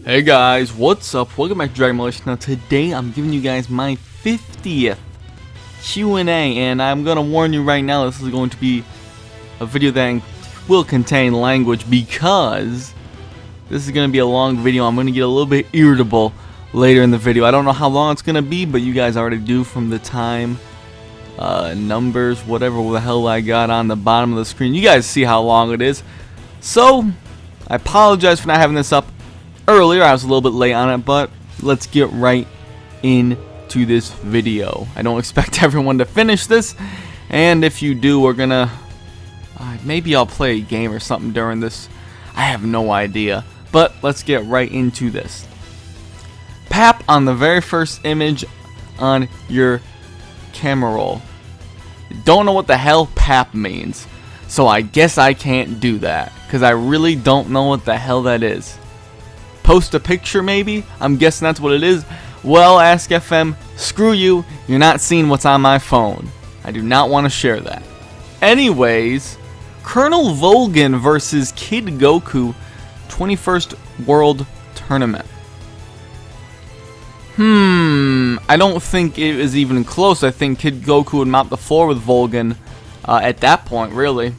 Hey guys, what's up? Welcome back to Dragon Ball. Now today I'm giving you guys my 50th Q&A, and I'm gonna warn you right now, this is going to be a video that will contain language because this is gonna be a long video. I'm gonna get a little bit irritable later in the video. I don't know how long it's gonna be, but you guys already do from the time, numbers, whatever the hell I got on the bottom of the screen. You guys see how long it is. So I apologize for not having this up earlier. I was a little bit late on it, but let's get right into this video. I don't expect everyone to finish this, and if you do, we're gonna maybe I'll play a game or something during this. I have no idea, but let's get right into this. Pap on the very first image on your camera roll. Don't know what the hell pap means, so I guess I can't do that because I really don't know what the hell that is. Post a picture maybe? I'm guessing that's what it is. Well, Ask FM, screw you. You're not seeing what's on my phone. I do not want to share that. Anyways, Colonel Volgin versus Kid Goku 21st World Tournament. I don't think it is even close. I think Kid Goku would mop the floor with Volgin at that point, really.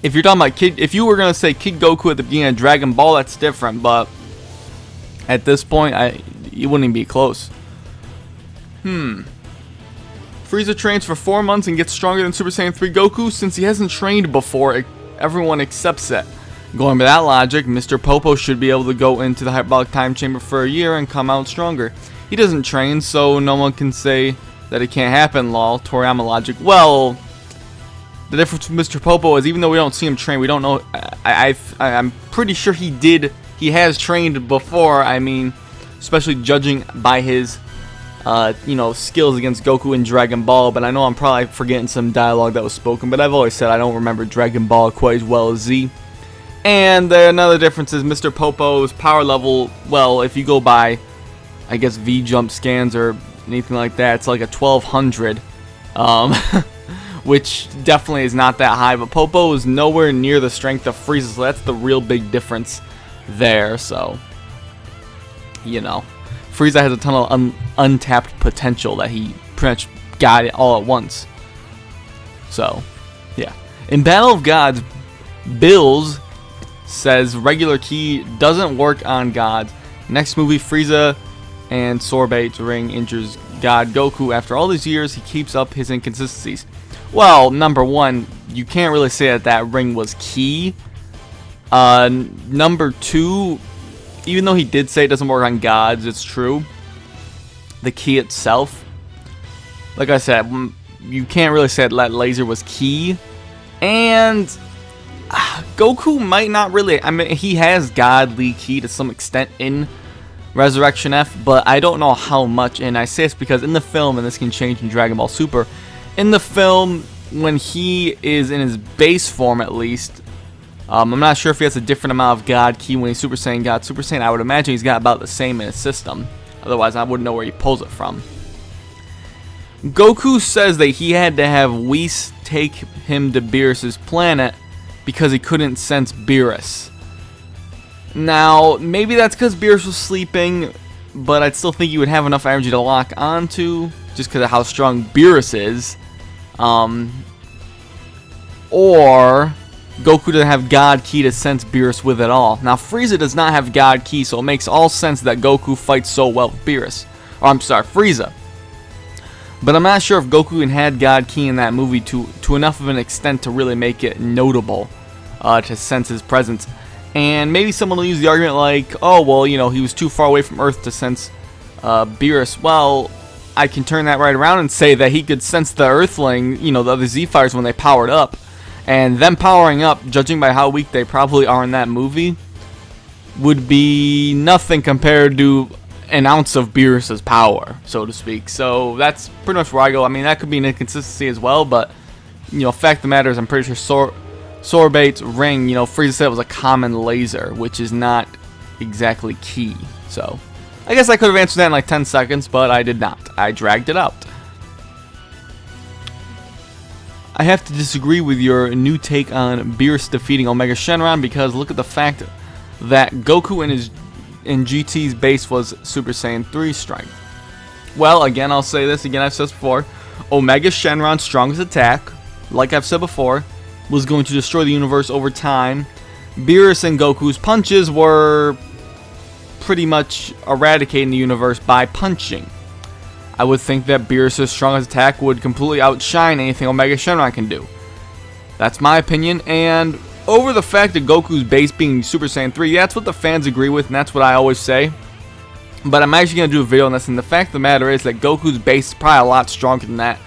If you're talking about if you were going to say Kid Goku at the beginning of Dragon Ball, that's different, but at this point, it wouldn't even be close. Frieza trains for 4 months and gets stronger than Super Saiyan 3 Goku since he hasn't trained before. Everyone accepts it. Going by that logic, Mr. Popo should be able to go into the Hyperbolic Time Chamber for a year and come out stronger. He doesn't train, so no one can say that it can't happen, lol. Toriyama logic. Well, the difference with Mr. Popo is even though we don't see him train, we don't know. I'm pretty sure he has trained before. I mean, especially judging by his skills against Goku in Dragon Ball. But I know I'm probably forgetting some dialogue that was spoken. But I've always said I don't remember Dragon Ball quite as well as Z. And another difference is Mr. Popo's power level. Well, if you go by, I guess, V-jump scans or anything like that, it's like a 1200. Which definitely is not that high, but Popo is nowhere near the strength of Frieza, so that's the real big difference there. So, Frieza has a ton of untapped potential that he pretty much got it all at once. So, yeah. In Battle of Gods, Bills says regular ki doesn't work on gods. Next movie, Frieza and Sorbate's ring injures God Goku. After all these years, he keeps up his inconsistencies. Well, number one, you can't really say that ring was key. Number two, even though he did say it doesn't work on gods, it's true. The key itself, like I said, you can't really say that laser was key. And Goku might not really, I mean, he has godly key to some extent in Resurrection F, but I don't know how much. And I say this because in the film, and this can change in Dragon Ball Super, in the film, when he is in his base form at least, I'm not sure if he has a different amount of God Ki when he's Super Saiyan God. Super Saiyan, I would imagine he's got about the same in his system. Otherwise, I wouldn't know where he pulls it from. Goku says that he had to have Whis take him to Beerus' planet because he couldn't sense Beerus. Now, maybe that's because Beerus was sleeping, but I'd still think he would have enough energy to lock onto, just because of how strong Beerus is. Or Goku doesn't have God Ki to sense Beerus with at all. Now, Frieza does not have God Ki, so it makes all sense that Goku fights so well with Beerus. Or, I'm sorry, Frieza. But I'm not sure if Goku had God Ki in that movie to enough of an extent to really make it notable to sense his presence. And maybe someone will use the argument like, oh, well, he was too far away from Earth to sense Beerus. Well, I can turn that right around and say that he could sense the Earthling, the other Z-Fighters when they powered up. And them powering up, judging by how weak they probably are in that movie, would be nothing compared to an ounce of Beerus' power, so to speak. So that's pretty much where I go. I mean, that could be an inconsistency as well, but, fact of the matter is I'm pretty sure Sorbate's ring, Frieza said it was a common laser, which is not exactly key. So I guess I could have answered that in like 10 seconds, but I did not. I dragged it out. I have to disagree with your new take on Beerus defeating Omega Shenron because look at the fact that Goku in his and GT's base was Super Saiyan 3 strength. Well, again, I'll say this again. I've said this before. Omega Shenron's strongest attack, like I've said before, was going to destroy the universe over time. Beerus and Goku's punches were pretty much eradicating the universe by punching. I would think that Beerus' strongest attack would completely outshine anything Omega Shenron can do. That's my opinion, and over the fact that Goku's base being Super Saiyan 3, that's what the fans agree with, and that's what I always say. But I'm actually going to do a video on this, and the fact of the matter is that Goku's base is probably a lot stronger than that.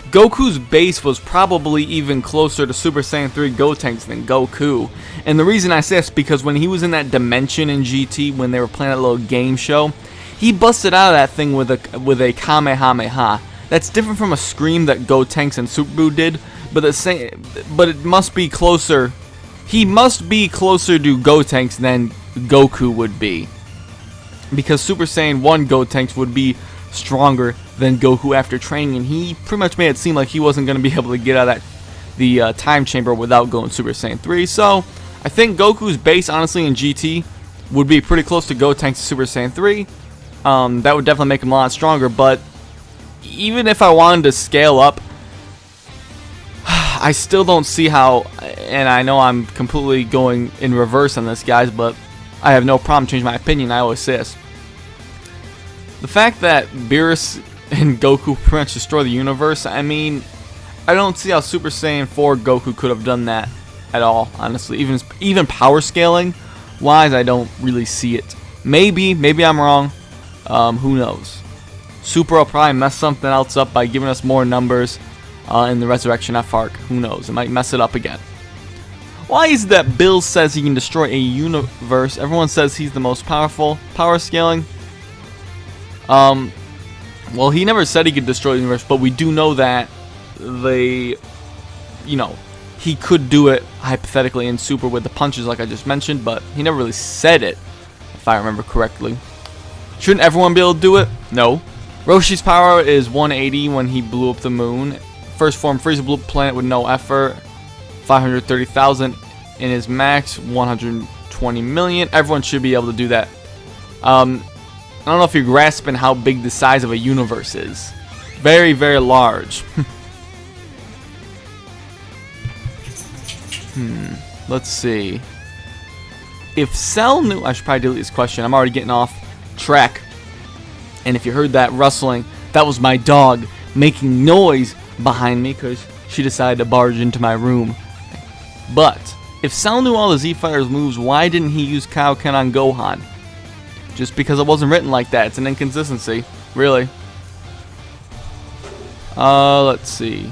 Goku's base was probably even closer to Super Saiyan 3 Gotenks than Goku. And the reason I say this is because when he was in that dimension in GT, when they were playing that little game show, he busted out of that thing with a Kamehameha. That's different from a scream that Gotenks and Super Buu did, but it must be closer. He must be closer to Gotenks than Goku would be, because Super Saiyan 1 Gotenks would be stronger than Goku after training, and he pretty much made it seem like he wasn't going to be able to get out of the time chamber without going Super Saiyan 3. So I think Goku's base, honestly, in GT would be pretty close to Gotenks' Super Saiyan 3. That would definitely make him a lot stronger, but even if I wanted to scale up, I still don't see how, and I know I'm completely going in reverse on this, guys, but I have no problem changing my opinion. I always say this. The fact that Beerus and Goku pretty much destroy the universe, I mean, I don't see how Super Saiyan 4 Goku could have done that at all, honestly. Even power scaling wise, I don't really see it. Maybe I'm wrong. Who knows? Super will probably mess something else up by giving us more numbers in the Resurrection F arc. Who knows? It might mess it up again. Why is it that Bill says he can destroy a universe? Everyone says he's the most powerful. Power scaling? Well, he never said he could destroy the universe, but we do know that he could do it hypothetically in Super with the punches like I just mentioned, but he never really said it, if I remember correctly. Shouldn't everyone be able to do it? No. Roshi's power is 180 when he blew up the moon. First form Frieza blew up the planet with no effort. 530,000 in his max. 120 million. Everyone should be able to do that. I don't know if you're grasping how big the size of a universe is. Very, very large. Let's see. If Cell knew... I should probably delete this question. I'm already getting off track. And if you heard that rustling, that was my dog making noise behind me because she decided to barge into my room. But if Cell knew all the Z-Fighters' moves, why didn't he use Kaioken on Gohan? Just because it wasn't written like that. It's an inconsistency, really. Let's see.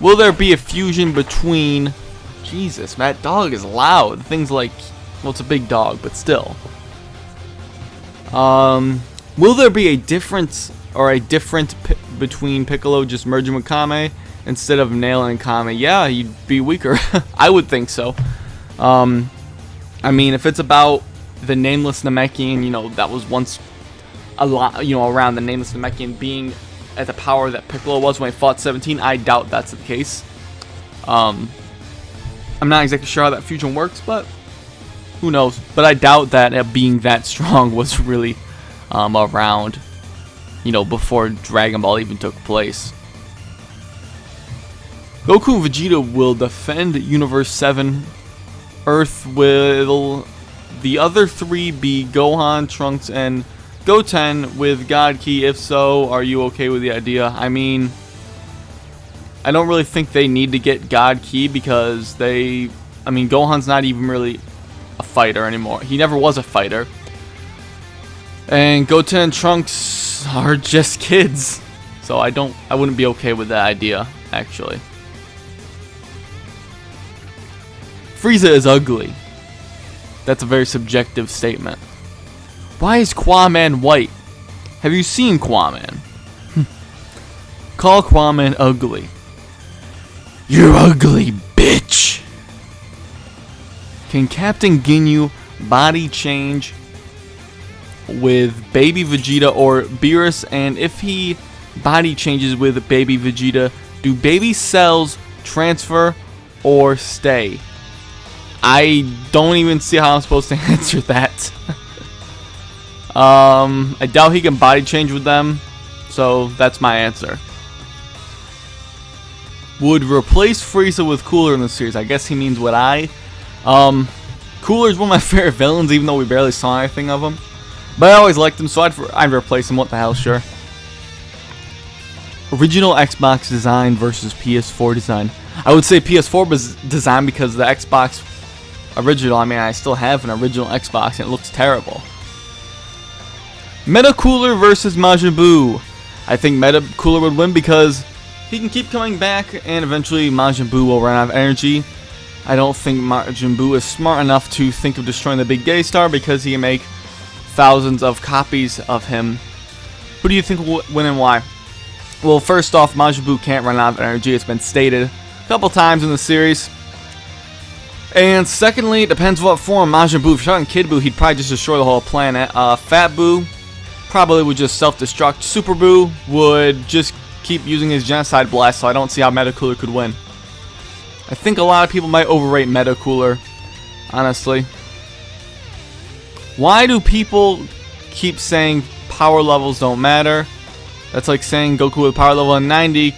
Will there be a fusion between... Jesus, that dog is loud. Things like... Well, it's a big dog, but still. Will there be a difference or a difference between Piccolo just merging with Kame instead of nailing Kame? Yeah, he'd be weaker. I would think so. I mean, if it's about the Nameless Namekian, that was once a lot, around the Nameless Namekian being at the power that Piccolo was when he fought 17, I doubt that's the case. I'm not exactly sure how that fusion works, but who knows? But I doubt that being that strong was really around, before Dragon Ball even took place. Goku and Vegeta will defend Universe 7. Earth will the other three be Gohan, Trunks, and Goten with God Ki? If so, are you okay with the idea? I mean, I don't really think they need to get God Ki because Gohan's not even really a fighter anymore. He never was a fighter. And Goten and Trunks are just kids. So I wouldn't be okay with that idea, actually. Frieza is ugly. That's a very subjective statement. Why is Quaman white? Have you seen Quaman? Call Quaman ugly. You're ugly, bitch! Can Captain Ginyu body change with Baby Vegeta or Beerus? And if he body changes with Baby Vegeta, do baby cells transfer or stay? I don't even see how I'm supposed to answer that. I doubt he can body change with them, so that's my answer. Would replace Frieza with Cooler in the series. I guess he means would I. Cooler is one of my favorite villains, even though we barely saw anything of him. But I always liked him, so I'd replace him. What the hell, sure. Original Xbox design versus PS4 design. I would say PS4 was designed because the Xbox original, I mean, I still have an original Xbox and it looks terrible. Meta Cooler versus Majin Buu. I think Meta Cooler would win because he can keep coming back and eventually Majin Buu will run out of energy. I don't think Majin Buu is smart enough to think of destroying the big gay star because he can make thousands of copies of him. Who do you think will win and why? Well, first off, Majin Buu can't run out of energy. It's been stated a couple times in the series. And secondly, it depends what form Majin Buu. If you're talking Kid Buu, he'd probably just destroy the whole planet. Fat Buu probably would just self-destruct. Super Buu would just keep using his genocide blast, so I don't see how Meta Cooler could win. I think a lot of people might overrate Meta Cooler, honestly. Why do people keep saying power levels don't matter? That's like saying Goku with a power level of 90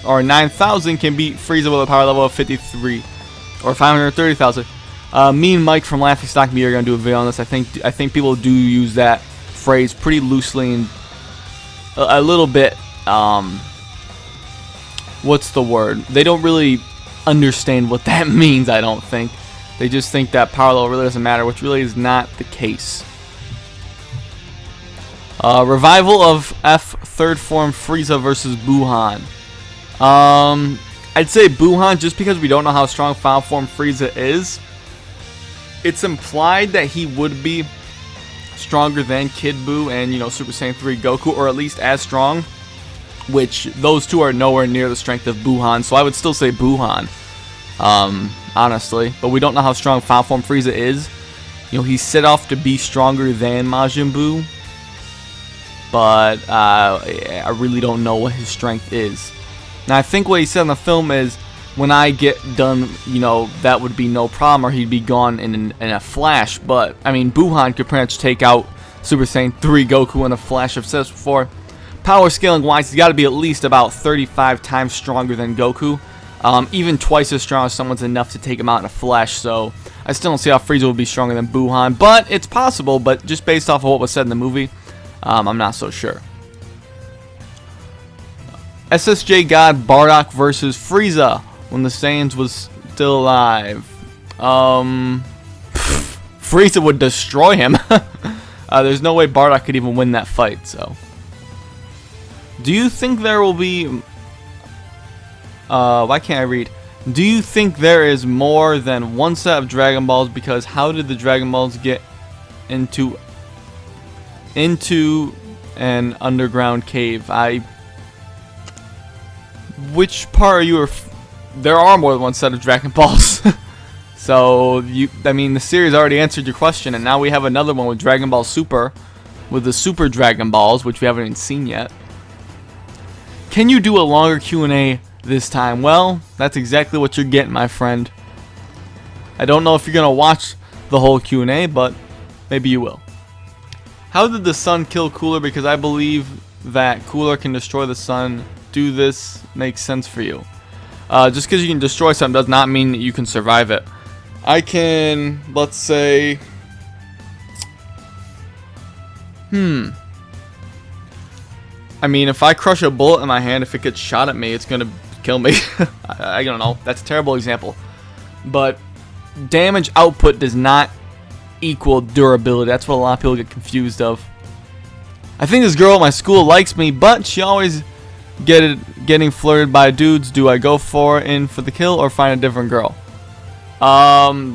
or 9,000 can beat Frieza with a power level of 53 or 530,000. Me and Mike from Laughing Stock Media are gonna do a video on this. I think people do use that phrase pretty loosely and a little bit. What's the word? They don't really understand what that means. I don't think. They just think that power level really doesn't matter, which really is not the case. Revival of F third form Frieza versus Buhan. I'd say Buhan just because we don't know how strong final form Frieza is. It's implied that he would be stronger than Kid Buu and, you know, Super Saiyan 3 Goku, or at least as strong, which those two are nowhere near the strength of Buhan, so I would still say Buhan, honestly. But we don't know how strong final form Frieza is. You know, he's set off to be stronger than Majin Buu, but I really don't know what his strength is. Now, I think what he said in the film is, when I get done, you know, that would be no problem, or he'd be gone in a flash. But, I mean, Buhan could pretty much take out Super Saiyan 3 Goku in a flash. I've said this before. Power scaling wise, he's got to be at least about 35 times stronger than Goku. Even twice as strong as someone's enough to take him out in a flash. So, I still don't see how Frieza would be stronger than Buhan. But, it's possible. But, just based off of what was said in the movie, I'm not so sure. SSJ God Bardock versus Frieza when the Saiyans was still alive. Frieza would destroy him. There's no way Bardock could even win that fight. So, do you think there will be? Why can't I read? Do you think there is more than one set of Dragon Balls? Because how did the Dragon Balls get into an underground cave? Which part are you? There are more than one set of Dragon Balls. So, I mean, the series already answered your question, and now we have another one with Dragon Ball Super, with the Super Dragon Balls, which we haven't even seen yet. Can you do a longer Q&A this time? Well, that's exactly what you're getting, my friend. I don't know if you're going to watch the whole Q&A, but maybe you will. How did the sun kill Cooler? Because I believe that Cooler can destroy the sun. Do this make sense for you? Just because you can destroy something does not mean that you can survive it. I can, let's say, I mean, if I crush a bullet in my hand, if it gets shot at me, it's gonna kill me. I don't know. That's a terrible example. But damage output does not equal durability. That's what a lot of people get confused of. I think this girl at my school likes me, but she always getting flirted by dudes. Do I go in for the kill or find a different girl?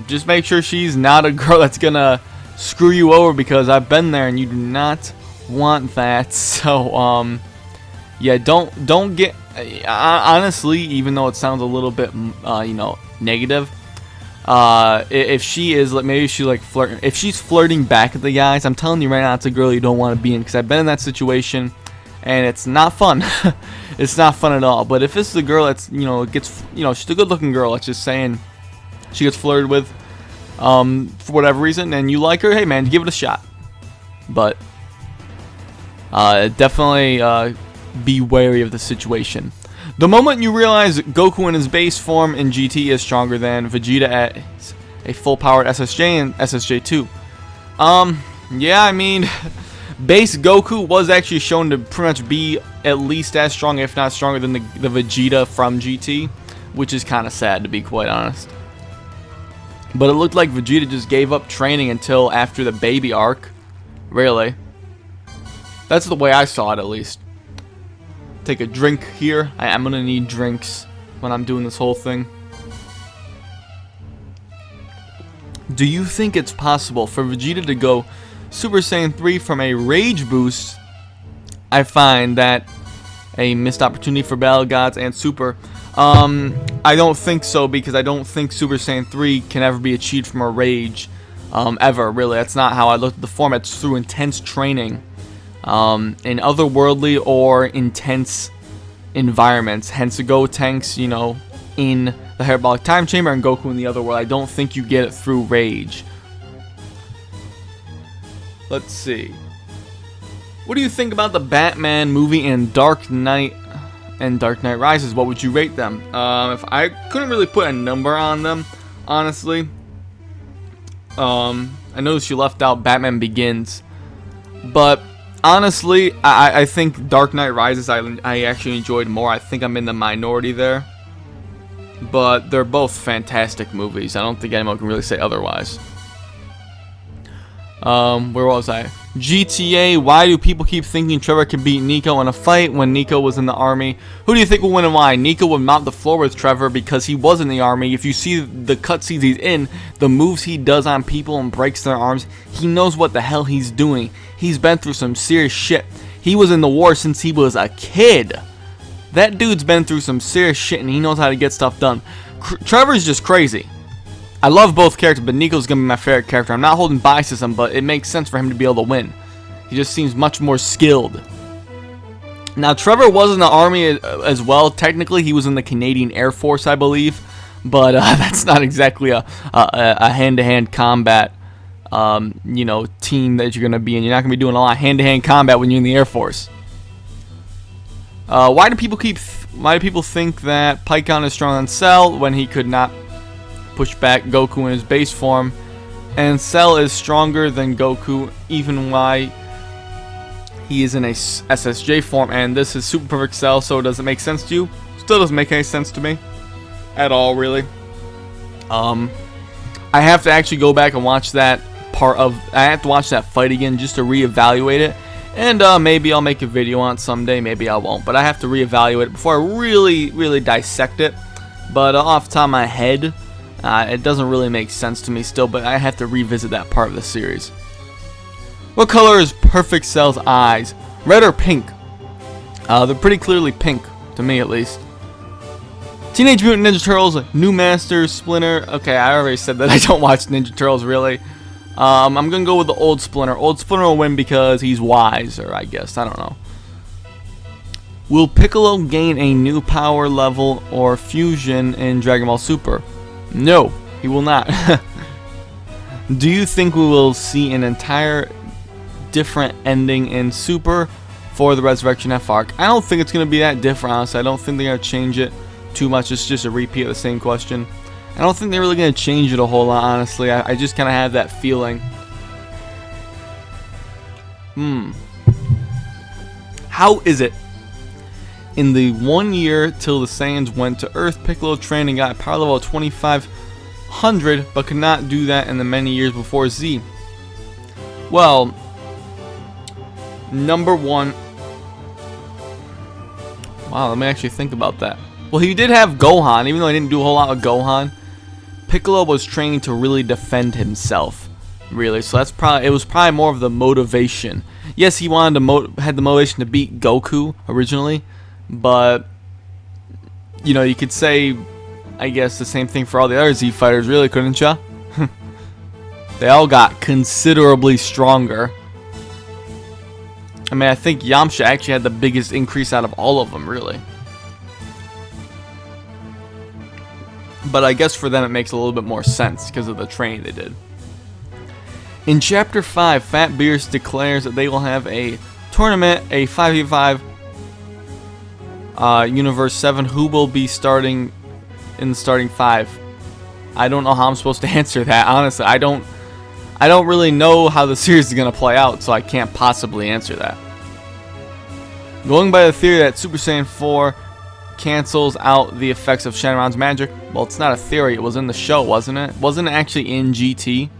Just make sure she's not a girl that's gonna screw you over, because I've been there and you do not want that. So yeah, don't get honestly, even though it sounds a little bit you know, negative, if she is like, maybe she like flirting, if she's flirting back at the guys, I'm telling you right now, it's a girl you don't want to be in, because I've been in that situation and it's not fun. It's not fun at all. But if this is a girl that's, you know, she's a good looking girl, let's just saying she gets flirted with for whatever reason, and you like her, hey man, give it a shot. but definitely be wary of the situation. The moment you realize Goku in his base form in GT is stronger than Vegeta at a full-powered SSJ and SSJ2. Yeah, I mean, base Goku was actually shown to pretty much be at least as strong, if not stronger, than the Vegeta from GT, which is kind of sad, to be quite honest. But it looked like Vegeta just gave up training until after the baby arc. Really. That's the way I saw it, at least. Take a drink here. I'm gonna need drinks when I'm doing this whole thing. Do you think it's possible for Vegeta to go Super Saiyan 3 from a rage boost? I find that a missed opportunity for Battle Gods and Super. I don't think so, because I don't think Super Saiyan 3 can ever be achieved from a rage, ever, really. That's not how I looked at the form. It's through intense training, in otherworldly or intense environments. Hence, the Gotenks, you know, in the Hyperbolic Time Chamber, and Goku in the other world. I don't think you get it through rage. Let's see. What do you think about the Batman movie and Dark Knight Rises? What would you rate them? If I couldn't really put a number on them, honestly. I noticed you left out Batman Begins, but honestly, I think Dark Knight Rises I actually enjoyed more. I think I'm in the minority there, but they're both fantastic movies. I don't think anyone can really say otherwise. Where was I? GTA, why do people keep thinking Trevor can beat Nico in a fight when Nico was in the army? Who do you think will win and why? Nico would mop the floor with Trevor because he was in the army. If you see the cutscenes he's in, the moves he does on people and breaks their arms, he knows what the hell he's doing. He's been through some serious shit. He was in the war since he was a kid. That dude's been through some serious shit and he knows how to get stuff done. Trevor's just crazy. I love both characters, but Nico's going to be my favorite character. I'm not holding bias to him, but it makes sense for him to be able to win. He just seems much more skilled. Now, Trevor was in the army as well. Technically, he was in the Canadian Air Force, I believe. But that's not exactly a hand-to-hand combat, you know, team that you're going to be in. You're not going to be doing a lot of hand-to-hand combat when you're in the Air Force. Why do people think that Pikkon is stronger than Cell when he could not push back Goku in his base form, and Cell is stronger than Goku even why he is in a SSJ form, and this is Super Perfect Cell, so does it make sense to you? Still doesn't make any sense to me at all, really. I have to actually go back and watch that I have to watch that fight again just to reevaluate it, and maybe I'll make a video on it someday, maybe I won't, but I have to reevaluate it before I really dissect it. But off the top of my head, it doesn't really make sense to me still, but I have to revisit that part of the series. What color is Perfect Cell's eyes? Red or pink? They're pretty clearly pink, to me at least. Teenage Mutant Ninja Turtles, New Masters, Splinter. Okay, I already said that I don't watch Ninja Turtles, really. I'm going to go with the old Splinter. Old Splinter will win because he's wiser, I guess. I don't know. Will Piccolo gain a new power level or fusion in Dragon Ball Super? No, he will not. Do you think we will see an entire different ending in Super for the Resurrection F arc? I don't think it's going to be that different, honestly. I don't think they're going to change it too much. It's just a repeat of the same question. I don't think they're really going to change it a whole lot, honestly. I just kind of have that feeling. How is it? In the 1 year till the Saiyans went to Earth, Piccolo trained and got a power level of 2500, but could not do that in the many years before Z. Well, number one. Wow, let me actually think about that. Well, he did have Gohan, even though he didn't do a whole lot with Gohan. Piccolo was trained to really defend himself, really. So that's probably, it was probably more of the motivation. Yes, he wanted to had the motivation to beat Goku originally. But, you know, you could say, I guess, the same thing for all the other Z fighters, really, couldn't ya? They all got considerably stronger. I mean, I think Yamcha actually had the biggest increase out of all of them, really. But I guess for them it makes a little bit more sense because of the training they did. In Chapter 5, Fat Beerus declares that they will have a tournament, a 5v5 Universe 7. Who will be starting in the starting 5? I don't know how I'm supposed to answer that, honestly. I don't really know how the series is going to play out, so I can't possibly answer that. Going by the theory that Super Saiyan 4 cancels out the effects of Shenron's magic. Well, it's not a theory. It was in the show, wasn't it? Wasn't it actually in GT?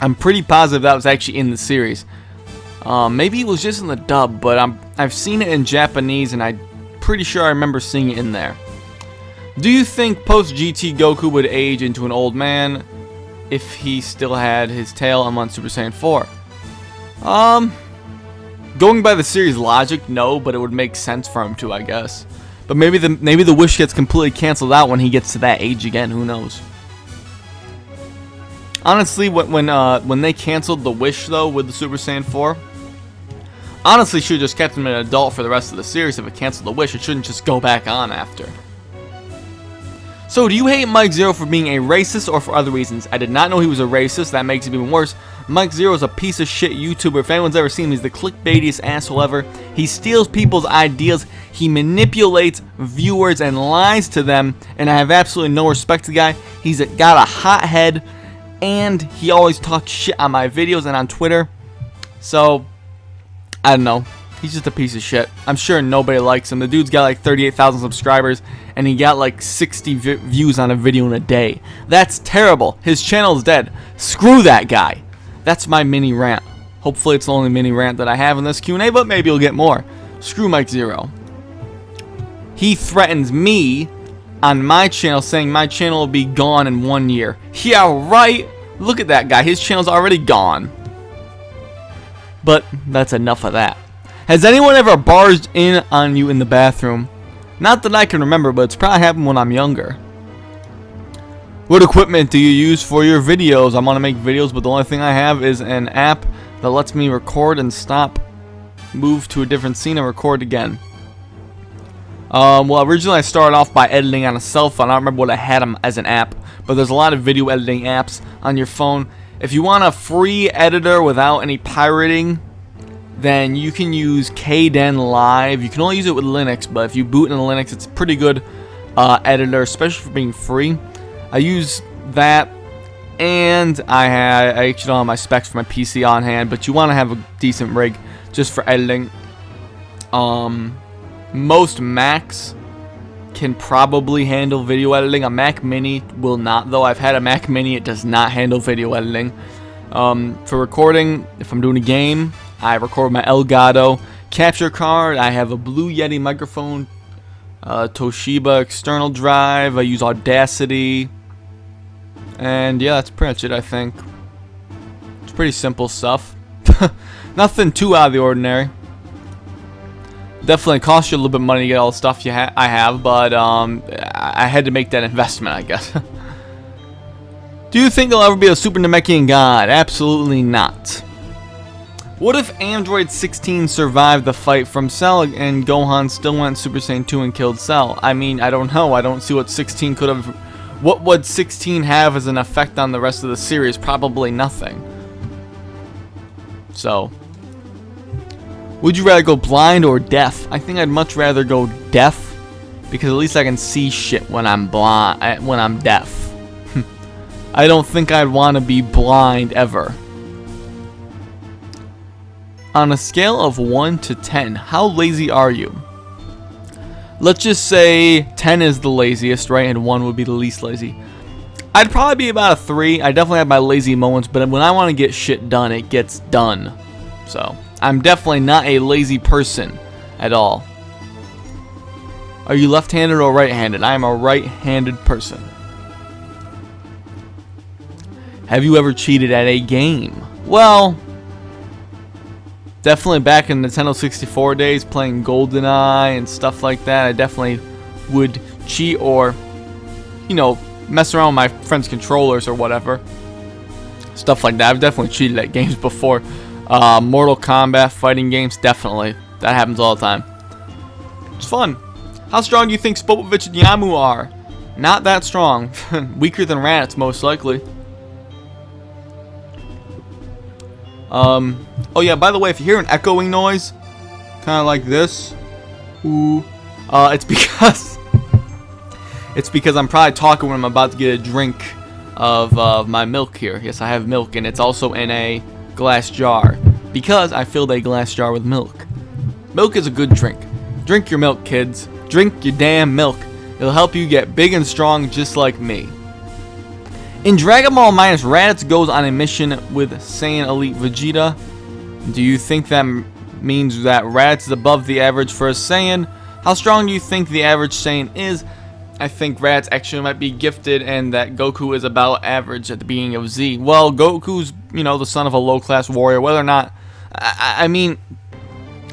I'm pretty positive that was actually in the series. Maybe it was just in the dub, but I've seen it in Japanese, and I'm pretty sure I remember seeing it in there. Do you think post-GT Goku would age into an old man if he still had his tail on Super Saiyan 4? Going by the series logic, no, but it would make sense for him to, I guess. But maybe the wish gets completely canceled out when he gets to that age again. Who knows? Honestly, when they canceled the wish though with the Super Saiyan 4, honestly, should have just kept him an adult for the rest of the series. If it canceled the wish, it shouldn't just go back on after. So, do you hate Mike Zero for being a racist or for other reasons? I did not know he was a racist. That makes it even worse. Mike Zero is a piece of shit YouTuber. If anyone's ever seen him, he's the clickbaitiest asshole ever. He steals people's ideas. He manipulates viewers and lies to them. And I have absolutely no respect to the guy. He's got a hot head. And he always talks shit on my videos and on Twitter. So, I don't know. He's just a piece of shit. I'm sure nobody likes him. The dude's got like 38,000 subscribers, and he got like 60 views on a video in a day. That's terrible. His channel's dead. Screw that guy. That's my mini rant. Hopefully it's the only mini rant that I have in this Q&A, but maybe you'll get more. Screw Mike Zero. He threatens me on my channel, saying my channel will be gone in 1 year. Yeah, right. Look at that guy. His channel's already gone. But that's enough of that. Has anyone ever barged in on you in the bathroom? Not that I can remember, but it's probably happened when I'm younger. What equipment do you use for your videos? I want to make videos, but the only thing I have is an app that lets me record and stop, move to a different scene, and record again. Well, originally I started off by editing on a cell phone. I don't remember what I had as an app, but there's a lot of video editing apps on your phone. If you want a free editor without any pirating, then you can use Kden Live. You can only use it with Linux, but if you boot in Linux, it's a pretty good editor, especially for being free. I use that, and I actually don't have my specs for my PC on hand, but you want to have a decent rig just for editing. Most Macs can probably handle video editing. A Mac Mini will not, though. I've had a Mac Mini. It does not handle video editing. For recording, if I'm doing a game, I record my Elgato capture card. I have a Blue Yeti microphone, Toshiba external drive. I use Audacity. And yeah, that's pretty much it, I think. It's pretty simple stuff. Nothing too out of the ordinary. Definitely costs you a little bit of money to get all the stuff I have, but I had to make that investment, I guess. Do you think there'll ever be a Super Namekian God? Absolutely not. What if Android 16 survived the fight from Cell and Gohan still went Super Saiyan 2 and killed Cell? I mean, I don't know. I don't see what 16 could have... What would 16 have as an effect on the rest of the series? Probably nothing. So... Would you rather go blind or deaf? I think I'd much rather go deaf, because at least I can see shit when I'm blind, when I'm deaf. I don't think I'd want to be blind ever. On a scale of 1 to 10, how lazy are you? Let's just say 10 is the laziest, right? And 1 would be the least lazy. I'd probably be about a 3. I definitely have my lazy moments, but when I want to get shit done, it gets done. So... I'm definitely not a lazy person at all. Are you left-handed or right-handed? I am a right-handed person. Have you ever cheated at a game? Well, definitely back in Nintendo 64 days, playing GoldenEye and stuff like that, I definitely would cheat or, you know, mess around with my friends' controllers or whatever. Stuff like that. I've definitely cheated at games before. Mortal Kombat, fighting games, definitely. That happens all the time. It's fun. How strong do you think Spopovich and Yamu are? Not that strong. Weaker than rats, most likely. Oh yeah, by the way, if you hear an echoing noise, kind of like this, ooh, it's because I'm probably talking when I'm about to get a drink of my milk here. Yes, I have milk, and it's also in a glass jar because I filled a glass jar with milk. Milk is a good drink. Drink your milk, kids. Drink your damn milk. It'll help you get big and strong just like me. In Dragon Ball Minus, Raditz goes on a mission with Saiyan Elite Vegeta. Do you think that means that Raditz is above the average for a Saiyan? How strong do you think the average Saiyan is? I think Raditz actually might be gifted and that Goku is about average at the beginning of Z. Well, Goku's, the son of a low-class warrior. Whether or not, I mean,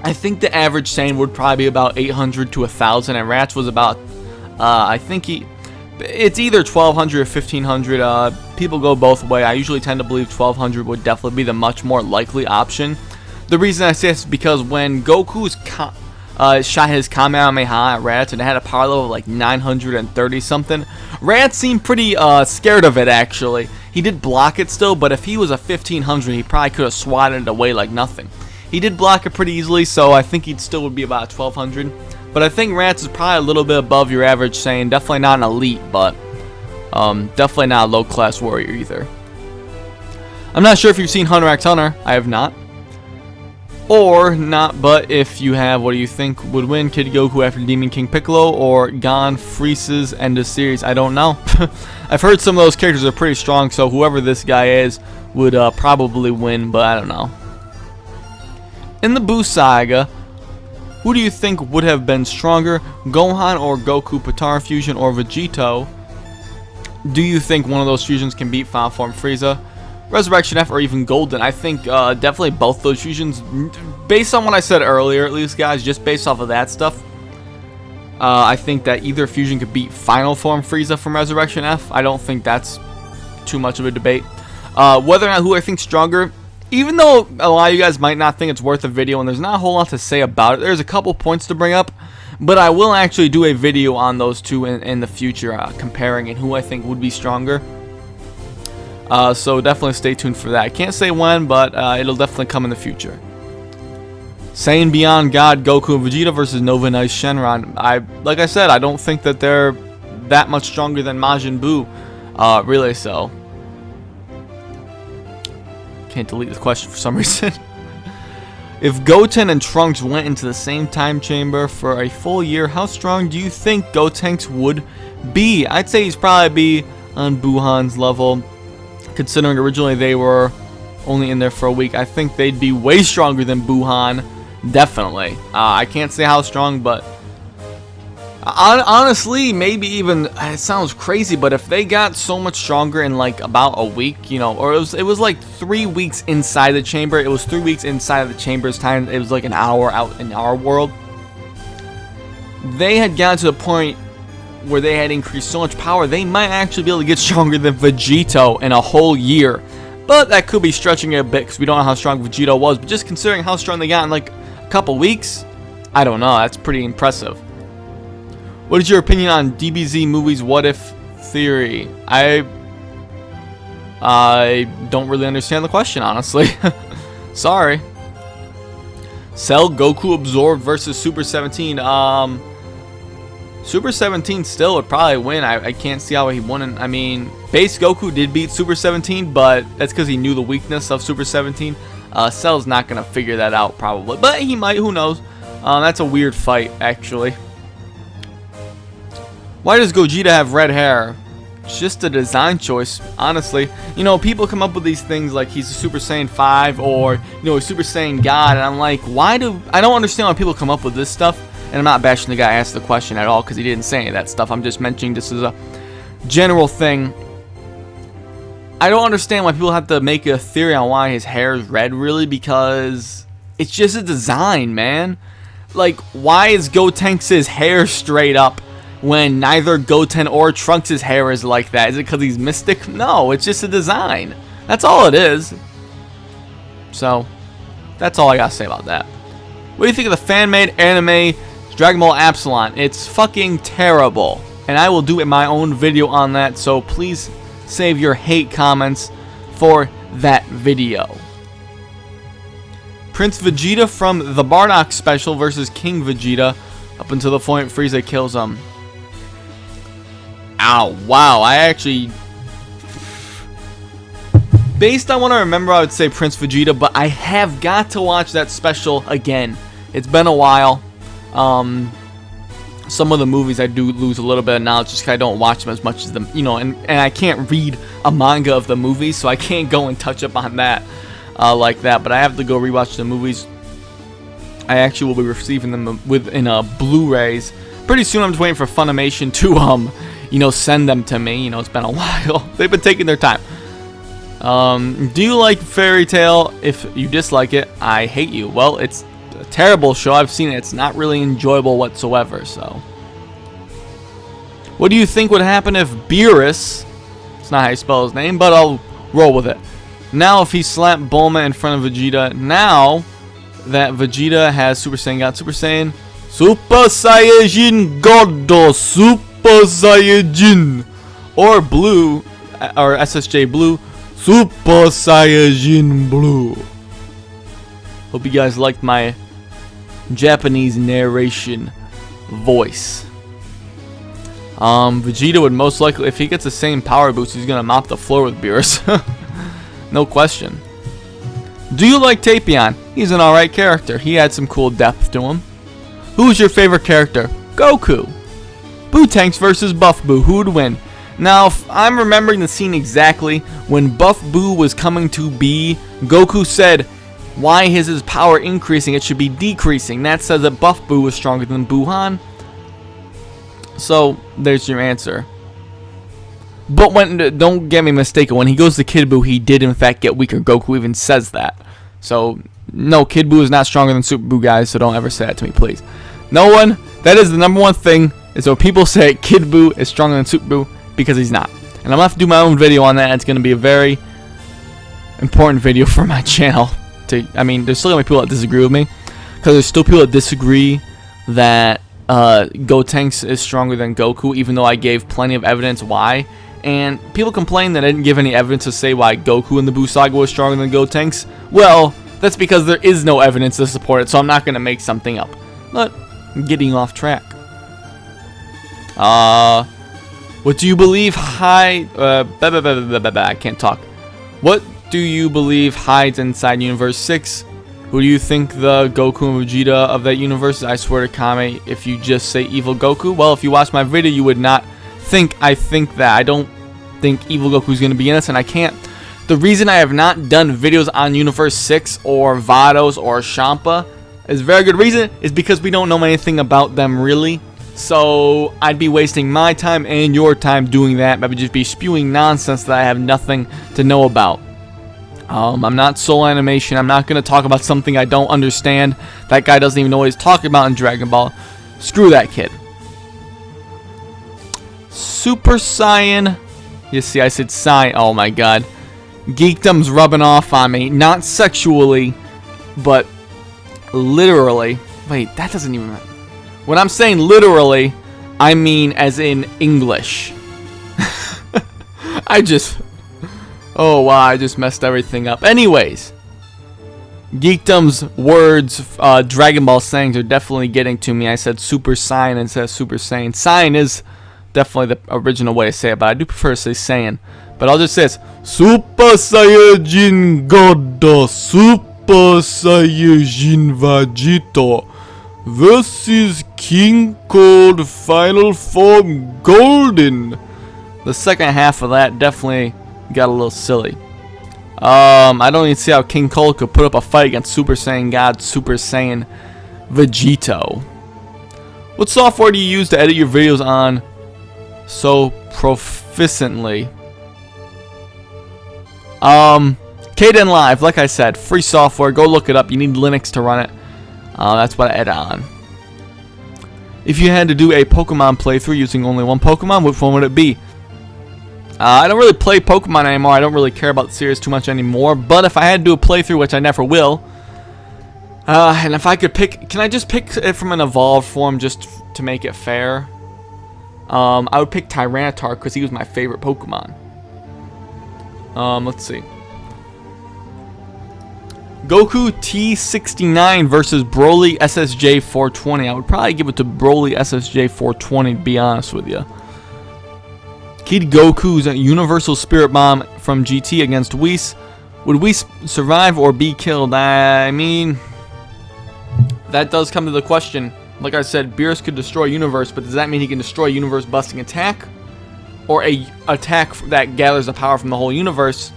I think the average Saiyan would probably be about 800 to 1,000, and Raditz was about, I think it's either 1,200 or 1,500. People go both way. I usually tend to believe 1,200 would definitely be the much more likely option. The reason I say this is because when Goku's shot his Kamehameha at Raditz and it had a power level of like 930 something, Raditz seemed pretty scared of it actually. He did block it still, but if he was a 1,500, he probably could have swatted it away like nothing. He did block it pretty easily, so I think he'd still would be about 1,200. But I think Raditz is probably a little bit above your average Saiyan. Definitely not an elite, but definitely not a low-class warrior either. I'm not sure if you've seen Hunter x Hunter. I have not. Or not, but if you have, what do you think would win? Kid Goku after Demon King Piccolo or Gon Freeze's end of series? I don't know. I've heard some of those characters are pretty strong, so whoever this guy is would probably win, but I don't know. In the Buu Saga, who do you think would have been stronger, Gohan or Goku Potara fusion or Vegito? Do you think one of those fusions can beat Final Form Frieza, Resurrection F, or even Golden? I think definitely both those fusions, based on what I said earlier at least, guys, just based off of that stuff, I think that either fusion could beat Final Form Frieza from Resurrection F. I don't think that's too much of a debate. Whether or not who I think stronger, even though a lot of you guys might not think it's worth a video and there's not a whole lot to say about it, there's a couple points to bring up, but I will actually do a video on those two in the future, comparing and who I think would be stronger. So definitely stay tuned for that. I can't say when, but it'll definitely come in the future. Saiyan Beyond God, Goku and Vegeta versus Nova and Ice Shenron. Like I said, I don't think that they're that much stronger than Majin Buu. Really, so. Can't delete this question for some reason. If Goten and Trunks went into the same time chamber for a full year, how strong do you think Gotenks would be? I'd say he's probably be on Buhan's level, considering originally they were only in there for a week. I think they'd be way stronger than Buhan, definitely. I can't say how strong, but honestly, maybe even, it sounds crazy, but if they got so much stronger in like about a week, or it was like 3 weeks inside the chamber. It was 3 weeks inside of the chamber's time. It was like an hour out in our world. They had gotten to the point where they had increased so much power, they might actually be able to get stronger than Vegito in a whole year. But that could be stretching it a bit because we don't know how strong Vegito was. But just considering how strong they got in like a couple weeks, I don't know. That's pretty impressive. What is your opinion on DBZ movies' what if theory? I don't really understand the question, honestly. Sorry. Cell Goku absorbed versus Super 17. Super 17 still would probably win. I can't see how he wouldn't. I mean, base Goku did beat Super 17, but that's because he knew the weakness of Super 17. Cell's not going to figure that out probably, but he might, who knows. That's a weird fight, actually. Why does Gogeta have red hair? It's just a design choice, honestly. People come up with these things like he's a Super Saiyan 5 or, a Super Saiyan God, and I'm like, I don't understand why people come up with this stuff. And I'm not bashing the guy asked the question at all because he didn't say any of that stuff. I'm just mentioning this as a general thing. I don't understand why people have to make a theory on why his hair is red, really, because it's just a design, man. Like, why is Gotenks' hair straight up when neither Goten or Trunks' hair is like that? Is it because he's mystic? No, it's just a design. That's all it is. So, that's all I gotta say about that. What do you think of the fan-made anime Dragon Ball Epsilon? It's fucking terrible. And I will do my own video on that, so please save your hate comments for that video. Prince Vegeta from the Bardock special versus King Vegeta up until the point Frieza kills him. Ow, wow, I actually... Based on what I remember, I would say Prince Vegeta, but I have got to watch that special again. It's been a while. Some of the movies I do lose a little bit of knowledge just because I don't watch them as much as them, you know, and I can't read a manga of the movies, so I can't go and touch up on that like that. But I have to go rewatch the movies. I actually will be receiving them in Blu-rays pretty soon. I'm just waiting for Funimation to you know, send them to me. You know, it's been a while. They've been taking their time. Do you like Fairy Tail? If you dislike it, I hate you. Well, it's a terrible show. I've seen it. It's not really enjoyable whatsoever. So, what do you think would happen if Beerus, it's not how you spell his name, but I'll roll with it. Now, if he slapped Bulma in front of Vegeta, now that Vegeta has Super Saiyan God, Super Saiyan, Super Saiyajin God, Super Saiyajin, or Blue, or SSJ Blue, Super Saiyajin Blue. Hope you guys liked my Japanese narration voice. Vegeta would most likely, if he gets the same power boost, he's gonna mop the floor with Beerus. No question. Do you like Tapion? He's an alright character. He had some cool depth to him. Who's your favorite character? Goku. Boo-Tanks versus Buff Boo. Who would win? Now, if I'm remembering the scene exactly, when Buff Boo was coming to be, Goku said, why is his power increasing? It should be decreasing. That says that Buff Boo was stronger than Buhan. So, there's your answer. But don't get me mistaken, when he goes to Kid Buu, he did in fact get weaker. Goku even says that. So, no, Kid Buu is not stronger than Super Buu, guys, so don't ever say that to me, please. No one, that is the number one thing, is when people say Kid Buu is stronger than Super Buu, because he's not. And I'm going to have to do my own video on that. It's going to be a very important video for my channel. I mean, there's still going to be people that disagree with me, because there's still people that disagree that Gotenks is stronger than Goku, even though I gave plenty of evidence why. And people complain that I didn't give any evidence to say why Goku in the Buu Saga was stronger than Gotenks. Well, that's because there is no evidence to support it, so I'm not going to make something up. But I'm getting off track. What do you believe I can't talk. What do you believe hides inside Universe 6? Who do you think the Goku and Vegeta of that universe is? I swear to Kame, if you just say Evil Goku, well, if you watch my video, you would not think I think that. I don't think Evil Goku is going to be in this, and I can't. The reason I have not done videos on Universe 6 or Vados or Champa is a very good reason, is because we don't know anything about them really. So I'd be wasting my time and your time doing that. I would just be spewing nonsense that I have nothing to know about. I'm not Soul Animation. I'm not going to talk about something I don't understand. That guy doesn't even know what he's talking about in Dragon Ball. Screw that kid. Super Saiyan. You see, I said Saiyan. Oh my god. Geekdom's rubbing off on me. Not sexually, but literally. Wait, that doesn't even matter. When I'm saying literally, I mean as in English. Oh wow, I just messed everything up. Anyways, Geekdom's words, Dragon Ball sayings are definitely getting to me. I said Super Saiyan instead of Super Saiyan. Saiyan is definitely the original way to say it, but I do prefer to say Saiyan. But I'll just say it's Super Saiyajin God, Super Saiyajin Vegeta. This is King Cold Final Form Golden. The second half of that definitely got a little silly. I don't even see how King Cold could put up a fight against Super Saiyan God, Super Saiyan Vegito. What software do you use to edit your videos on so proficiently? KDen Live, like I said, free software. Go look it up. You need Linux to run it. That's what I edit on. If you had to do a Pokemon playthrough using only one Pokemon, which one would it be? I don't really play Pokemon anymore. I don't really care about the series too much anymore. But if I had to do a playthrough, which I never will, and if I could pick, can I just pick it from an evolved form just to make it fair? I would pick Tyranitar because he was my favorite Pokemon. Let's see. Goku T69 versus Broly SSJ 420. I would probably give it to Broly SSJ 420, to be honest with you. Kid Goku's Universal Spirit Bomb from GT against Whis. Would Whis survive or be killed? I mean, that does come to the question. Like I said, Beerus could destroy Universe, but does that mean he can destroy Universe busting attack? Or a attack that gathers the power from the whole universe?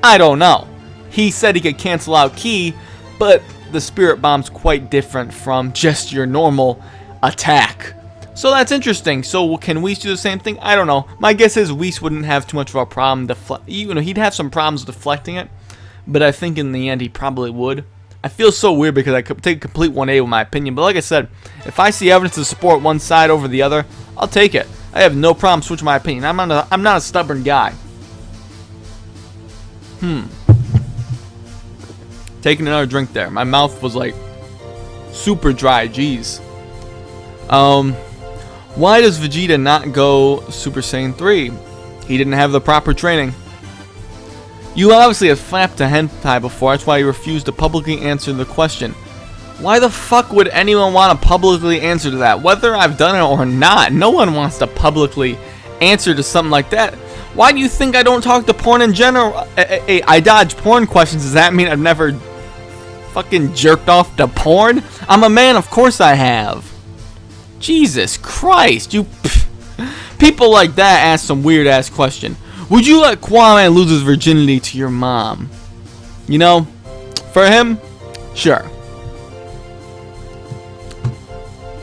I don't know. He said he could cancel out Ki, but the Spirit Bomb's quite different from just your normal attack. So that's interesting. So can Whis do the same thing? I don't know. My guess is Whis wouldn't have too much of a problem he'd have some problems deflecting it, but I think in the end he probably would. I feel so weird because I could take a complete 180 with my opinion, but like I said, if I see evidence to support one side over the other, I'll take it. I have no problem switching my opinion. I'm not a stubborn guy. Taking another drink there. My mouth was like super dry. Jeez. Why does Vegeta not go Super Saiyan 3? He didn't have the proper training. You obviously have flapped a hentai before. That's why you refused to publicly answer the question. Why the fuck would anyone want to publicly answer to that? Whether I've done it or not, no one wants to publicly answer to something like that. Why do you think I don't talk to porn in general? I dodge porn questions. Does that mean I've never fucking jerked off to porn? I'm a man, of course I have. Jesus Christ, you people like that ask some weird ass question. Would you let Kwame lose his virginity to your mom? You know, for him, sure.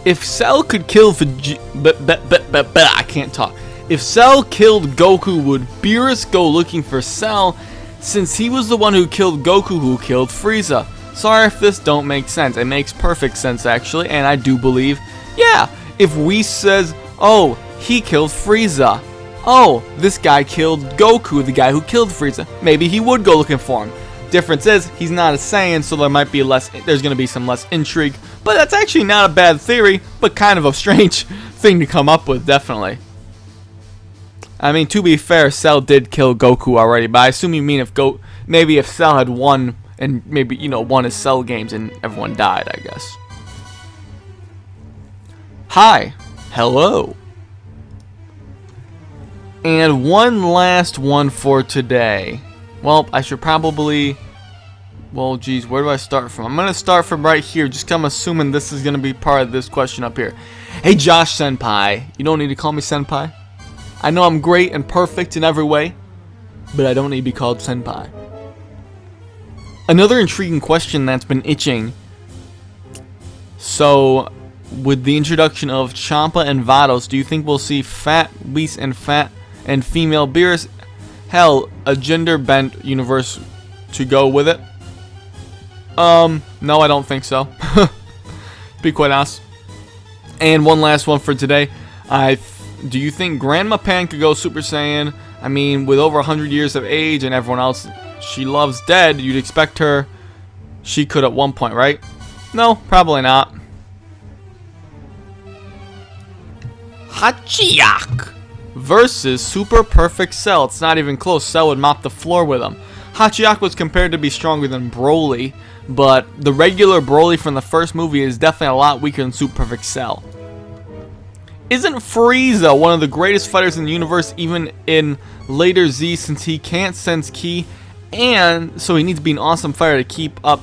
If Cell could kill I can't talk. If Cell killed Goku, would Beerus go looking for Cell, since he was the one who killed Goku who killed Frieza? Sorry if this don't make sense. It makes perfect sense actually, and I do believe, yeah, if Whis says, oh, he killed Frieza. Oh, this guy killed Goku, the guy who killed Frieza. Maybe he would go looking for him. Difference is, he's not a Saiyan, so there's going to be some less intrigue. But that's actually not a bad theory, but kind of a strange thing to come up with, definitely. I mean, to be fair, Cell did kill Goku already, but I assume you mean maybe if Cell had won, and maybe, you know, won his Cell games and everyone died, I guess. Hi. Hello. And one last one for today. Well, I should probably... Well, geez, where do I start from? I'm going to start from right here, just 'cause I'm assuming this is going to be part of this question up here. Hey, Josh Senpai. You don't need to call me Senpai. I know I'm great and perfect in every way, but I don't need to be called Senpai. Another intriguing question that's been itching. So, with the introduction of Champa and Vados, do you think we'll see fat Whis and fat and female Beerus? Hell, a gender-bent universe to go with it? No, I don't think so. To be quite honest. And one last one for today. Do you think Grandma Pan could go Super Saiyan? I mean, with over 100 years of age and everyone else she loves dead, you'd expect her. She could at one point, right? No, probably not. Hachiyak versus Super Perfect Cell. It's not even close. Cell would mop the floor with him. Hachiyak was compared to be stronger than Broly, but the regular Broly from the first movie is definitely a lot weaker than Super Perfect Cell. Isn't Frieza one of the greatest fighters in the universe, even in later Z, since he can't sense Ki, and so he needs to be an awesome fighter to keep up,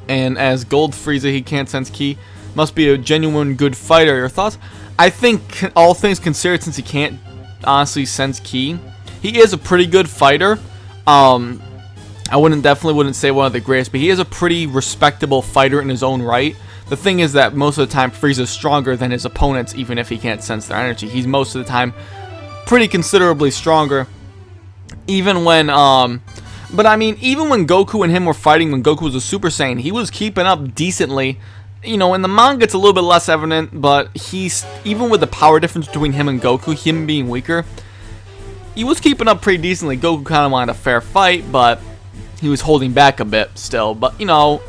and as Gold Frieza he can't sense Ki, must be a genuine good fighter. Your thoughts? I think all things considered, since he can't honestly sense Ki, he is a pretty good fighter. I definitely wouldn't say one of the greatest, but he is a pretty respectable fighter in his own right. The thing is that most of the time Frieza's stronger than his opponents, even if he can't sense their energy. He's most of the time pretty considerably stronger. Even when, but I mean, even when Goku and him were fighting, when Goku was a Super Saiyan, he was keeping up decently. You know, in the manga it's a little bit less evident, but he's, even with the power difference between him and Goku, him being weaker, he was keeping up pretty decently. Goku kind of wanted a fair fight, but he was holding back a bit still. But, you know,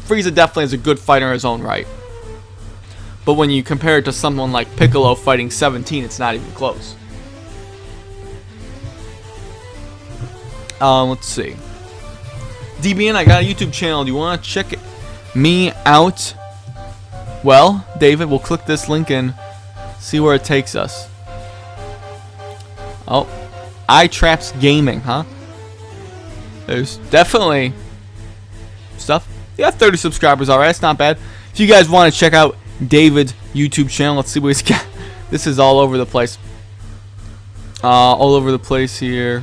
Frieza definitely is a good fighter in his own right. But when you compare it to someone like Piccolo fighting 17, it's not even close. Let's see. DBN, I got a YouTube channel. Do you want to check me out? Well, David, we'll click this link and see where it takes us. Oh, iTraps Gaming, huh? There's definitely stuff. You got 30 subscribers, alright, that's not bad. If you guys want to check out David's YouTube channel, let's see what he's got. This is all over the place. All over the place here.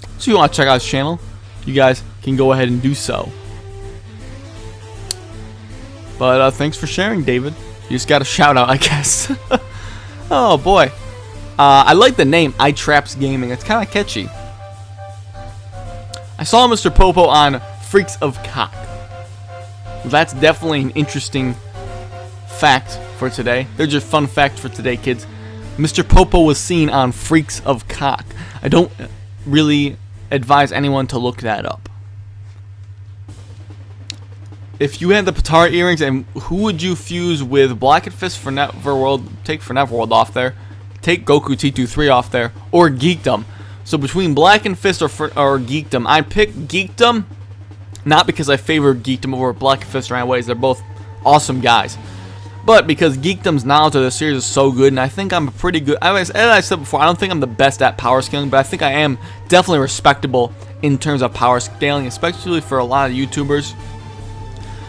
So if you want to check out his channel, you guys can go ahead and do so. But thanks for sharing, David. You just got a shout out, I guess. Oh boy. I like the name iTraps Gaming. It's kind of catchy. I saw Mr. Popo on Freaks of Cock. That's definitely an interesting fact for today. They're just fun facts for today, kids. Mr. Popo was seen on Freaks of Cock. I don't really advise anyone to look that up. If you had the Patara earrings, and who would you fuse with? Black and Fist for Neverworld. Take for Neverworld off there. Take Goku T23 off there. Or Geekdom. So between Black and Fist or Geekdom, I pick Geekdom. Not because I favor Geekdom over Black and Fist or anyways. They're both awesome guys. But because Geekdom's knowledge of the series is so good, and I think I'm pretty good. As I said before, I don't think I'm the best at power scaling, but I think I am definitely respectable in terms of power scaling, especially for a lot of YouTubers.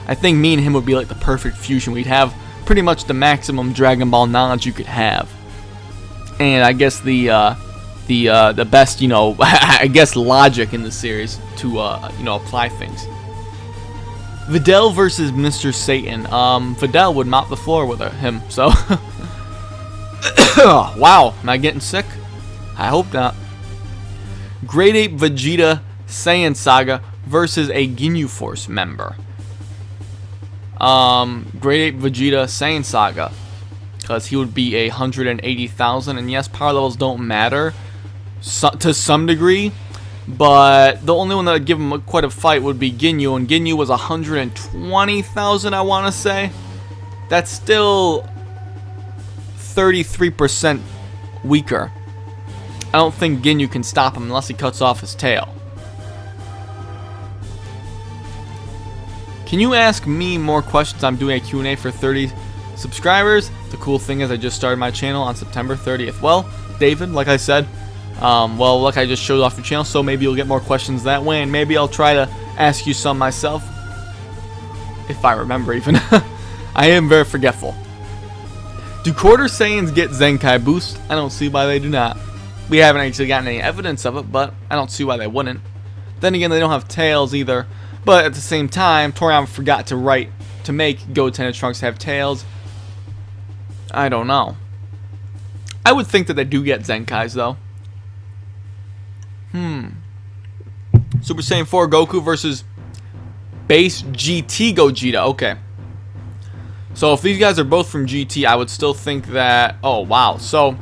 I think me and him would be like the perfect fusion. We'd have pretty much the maximum Dragon Ball knowledge you could have, and I guess the best, you know, I guess logic in the series to you know, apply things. Videl versus Mr. Satan. Videl would mop the floor with him. So, wow, am I getting sick? I hope not. Grade 8 Vegeta Saiyan Saga versus a Ginyu Force member. Grade 8 Vegeta Saiyan Saga, because he would be 180,000, and yes, power levels don't matter to some degree, but the only one that would give him quite a fight would be Ginyu, and Ginyu was 120,000, I want to say. That's still 33% weaker. I don't think Ginyu can stop him unless he cuts off his tail. Can you ask me more questions? I'm doing a Q&A for 30 subscribers. The cool thing is I just started my channel on September 30th. Well, David, like I said, well, like I just showed off your channel, so maybe you'll get more questions that way, and maybe I'll try to ask you some myself, if I remember even. I am very forgetful. Do quarter Saiyans get Zenkai boost? I don't see why they do not. We haven't actually gotten any evidence of it, but I don't see why they wouldn't. Then again, they don't have tails either. But at the same time, Toriyama forgot to make Goten and Trunks have tails. I don't know. I would think that they do get Zenkais though. Super Saiyan 4 Goku versus base GT Gogeta. Okay. So if these guys are both from GT, I would still think that... Oh, wow. So,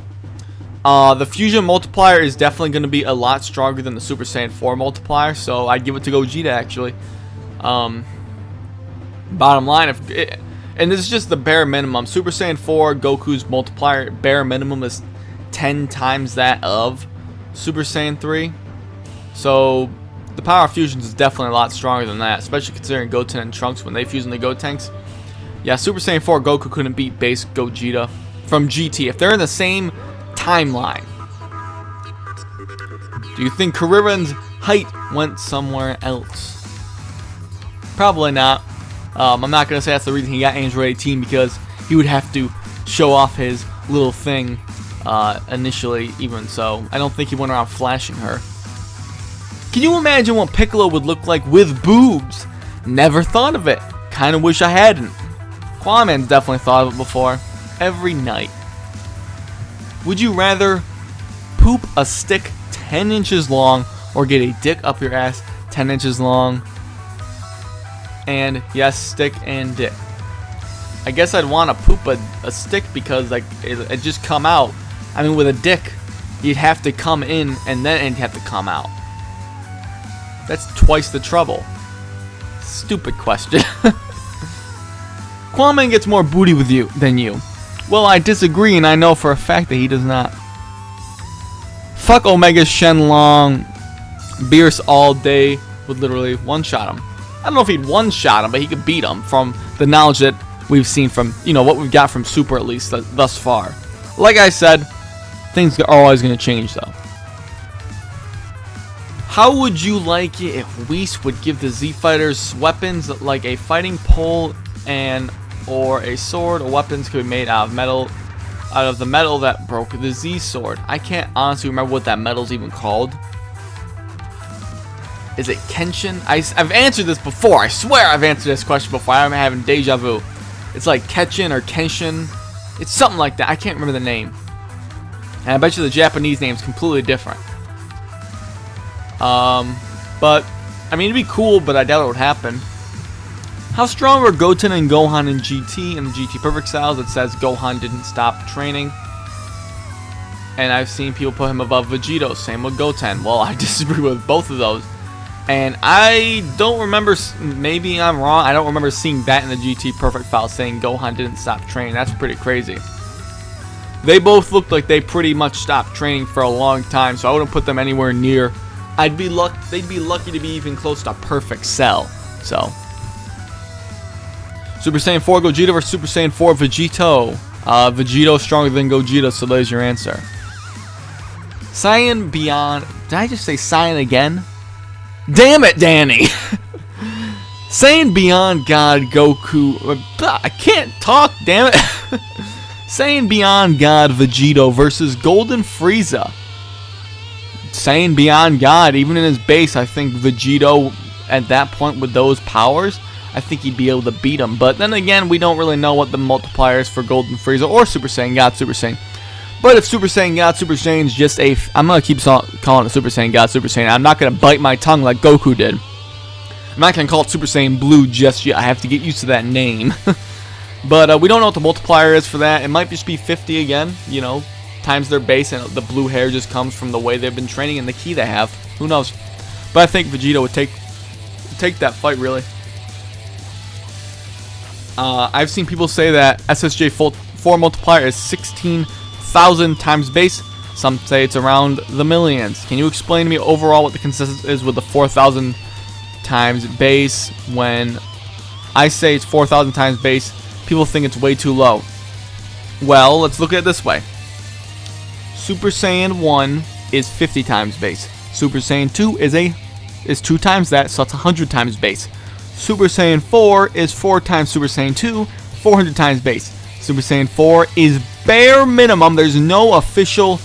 the fusion multiplier is definitely going to be a lot stronger than the Super Saiyan 4 multiplier. So I'd give it to Gogeta, actually. Bottom line, and this is just the bare minimum. Super Saiyan 4 Goku's multiplier bare minimum is 10 times that of Super Saiyan 3. So the power of fusions is definitely a lot stronger than that, especially considering Goten and Trunks when they fuse in the Gotenks. Yeah, Super Saiyan 4 Goku couldn't beat base Gogeta from GT if they're in the same timeline. Do you think Kuririn's height went somewhere else? Probably not. I'm not going to say that's the reason he got Android 18, because he would have to show off his little thing initially, even so. I don't think he went around flashing her. Can you imagine what Piccolo would look like with boobs? Never thought of it. Kind of wish I hadn't. Quaman's definitely thought of it before. Every night. Would you rather poop a stick 10 inches long or get a dick up your ass 10 inches long? And yes, stick and dick. I guess I'd want to poop a stick because like it just come out. I mean, with a dick, you'd have to come in and then it'd have to come out. That's twice the trouble. Stupid question. Kwame gets more booty with you than you. Well, I disagree, and I know for a fact that he does not. Fuck Omega Shenlong, Beerus all day, would literally one-shot him. I don't know if he'd one-shot him, but he could beat him from the knowledge that we've seen from, you know, what we've got from Super at least thus far. Like I said, things are always going to change though. How would you like it if Whis would give the Z Fighters weapons like a fighting pole or a sword, or weapons could be made out of the metal that broke the Z sword? I can't honestly remember what that metal's even called. Is it Kenshin? I've answered this before. I swear I've answered this question before. I'm having deja vu. It's like Ketchin or Kenshin. It's something like that. I can't remember the name. And I bet you the Japanese name is completely different. But, I mean, it'd be cool, but I doubt it would happen. How strong were Goten and Gohan in GT? In the GT Perfect styles, it says Gohan didn't stop training. And I've seen people put him above Vegito. Same with Goten. Well, I disagree with both of those. And I don't remember, maybe I'm wrong, I don't remember seeing that in the GT Perfect file saying Gohan didn't stop training. That's pretty crazy. They both looked like they pretty much stopped training for a long time, so I wouldn't put them anywhere near. They'd be lucky to be even close to Perfect Cell. So, Super Saiyan 4 Gogeta versus Super Saiyan 4 Vegito. Vegito stronger than Gogeta, so there's your answer. Saiyan Beyond. Did I just say Saiyan again? Damn it, Danny! Saiyan Beyond God Goku. I can't talk, damn it. Saiyan Beyond God Vegito versus Golden Frieza. Saiyan Beyond God, even in his base, I think Vegito at that point with those powers, I think he'd be able to beat him. But then again, we don't really know what the multiplier is for Golden Frieza or Super Saiyan God Super Saiyan. But if Super Saiyan God Super Saiyan is just a... I'm going to keep calling it Super Saiyan God Super Saiyan. I'm not going to bite my tongue like Goku did. I'm not going to call it Super Saiyan Blue just yet. I have to get used to that name. But we don't know what the multiplier is for that. It might just be 50 again, you know, times their base, and the blue hair just comes from the way they've been training and the ki they have. Who knows? But I think Vegito would take that fight, really. I've seen people say that SSJ 4 multiplier is 16,000 times base. Some say it's around the millions. Can you explain to me overall what the consensus is with the 4,000 times base? When I say it's 4,000 times base, people think it's way too low. Well, let's look at it this way. Super Saiyan 1 is 50 times base. Super Saiyan 2 is 2 times that, so it's 100 times base. Super Saiyan 4 is 4 times Super Saiyan 2, 400 times base. Super Saiyan 4 is bare minimum. There's no official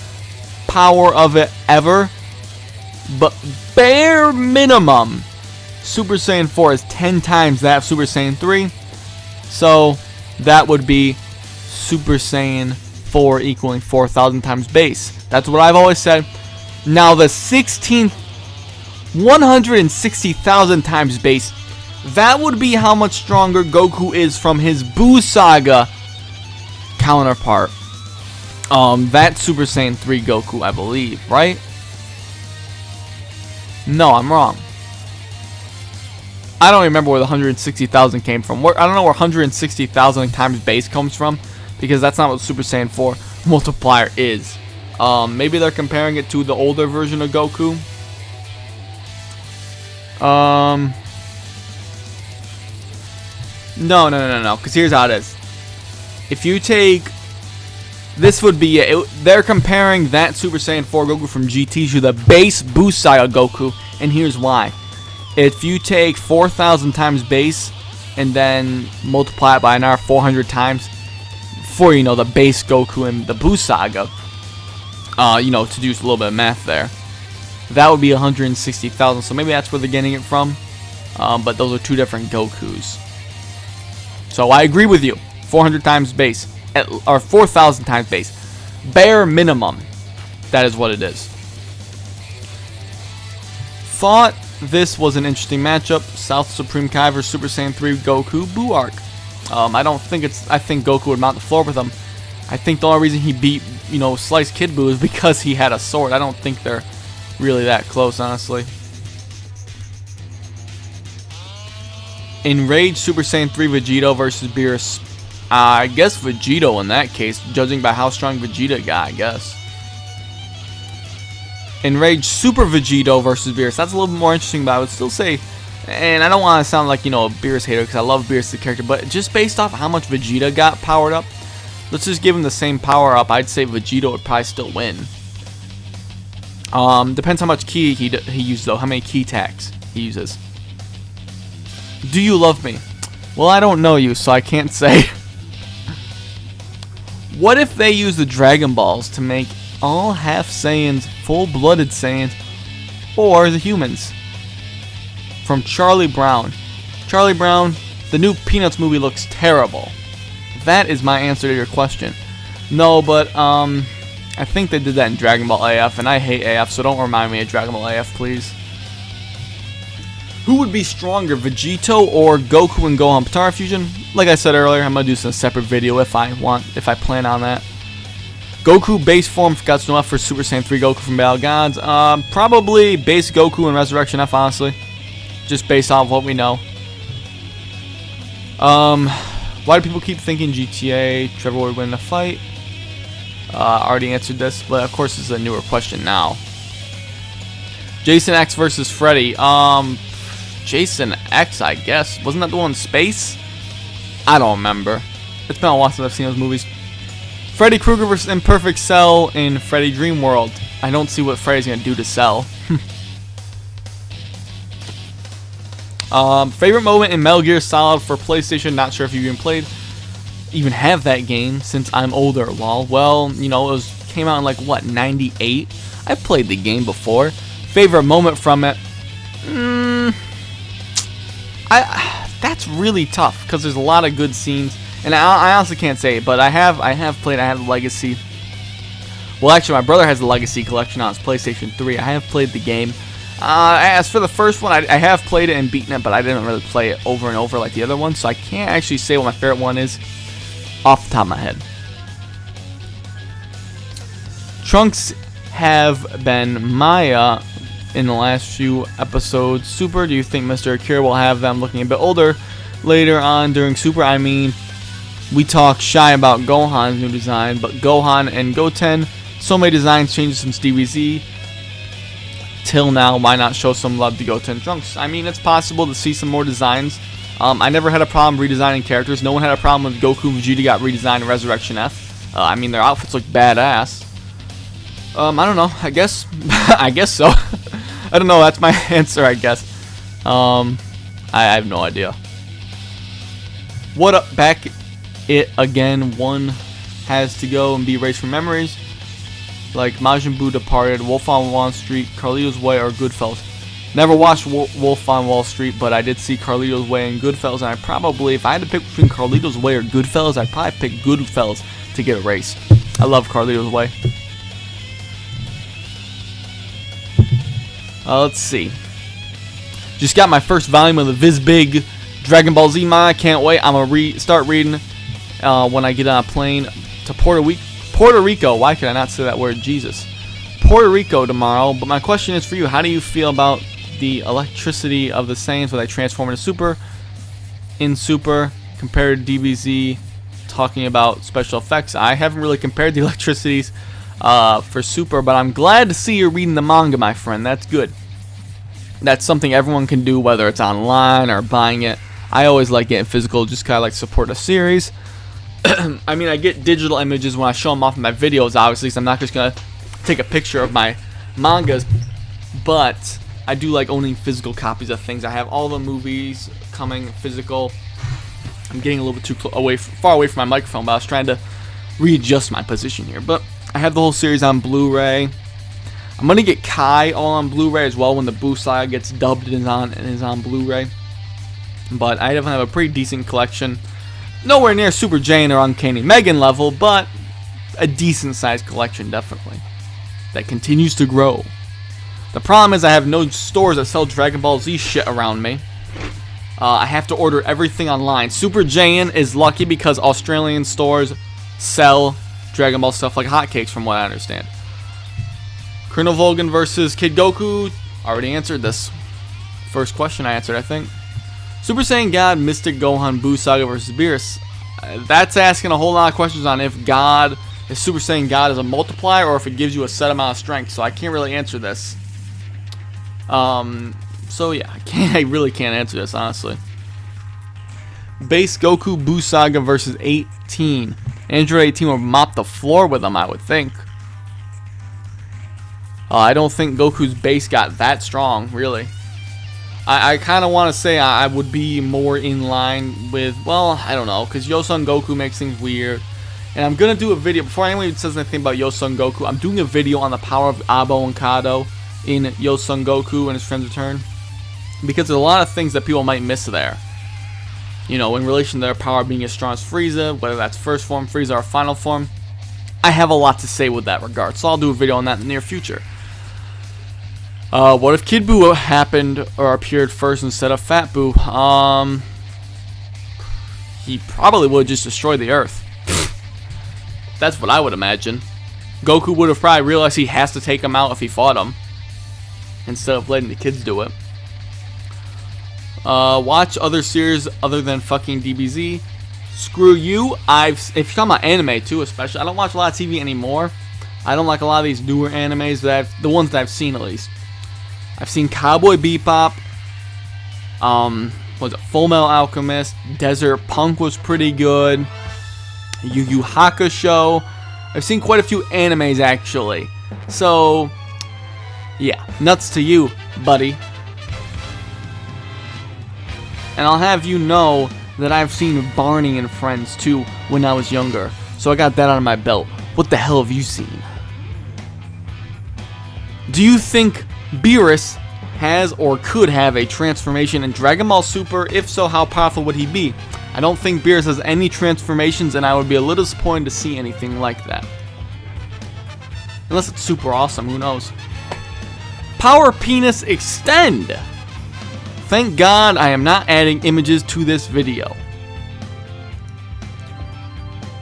power of it ever, but bare minimum, Super Saiyan 4 is 10 times that of Super Saiyan 3. So that would be Super Saiyan 4 equaling 4,000 times base. That's what I've always said. Now the 160,000 times base, that would be how much stronger Goku is from his Buu Saga counterpart. That's Super Saiyan 3 Goku, I believe, right? No, I'm wrong. I don't remember where the 160,000 came from. I don't know where 160,000 times base comes from, because that's not what Super Saiyan 4 multiplier is. Maybe they're comparing it to the older version of Goku. No, because here's how it is. If you take... This would be it. They're comparing that Super Saiyan 4 Goku from GT to the base Buu Saga Goku, and here's why. If you take 4,000 times base and then multiply it by another 400 times for, you know, the base Goku and the Buu Saga, you know, to do a little bit of math there, that would be 160,000. So maybe that's where they're getting it from. But those are two different Gokus. So I agree with you. 400 times base, or 4,000 times base, bare minimum. That is what it is. Thought this was an interesting matchup. South Supreme Kai versus Super Saiyan 3 Goku Buu arc. I think Goku would mount the floor with him. I think the only reason he beat, you know, Slice Kid Buu is because he had a sword. I don't think they're really that close, honestly. Enraged Super Saiyan 3 Vegito versus Beerus. I guess Vegito in that case, judging by how strong Vegeta got, I guess. Enraged Super Vegito versus Beerus. That's a little bit more interesting, but I would still say, and I don't want to sound like, you know, a Beerus hater, because I love Beerus the character, but just based off how much Vegeta got powered up, let's just give him the same power up. I'd say Vegito would probably still win. Depends how much ki he uses, though, how many ki tags he uses. Do you love me? Well, I don't know you, so I can't say. What if they use the Dragon Balls to make all half Saiyans full-blooded Saiyans, or the humans? From Charlie Brown. Charlie Brown, the new Peanuts movie looks terrible. That is my answer to your question. No, but I think they did that in Dragon Ball AF, and I hate AF, so don't remind me of Dragon Ball AF, please. Who would be stronger, Vegito or Goku and Gohan Potara Fusion? Like I said earlier, I'm gonna do some separate video if I plan on that. Goku base form Gatsuno F for Super Saiyan 3 Goku from Battle Gods. Probably base Goku and Resurrection F, honestly. Just based off what we know. Why do people keep thinking GTA Trevor would win the fight? Already answered this, but of course this is a newer question now. Jason X versus Freddy. Jason X, I guess. Wasn't that the one in space? I don't remember. It's been a while since I've seen those movies. Freddy Krueger versus Imperfect Cell in Freddy Dream World. I don't see what Freddy's gonna do to Cell. Favorite moment in Metal Gear Solid for PlayStation. Not sure if you even have that game since I'm older. Well, you know, it came out in like what, 98? I played the game before. Favorite moment from it. That's really tough because there's a lot of good scenes, and I honestly can't say it, but I have played. I have the Legacy. Well, actually, my brother has the Legacy collection on his PlayStation 3. I have played the game. As for the first one, I have played it and beaten it, but I didn't really play it over and over like the other one, so I can't actually say what my favorite one is off the top of my head. Trunks have been Maya in the last few episodes. Super, do you think Mr. Akira will have them looking a bit older later on during Super? I mean, we talk shy about Gohan's new design, but Gohan and Goten, so many design changes since DBZ till now. Why not show some love to Goten Trunks? I mean, it's possible to see some more designs. I never had a problem redesigning characters. No one had a problem with Goku and Vegeta got redesigned in Resurrection F. I mean, their outfits look badass. I don't know. I guess I guess so. I don't know. That's my answer, I guess. I have no idea. What up? Back it again. One has to go and be erased from memories. Like Majin Buu departed, Wolf on Wall Street, Carlito's Way, or Goodfellas. Never watched Wolf on Wall Street, but I did see Carlito's Way and Goodfellas, and I probably, if I had to pick between Carlito's Way or Goodfellas, I'd probably pick Goodfellas to get erased. I love Carlito's Way. Let's see. Just got my first volume of the Viz Big Dragon Ball Z manga. Can't wait. I'm going to start reading when I get on a plane to Puerto Rico. Why could I not say that word? Jesus. Puerto Rico tomorrow. But my question is for you. How do you feel about the electricity of the Saiyans when they transform into Super? In Super, compared to DBZ, talking about special effects. I haven't really compared the electricities for Super, but I'm glad to see you're reading the manga, my friend. That's good. That's something everyone can do, whether it's online or buying it. I always like getting physical, just kind of like support a series. I mean, I get digital images when I show them off in my videos, obviously, so I'm not just going to take a picture of my mangas, but I do like owning physical copies of things. I have all the movies coming physical. I'm getting a little bit too far away from my microphone, but I was trying to readjust my position here. But I have the whole series on Blu-ray. I'm going to get Kai all on Blu-ray as well when the Boo Saga gets dubbed and is on Blu-ray. But I definitely have a pretty decent collection. Nowhere near Super Jane or Uncanny Megan level, but a decent sized collection, definitely. That continues to grow. The problem is I have no stores that sell Dragon Ball Z shit around me. I have to order everything online. Super Jane is lucky because Australian stores sell Dragon Ball stuff like hotcakes, from what I understand. Colonel Volgan versus Kid Goku. Already answered this. First question I answered, I think. Super Saiyan God, Mystic Gohan, Buu Saga versus Beerus. That's asking a whole lot of questions on if God if Super Saiyan God is a multiplier or if it gives you a set amount of strength. So I can't really answer this. So yeah, I really can't answer this, honestly. Base Goku Buu Saga versus 18. Android 18 will mop the floor with them, I would think. I don't think Goku's base got that strong, really. I kind of want to say I would be more in line with, well, I don't know, because Yosun Goku makes things weird. And I'm going to do a video, before anyone says anything about Yosun Goku, I'm doing a video on the power of Abo and Kado in Yosun Goku and his friends return. Because there's a lot of things that people might miss there. You know, in relation to their power being as strong as Frieza, whether that's first form Frieza or final form. I have a lot to say with that regard, so I'll do a video on that in the near future. What if Kid Buu happened or appeared first instead of Fat Buu? He probably would just destroy the Earth. That's what I would imagine. Goku would have probably realized he has to take him out if he fought him, instead of letting the kids do it. Watch other series other than fucking DBZ. Screw you. If you're talking about anime too, especially, I don't watch a lot of TV anymore. I don't like a lot of these newer animes the ones that I've seen at least. I've seen Cowboy Bebop. Was it Full Metal Alchemist? Desert Punk was pretty good. Yu Yu Hakusho. I've seen quite a few animes actually. So, yeah, nuts to you, buddy. And I'll have you know that I've seen Barney and Friends too when I was younger. So I got that under my belt. What the hell have you seen? Do you think Beerus has or could have a transformation in Dragon Ball Super? If so, how powerful would he be? I don't think Beerus has any transformations, and I would be a little disappointed to see anything like that. Unless it's super awesome, who knows? Power Penis Extend! Thank God I am not adding images to this video.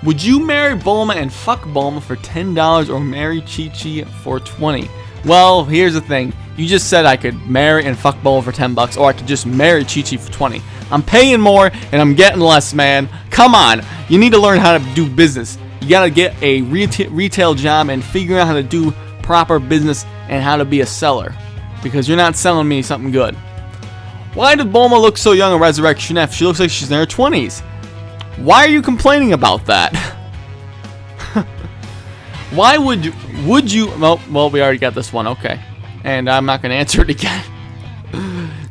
Would you marry Bulma and fuck Bulma for $10 or marry Chi-Chi for $20? Well, here's the thing. You just said I could marry and fuck Bulma for $10, or I could just marry Chi-Chi for $20. I'm paying more and I'm getting less, man. Come on. You need to learn how to do business. You gotta get a retail job and figure out how to do proper business and how to be a seller. Because you're not selling me something good. Why did Bulma look so young in Resurrection F? She looks like she's in her 20s. Why are you complaining about that? Why would you? Well, we already got this one. Okay, and I'm not gonna answer it again.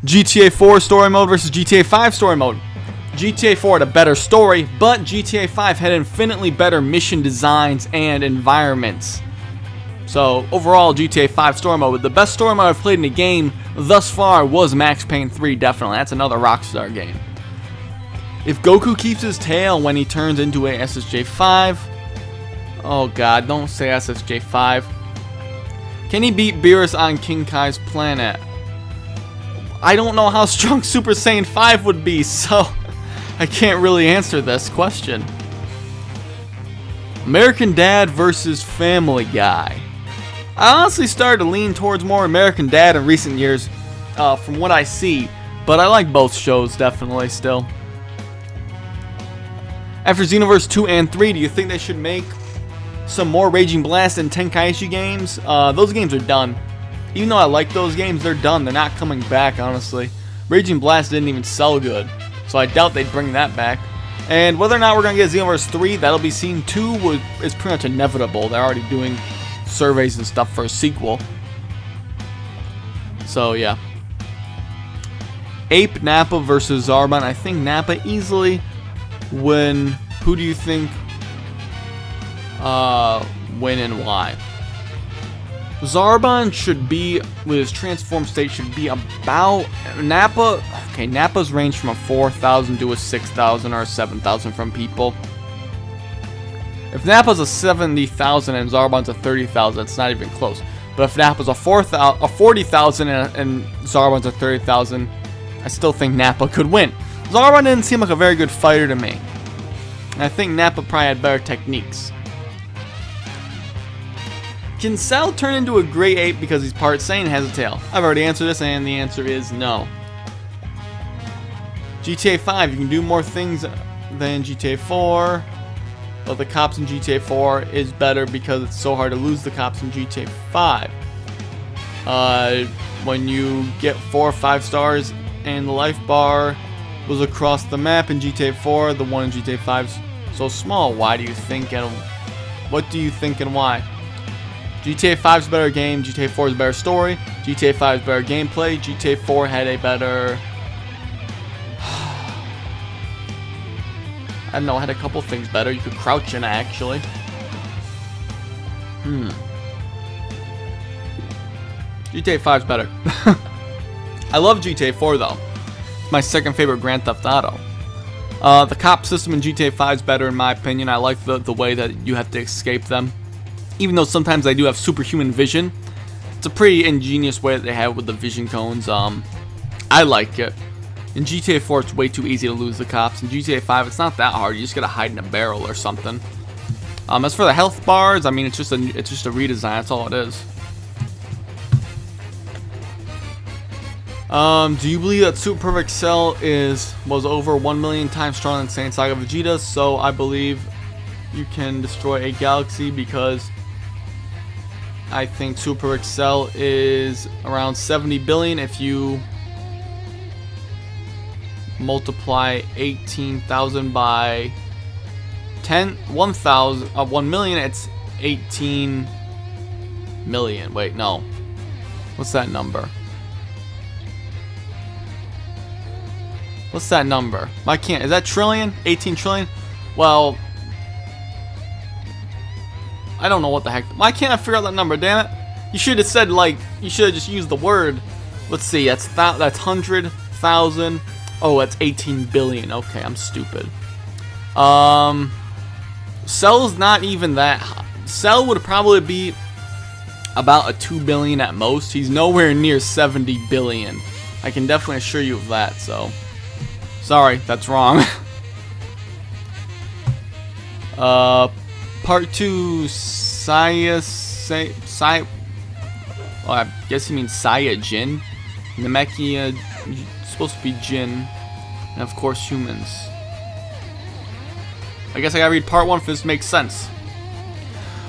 GTA 4 story mode versus GTA 5 story mode. GTA 4 had a better story, but GTA 5 had infinitely better mission designs and environments. So overall, GTA 5 story mode, the best story mode I've played in a game thus far was Max Payne 3. Definitely, that's another Rockstar game. If Goku keeps his tail when he turns into a SSJ 5. Oh god, don't say SSJ 5. Can he beat Beerus on King Kai's planet? I don't know how strong Super Saiyan 5 would be, so I can't really answer this question. American Dad versus Family Guy. I honestly started to lean towards more American Dad in recent years, from what I see, but I like both shows definitely still. After Xenoverse 2 and 3, do you think they should make some more Raging Blast and Tenkaichi games? Those games are done. Even though I like those games, they're done. They're not coming back, honestly. Raging Blast didn't even sell good, so I doubt they'd bring that back. And whether or not we're going to get Xenoverse 3, that'll be seen too, is pretty much inevitable. They're already doing surveys and stuff for a sequel. So, yeah. Ape Nappa versus Zarbon. I think Nappa easily. Who do you think win and why? Zarbon should be, with his transformed state, should be about Nappa. Okay, Nappa's range from a 4,000 to a 6,000 or a 7,000 from people. If Nappa's a 70,000 and Zarbon's a 30,000, it's not even close. But if Nappa's a 40,000 and Zarbon's a 30,000, I still think Nappa could win. Zarbon didn't seem like a very good fighter to me. And I think Nappa probably had better techniques. Can Cell turn into a gray ape because he's part Saiyan and has a tail? I've already answered this, and the answer is no. GTA 5, you can do more things than GTA 4. but the cops in GTA 4 is better because it's so hard to lose the cops in GTA 5. When you get 4 or 5 stars and the life bar was across the map in GTA 4, the one in GTA 5 is so small. Why do you think, and what do you think and why? GTA 5 is a better game, GTA 4 is a better story, GTA 5 is better gameplay, GTA 4 had a better... I don't know, had a couple things better. You could crouch in, actually. GTA 5 is better. I love GTA 4 though. It's my second favorite Grand Theft Auto. The cop system in GTA 5 is better in my opinion. I like the way that you have to escape them. Even though sometimes they do have superhuman vision. It's a pretty ingenious way that they have with the vision cones. I like it. In GTA 4 it's way too easy to lose the cops. In GTA 5 it's not that hard. You just gotta hide in a barrel or something. As for the health bars, I mean it's just a redesign. That's all it is. Do you believe that Super Perfect Cell was over 1 million times stronger than Saiyan Saga Vegeta? So I believe you can destroy a galaxy because I think Super Perfect Cell is around 70 billion if you multiply 18,000 by 1 million, it's 18 million. Wait, no. What's that number? What's that number? I can't. Is that trillion? 18 trillion? Well, I don't know what the heck. Why can't I figure out that number? Damn it! You should have said like. You should have just used the word. Let's see. That's 100,000. Oh, that's 18 billion. Okay, I'm stupid. Cell's not even that high. Cell would probably be about a 2 billion at most. He's nowhere near 70 billion. I can definitely assure you of that. So. Sorry, that's wrong. Part 2, well, I guess he means Saiyajin. Namekia, supposed to be Jin. And of course, humans. I guess I gotta read part 1 if this makes sense.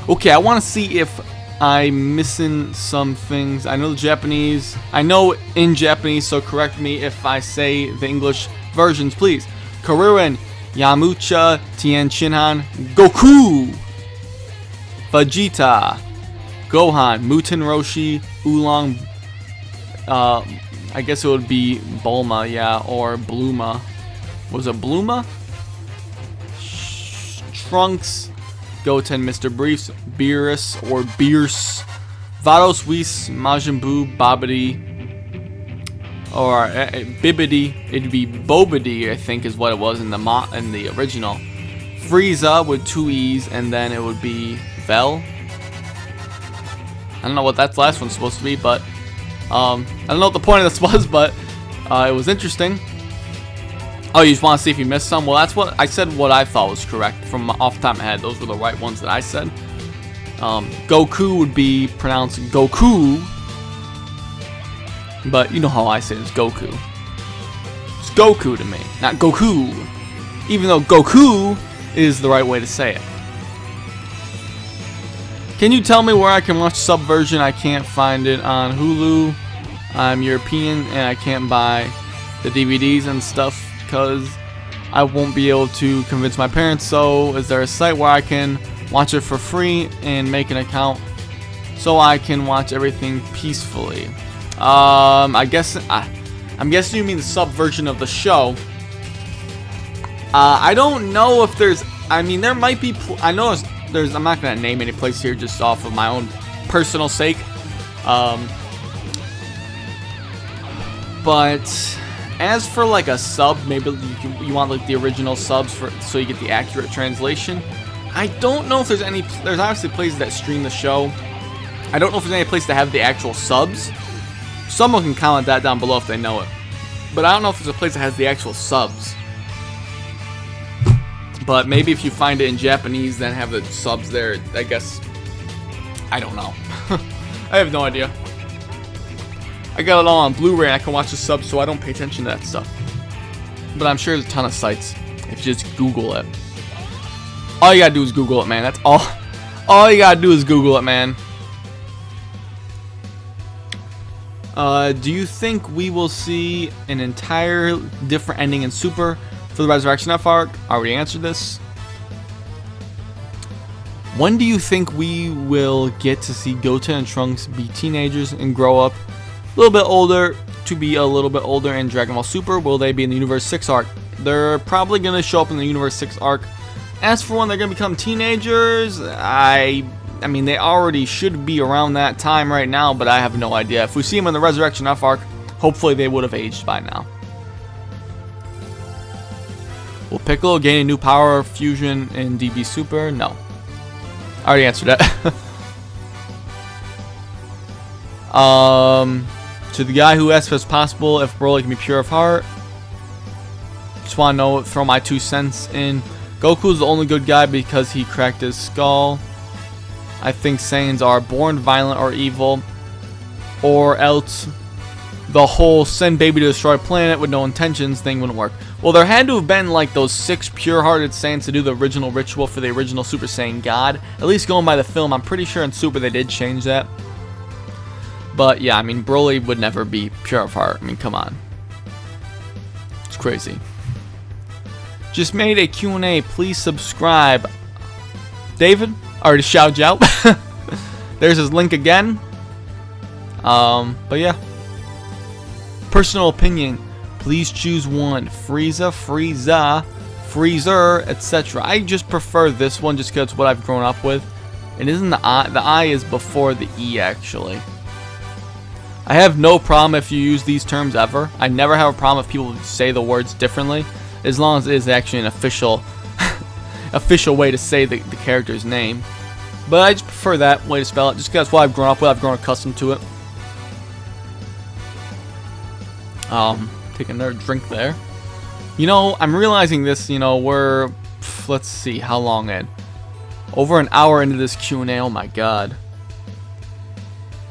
Okay, I want to see if I'm missing some things. I know the Japanese. I know in Japanese, so correct me if I say the English versions, please. Karuin, Yamucha, Tien Shinhan, Goku, Vegeta, Gohan, Muten Roshi, Oolong, I guess it would be Bulma, yeah, or Bluma. Was it Bluma? Trunks, Goten, Mr. Briefs, Beerus or Beerus, Vados, Whis, Majin Buu, Babidi, or Bibidi. It'd be Bobidi, I think, is what it was in the original. Frieza with 2 E's, and then it would be Vel. I don't know what that last one's supposed to be, but I don't know what the point of this was, but it was interesting. Oh, you just want to see if you missed some? Well, that's what I said. What I thought was correct from off the top of my head. Those were the right ones that I said. Goku would be pronounced Goku, but you know how I say it's Goku. It's Goku to me, not Goku. Even though Goku is the right way to say it. Can you tell me where I can watch Subversion? I can't find it on Hulu. I'm European and I can't buy the DVDs and stuff because I won't be able to convince my parents. So is there a site where I can watch it for free and make an account so I can watch everything peacefully? I'm guessing you mean the Subversion of the show. I don't know if there's. I mean, there might be. I know there's. I'm not gonna name any place here just off of my own personal sake. But as for like a sub, maybe you want like the original subs so you get the accurate translation. I don't know if there's any. There's obviously places that stream the show. I don't know if there's any place that have the actual subs. Someone can comment that down below if they know it. But I don't know if there's a place that has the actual subs. But maybe if you find it in Japanese, then have the subs there. I guess. I don't know. I have no idea. I got it all on Blu-ray and I can watch the subs, so I don't pay attention to that stuff. But I'm sure there's a ton of sites if you just Google it. All you gotta do is Google it, man. That's all. All you gotta do is Google it, man. Do you think we will see an entire different ending in Super for the Resurrection F arc? I already answered this. When do you think we will get to see Goten and Trunks be teenagers and grow up a little bit older to be a little bit older in Dragon Ball Super? Will they be in the Universe 6 arc? They're probably going to show up in the Universe 6 arc. As for when they're going to become teenagers, I mean, they already should be around that time right now, but I have no idea. If we see them in the Resurrection F arc, hopefully they would have aged by now. Will Piccolo gain a new power fusion in DB Super? No. I already answered that. To the guy who asked if it's possible if Broly can be pure of heart, just want to know, throw my 2 cents in. Goku's the only good guy because he cracked his skull. I think Saiyans are born violent or evil, or else the whole send baby to destroy planet with no intentions thing wouldn't work. Well, there had to have been like those 6 pure-hearted Saiyans to do the original ritual for the original Super Saiyan God. At least going by the film, I'm pretty sure in Super they did change that. But yeah, I mean, Broly would never be pure of heart. I mean, come on. It's crazy. Just made a Q&A. Please subscribe. David, I already shouted you out. There's his link again. But yeah. Personal opinion. Please choose one. Frieza, Freezer, etc. I just prefer this one just because it's what I've grown up with. It isn't the I. The I is before the E, actually. I have no problem if you use these terms ever. I never have a problem if people say the words differently, as long as it is actually an official way to say the character's name. But I just prefer that way to spell it, just because that's what I've grown up with. I've grown accustomed to it. Take another drink there. You know, I'm realizing this, you know, we're, let's see, how long in? Over an hour into this Q&A, oh my god.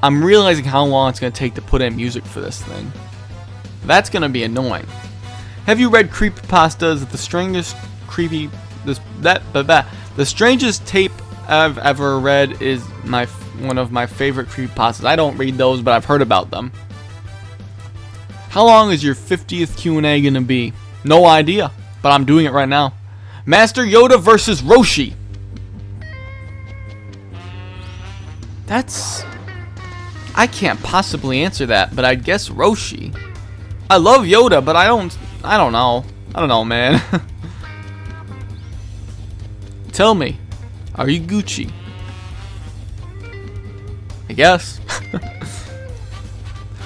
I'm realizing how long it's going to take to put in music for this thing. That's going to be annoying. Have you read creepypastas? That the strangest the strangest tape I've ever read is one of my favorite creepypastas. I don't read those, but I've heard about them. How long is your 50th Q&A going to be? No idea, but I'm doing it right now. Master Yoda versus Roshi. I can't possibly answer that, but I guess Roshi. I love Yoda, but I don't know. I don't know, man. Tell me, are you Gucci? I guess.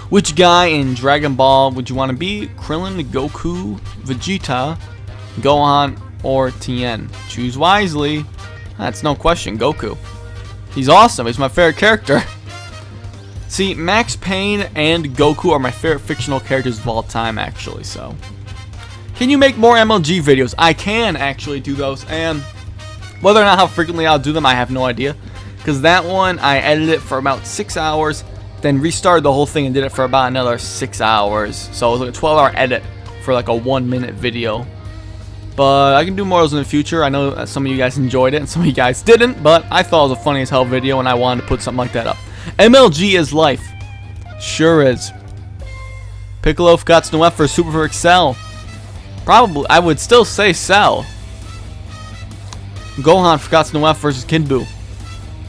Which guy in Dragon Ball would you want to be? Krillin, Goku, Vegeta, Gohan, or Tien? Choose wisely. That's no question, Goku. He's awesome. He's my favorite character. See, Max Payne and Goku are my favorite fictional characters of all time, actually, so. Can you make more MLG videos? I can actually do those, and whether or not how frequently I'll do them, I have no idea. Because that one, I edited it for about 6 hours, then restarted the whole thing and did it for about another 6 hours. So it was like a 12-hour edit for like a 1-minute video. But I can do more of those in the future. I know that some of you guys enjoyed it and some of you guys didn't, but I thought it was a funny as hell video and I wanted to put something like that up. MLG is life. Sure is. Piccolo forgot no F for Super for Excel. Probably, I would still say Cell. Gohan forgot no F versus Kid Buu.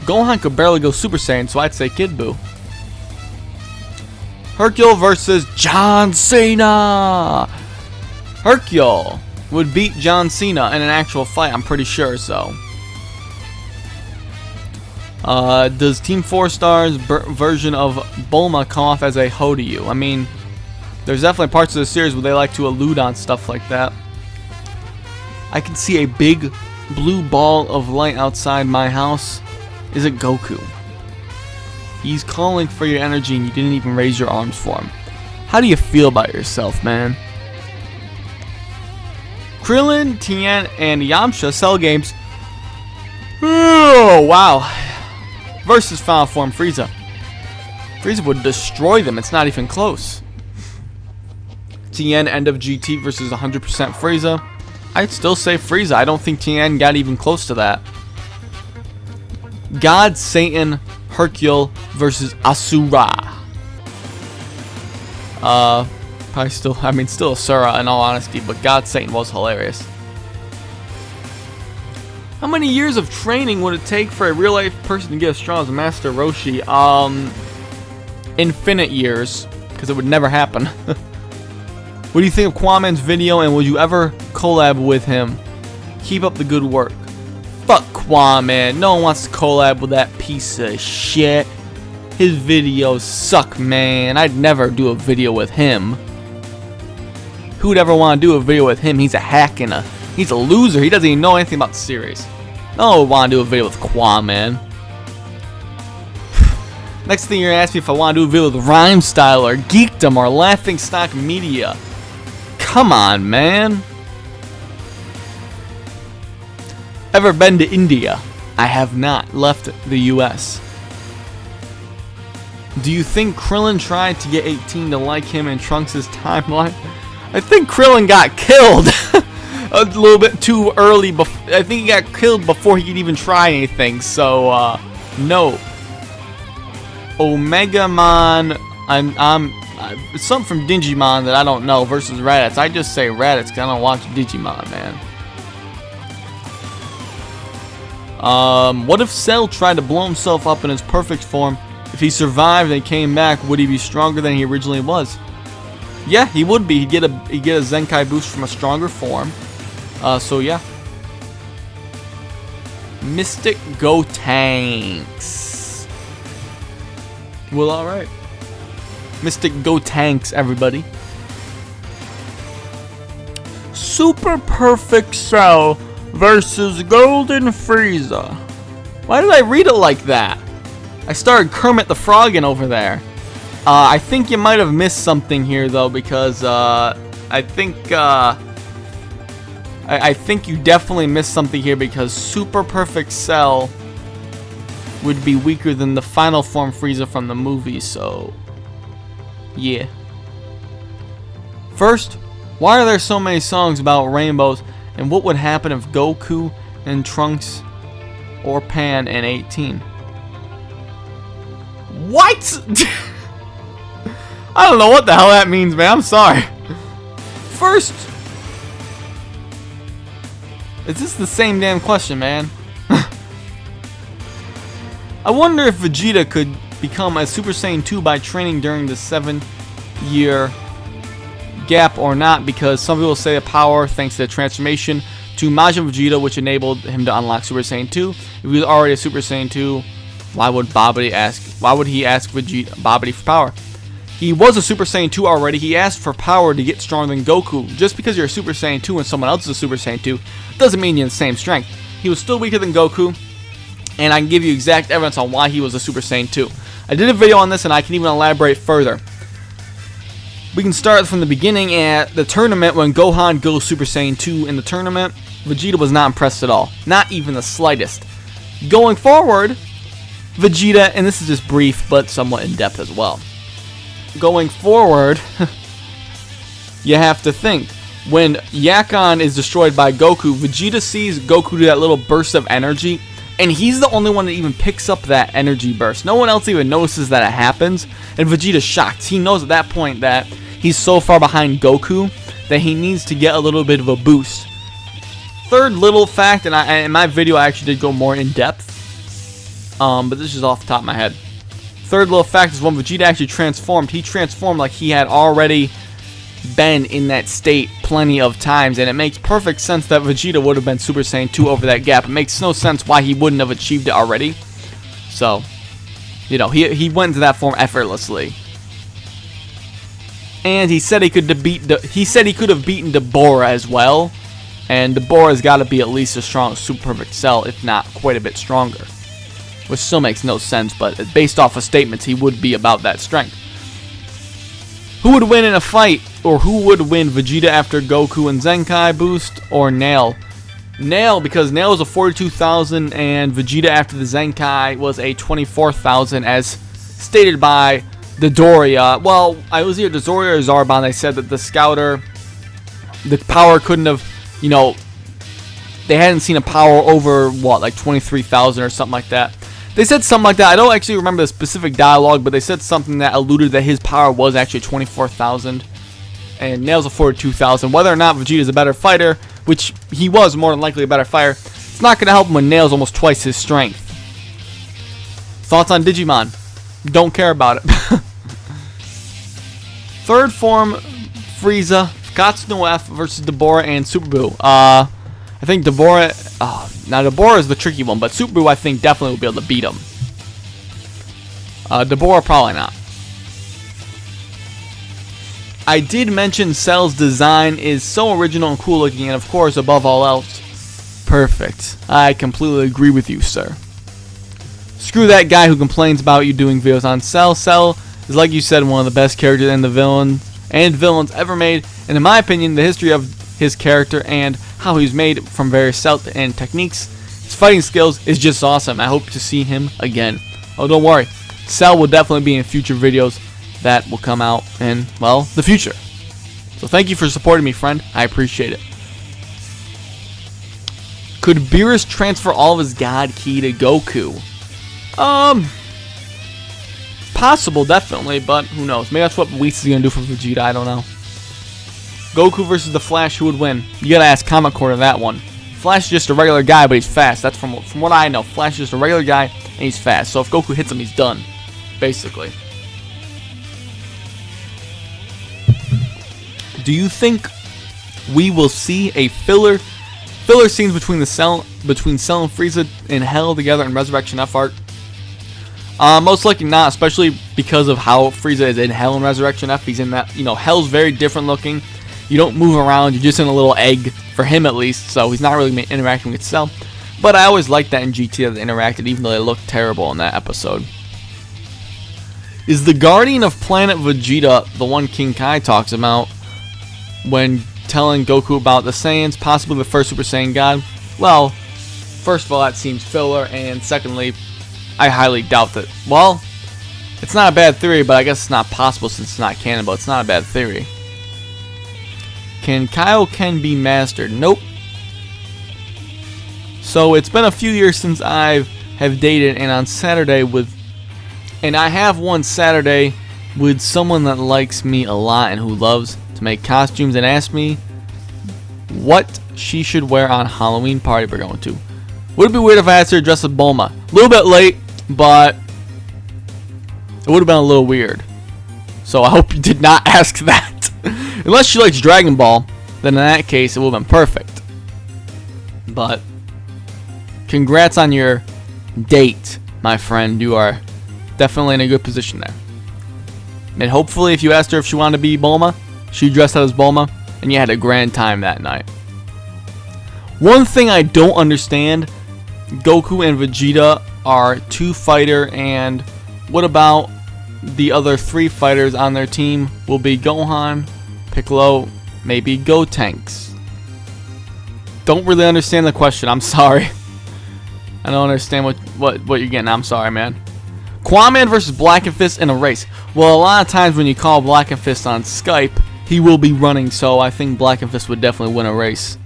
Gohan could barely go Super Saiyan, so I'd say Kid Buu. Hercule versus John Cena. Hercule would beat John Cena in an actual fight, I'm pretty sure so. Does Team 4 Star's version of Bulma come off as a hoe to you? I mean, there's definitely parts of the series where they like to allude on stuff like that. I can see a big blue ball of light outside my house. Is it Goku? He's calling for your energy and you didn't even raise your arms for him. How do you feel about yourself, man? Krillin, Tien, and Yamcha Cell games. Oh, wow. Versus Final Form Frieza. Frieza would destroy them. It's not even close. Tien, End of GT versus 100% Frieza. I'd still say Frieza. I don't think Tien got even close to that. God, Satan, Hercule versus Asura. Probably still, I mean, still Asura in all honesty, but God, Satan was hilarious. How many years of training would it take for a real life person to get as strong as Master Roshi? Infinite years, because it would never happen. What do you think of Kwaman's video, and would you ever collab with him? Keep up the good work. Fuck Kwaman. No one wants to collab with that piece of shit. His videos suck, man. I'd never do a video with him. Who would ever want to do a video with him? He's a hack and he's a loser. He doesn't even know anything about the series. No one would want to do a video with Kwaman. Next thing you're gonna ask me if I want to do a video with Rhyme Style or Geekdom or Laughing Stock Media. Come on, man. Ever been to India? I have not left the US. Do you think Krillin tried to get 18 to like him in Trunks' timeline? I think Krillin got killed a little bit too early. I think he got killed before he could even try anything. So, no. Omegamon, it's something from Digimon that I don't know versus Raditz. I just say Raditz because I don't watch Digimon, man. What if Cell tried to blow himself up in his perfect form? If he survived and came back, would he be stronger than he originally was? Yeah, he would be. He'd get a Zenkai boost from a stronger form. So yeah. Mystic Go Tanks. Well, alright. Mystic Go Tanks, everybody. Super Perfect Cell versus Golden Frieza. Why did I read it like that? I started Kermit the Frog in over there. I think you might have missed something here though, because I think you definitely missed something here, because Super Perfect Cell would be weaker than the final form Frieza from the movie, so yeah. First, why are there so many songs about rainbows, and what would happen if Goku and Trunks or Pan in 18? What? I don't know what the hell that means, man. I'm sorry. First, is this the same damn question, man? I wonder if Vegeta could become a Super Saiyan 2 by training during the 7-year gap or not, because some people say the power thanks to the transformation to Majin Vegeta, which enabled him to unlock Super Saiyan 2. If he was already a Super Saiyan 2, why would he ask Vegeta Babidi for power? He was a Super Saiyan 2 already. He asked for power to get stronger than Goku. Just because you're a Super Saiyan 2 and someone else is a Super Saiyan 2 doesn't mean you're the same strength. He was still weaker than Goku, and I can give you exact evidence on why he was a Super Saiyan 2. I did a video on this, and I can even elaborate further. We can start from the beginning at the tournament when Gohan goes Super Saiyan 2 in the tournament. Vegeta was not impressed at all. Not even the slightest. Going forward, Vegeta, and this is just brief but somewhat in-depth as well. Going forward, you have to think. When Yakon is destroyed by Goku, Vegeta sees Goku do that little burst of energy, and he's the only one that even picks up that energy burst. No one else even notices that it happens, and Vegeta's shocked. He knows at that point that he's so far behind Goku that he needs to get a little bit of a boost. Third little fact, and in my video I actually did go more in depth, but this is off the top of my head. Third little fact is when Vegeta actually transformed, he transformed like he had already been in that state plenty of times, and it makes perfect sense that Vegeta would have been Super Saiyan 2 over that gap. It makes no sense why he wouldn't have achieved it already. So, you know, he went into that form effortlessly. And he said he could have beaten Deborah as well, and Deborah's got to be at least as strong as Super Perfect Cell, if not quite a bit stronger. Which still makes no sense, but based off of statements, he would be about that strength. Who would win in a fight, or who would win, Vegeta after Goku and Zenkai boost, or Nail? Nail, because Nail was a 42,000, and Vegeta after the Zenkai was a 24,000, as stated by Dodoria. Well, I was either Dodoria or Zarbon. They said that the Scouter, the power couldn't have you know, they hadn't seen a power over, what, like 23,000 or something like that. They said something like that. I don't actually remember the specific dialogue, but they said something that alluded that his power was actually 24,000. And Nails of 42,000. Whether or not Vegeta's a better fighter, which he was more than likely a better fighter, it's not going to help him when Nails almost twice his strength. Thoughts on Digimon? Don't care about it. Third form, Frieza, Katsuno F versus Deborah and Super Buu. I think Deborah... now, Deborah is the tricky one, but Super Buu, I think, definitely will be able to beat him. Deborah, probably not. I did mention Cell's design is so original and cool looking, and of course, above all else, perfect. I completely agree with you, sir. Screw that guy who complains about you doing videos on Cell. Cell is, like you said, one of the best characters and villains ever made, and in my opinion, the history of his character and how he's made from various stealth and techniques, his fighting skills is just awesome. I hope to see him again. Oh, don't worry, Cell will definitely be in future videos that will come out in, well, the future. So thank you for supporting me, friend. I appreciate it. Could Beerus transfer all of his God Ki to Goku? Possible, definitely, but who knows? Maybe that's what Whis is gonna do for Vegeta. I don't know. Goku versus the Flash, who would win? You gotta ask Comment Corner that one. Flash is just a regular guy, but he's fast. That's from what I know. Flash is just a regular guy, and he's fast. So if Goku hits him, he's done, basically. Do you think we will see a filler scenes between Cell and Frieza in Hell together in Resurrection F arc? Most likely not, especially because of how Frieza is in Hell and Resurrection F. He's in that, you know, Hell's very different looking. You don't move around, you're just in a little egg, for him at least, so he's not really interacting with Cell. But I always liked that in GT that they interacted, even though they looked terrible in that episode. Is the Guardian of Planet Vegeta the one King Kai talks about when telling Goku about the Saiyans, possibly the first Super Saiyan God? Well, first of all, that seems filler, and secondly, I highly doubt that. Well, it's not a bad theory, but I guess it's not possible since it's not canon, but it's not a bad theory. Can Kaioken be mastered? Nope. So it's been a few years since I have dated, and on Saturday and I have one Saturday with someone that likes me a lot and who loves to make costumes, and asked me what she should wear on Halloween party we're going to. Would it be weird if I asked her to dress as Bulma? A little bit late, but it would have been a little weird. So I hope you did not ask that. Unless she likes Dragon Ball, then in that case it would have been perfect. But congrats on your date, my friend. You are definitely in a good position there. And hopefully if you asked her if she wanted to be Bulma, she dressed up as Bulma, and you had a grand time that night. One thing I don't understand, Goku and Vegeta are 2-fighter, and what about the other 3 fighters on their team? Will be Gohan, Piccolo, maybe Gotenks. Don't really understand the question, I'm sorry. I don't understand what you're getting, I'm sorry, man. Aquaman versus Black and Fist in a race. Well, a lot of times when you call Black and Fist on Skype, he will be running, so I think Black and Fist would definitely win a race.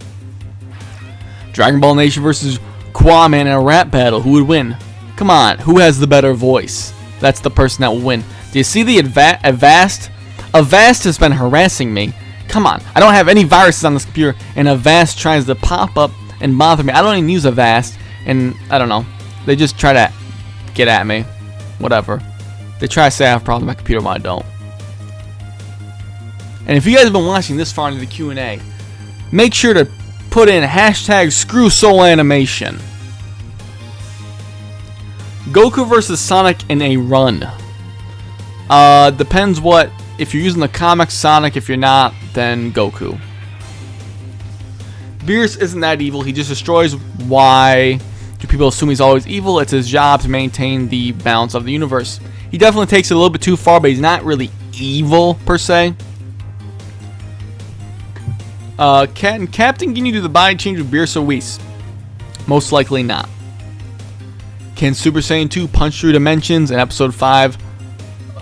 Dragon Ball Nation versus Aquaman in a rap battle. Who would win? Come on, who has the better voice? That's the person that will win. Do you see the Avast? Avast has been harassing me. Come on, I don't have any viruses on this computer, and Avast tries to pop up and bother me. I don't even use Avast, and I don't know. They just try to get at me. Whatever. They try to say I have a problem with my computer, but I don't. And if you guys have been watching this far into the Q&A, make sure to put in hashtag #ScrewSoulAnimation. Goku versus Sonic in a run. Depends what. If you're using the comics, Sonic. If you're not, then Goku. Beerus isn't that evil. He just destroys. Why do people assume he's always evil? It's his job to maintain the balance of the universe. He definitely takes it a little bit too far, but he's not really evil per se. Can Captain Ginyu do the body change with Beerus or Whis? Most likely not. Can Super Saiyan 2 punch through dimensions? In episode 5,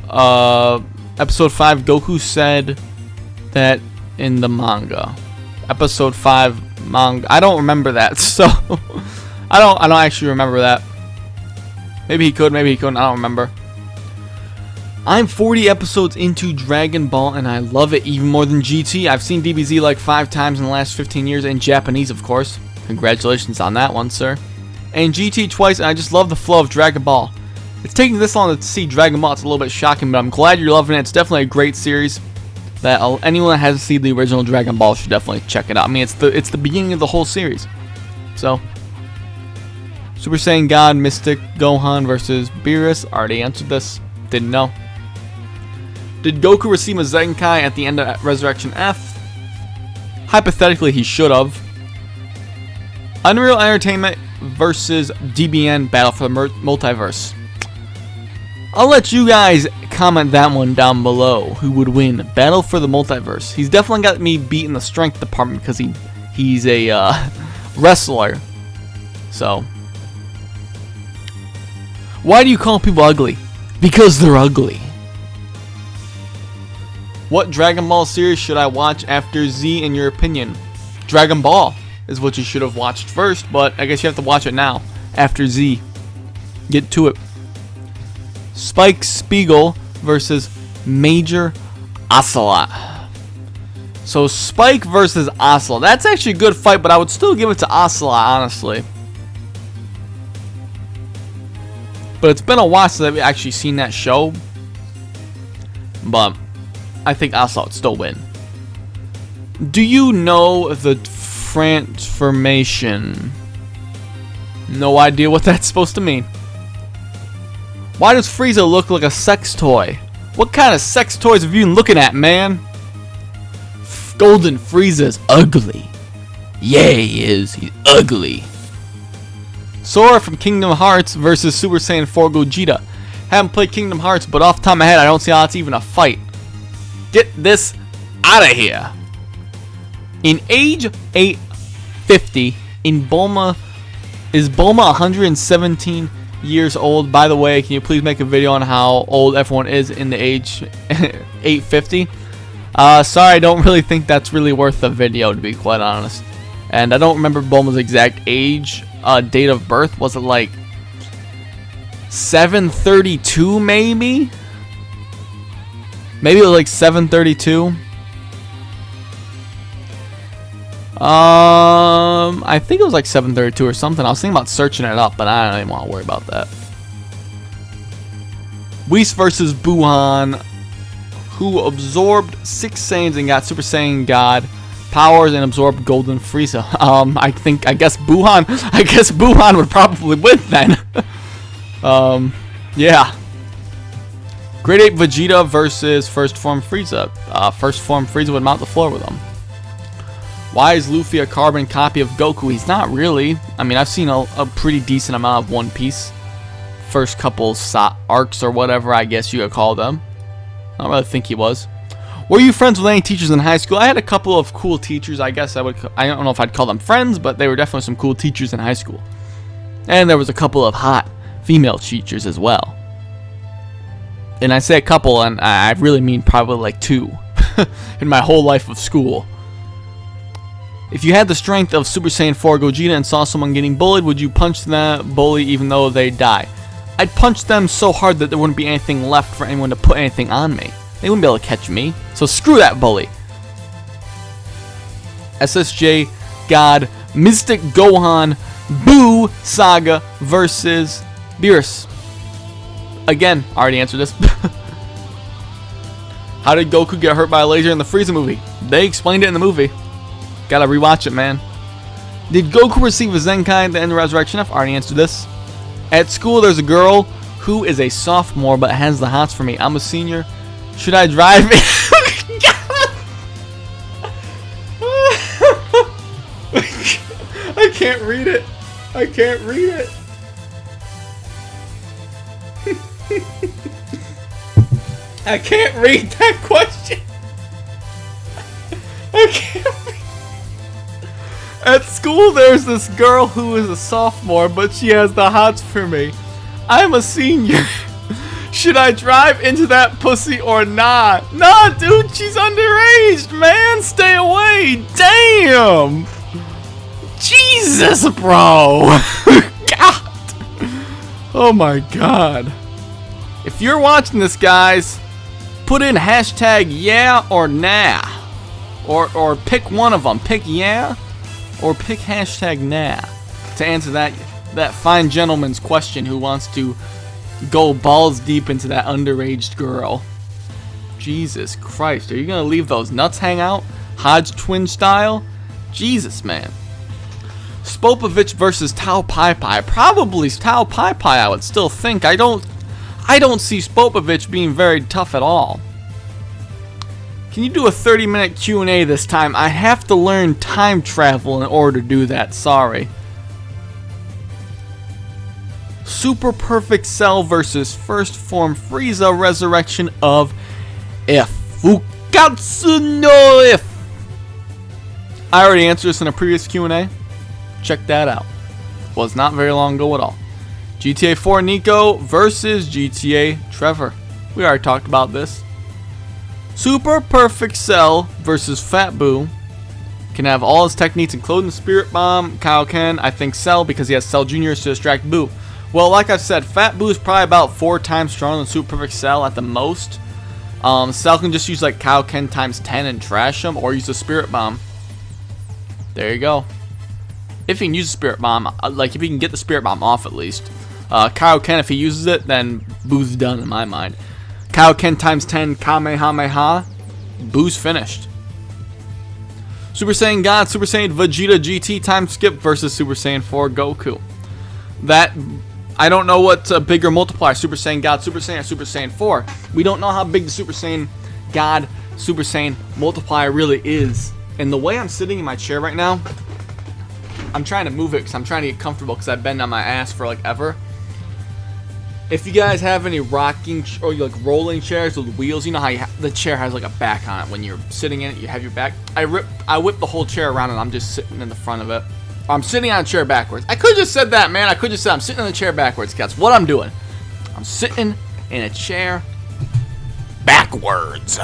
Goku said that in the manga. episode 5 manga. I don't remember that, so I don't actually remember that. Maybe he could, maybe he couldn't. I don't remember. I'm 40 episodes into Dragon Ball, and I love it even more than GT. I've seen DBZ like 5 times in the last 15 years, in Japanese, of course. Congratulations on that one, sir. And GT twice, and I just love the flow of Dragon Ball. It's taking this long to see Dragon Ball. It's a little bit shocking, but I'm glad you're loving it. It's definitely a great series that anyone that hasn't seen the original Dragon Ball should definitely check it out. I mean, it's the beginning of the whole series. So, Super Saiyan God, Mystic Gohan versus Beerus. Already answered this. Didn't know. Did Goku receive a Zenkai at the end of Resurrection F? Hypothetically, he should have. Unreal Entertainment versus DBN Battle for the Multiverse. I'll let you guys comment that one down below. Who would win? Battle for the Multiverse. He's definitely got me beat in the strength department because he's a wrestler. So, why do you call people ugly? Because they're ugly. What Dragon Ball series should I watch after Z in your opinion? Dragon Ball is what you should have watched first, but I guess you have to watch it now after Z. Get to it. Spike Spiegel versus Major Ocelot. So Spike versus Ocelot. That's actually a good fight, but I would still give it to Ocelot, honestly. But it's been a while since I've actually seen that show. But I think Ocelot would still win. Do you know the transformation? No idea what that's supposed to mean. Why does Frieza look like a sex toy? What kind of sex toys have you been looking at, man? Golden Frieza's ugly. Yeah, he is. He's ugly. Sora from Kingdom Hearts versus Super Saiyan 4 Gogeta. Haven't played Kingdom Hearts, but off the top of my head, I don't see how it's even a fight. Get this out of here. In age 850, in Bulma, is Bulma 117 years old? By the way, can you please make a video on how old everyone is in the age 850? Sorry, I don't really think that's really worth the video, to be quite honest. And I don't remember Bulma's exact age, date of birth. Was it like 732 maybe? Maybe it was like 732. I think it was like 732 or something. I was thinking about searching it up, but I don't even want to worry about that. Whis versus Buhan, who absorbed 6 Saiyans and got Super Saiyan God powers and absorbed Golden Frieza. I guess Buhan would probably win then. Yeah. Grade 8 Vegeta versus First Form Frieza. First Form Frieza would mount the floor with him. Why is Luffy a carbon copy of Goku? He's not really. I mean, I've seen a pretty decent amount of One Piece. First couple arcs or whatever, I guess you could call them. I don't really think he was. Were you friends with any teachers in high school? I had a couple of cool teachers. I guess I don't know if I'd call them friends, but they were definitely some cool teachers in high school. And there was a couple of hot female teachers as well. And I say a couple, and I really mean probably like 2 in my whole life of school. If you had the strength of Super Saiyan 4 Gogeta and saw someone getting bullied, would you punch that bully even though they die? I'd punch them so hard that there wouldn't be anything left for anyone to put anything on me. They wouldn't be able to catch me. So screw that bully. SSJ God Mystic Gohan Boo Saga versus Beerus. Again, already answered this. How did Goku get hurt by a laser in the Frieza movie? They explained it in the movie. Gotta rewatch it, man. Did Goku receive a Zenkai at the end of Resurrection F? Already answered this. At school, there's a girl who is a sophomore but has the hots for me. I'm a senior. Should I drive it? I can't read it. I can't read it. I can't read that question. I can't read. At school, there's this girl who is a sophomore, but she has the hots for me. I'm a senior. Should I drive into that pussy or not? Nah, dude, she's underage, man. Stay away. Damn. Jesus, bro. God. Oh my God. If you're watching this, guys, put in hashtag yeah or nah. Or pick one of them. Pick yeah or pick hashtag nah to answer that fine gentleman's question who wants to go balls deep into that underage girl. Jesus Christ, are you gonna leave those nuts hang out? Hodge twin style? Jesus, man. Spopovich versus Tao Pai Pai. Probably Tao Pai Pai, I would still think. I don't see Spopovich being very tough at all. Can you do a 30-minute Q&A this time? I have to learn time travel in order to do that. Sorry. Super Perfect Cell versus First Form Frieza Resurrection of Ifukatsu no If. I already answered this in a previous Q&A. Check that out. Was not very long ago at all. GTA 4 Nico versus GTA Trevor. We already talked about this. Super Perfect Cell versus Fat Boo. Can have all his techniques including the Spirit Bomb. Kaioken, I think Cell because he has Cell Juniors to distract Boo. Well, like I said, Fat Boo is probably about 4 times stronger than Super Perfect Cell at the most. Cell can just use like Kaioken times 10 and trash him, or use the Spirit Bomb. There you go. If he can use the Spirit Bomb, like if he can get the Spirit Bomb off at least. Kaioken, if he uses it, then Boo's done in my mind. Kaioken times 10 Kamehameha, Boo's finished. Super Saiyan God, Super Saiyan Vegeta GT time skip versus Super Saiyan 4 Goku. That, I don't know what bigger multiplier, Super Saiyan God, Super Saiyan, or Super Saiyan 4. We don't know how big the Super Saiyan God, Super Saiyan multiplier really is. And the way I'm sitting in my chair right now, I'm trying to move it because I'm trying to get comfortable because I've been on my ass for like ever. If you guys have any rocking or like rolling chairs with wheels, you know how the chair has like a back on it. When you're sitting in it, you have your back. I whip the whole chair around and I'm just sitting in the front of it. I'm sitting on a chair backwards. I could have just said that, man. I could have just said I'm sitting in the chair backwards. That's what I'm doing. I'm sitting in a chair backwards.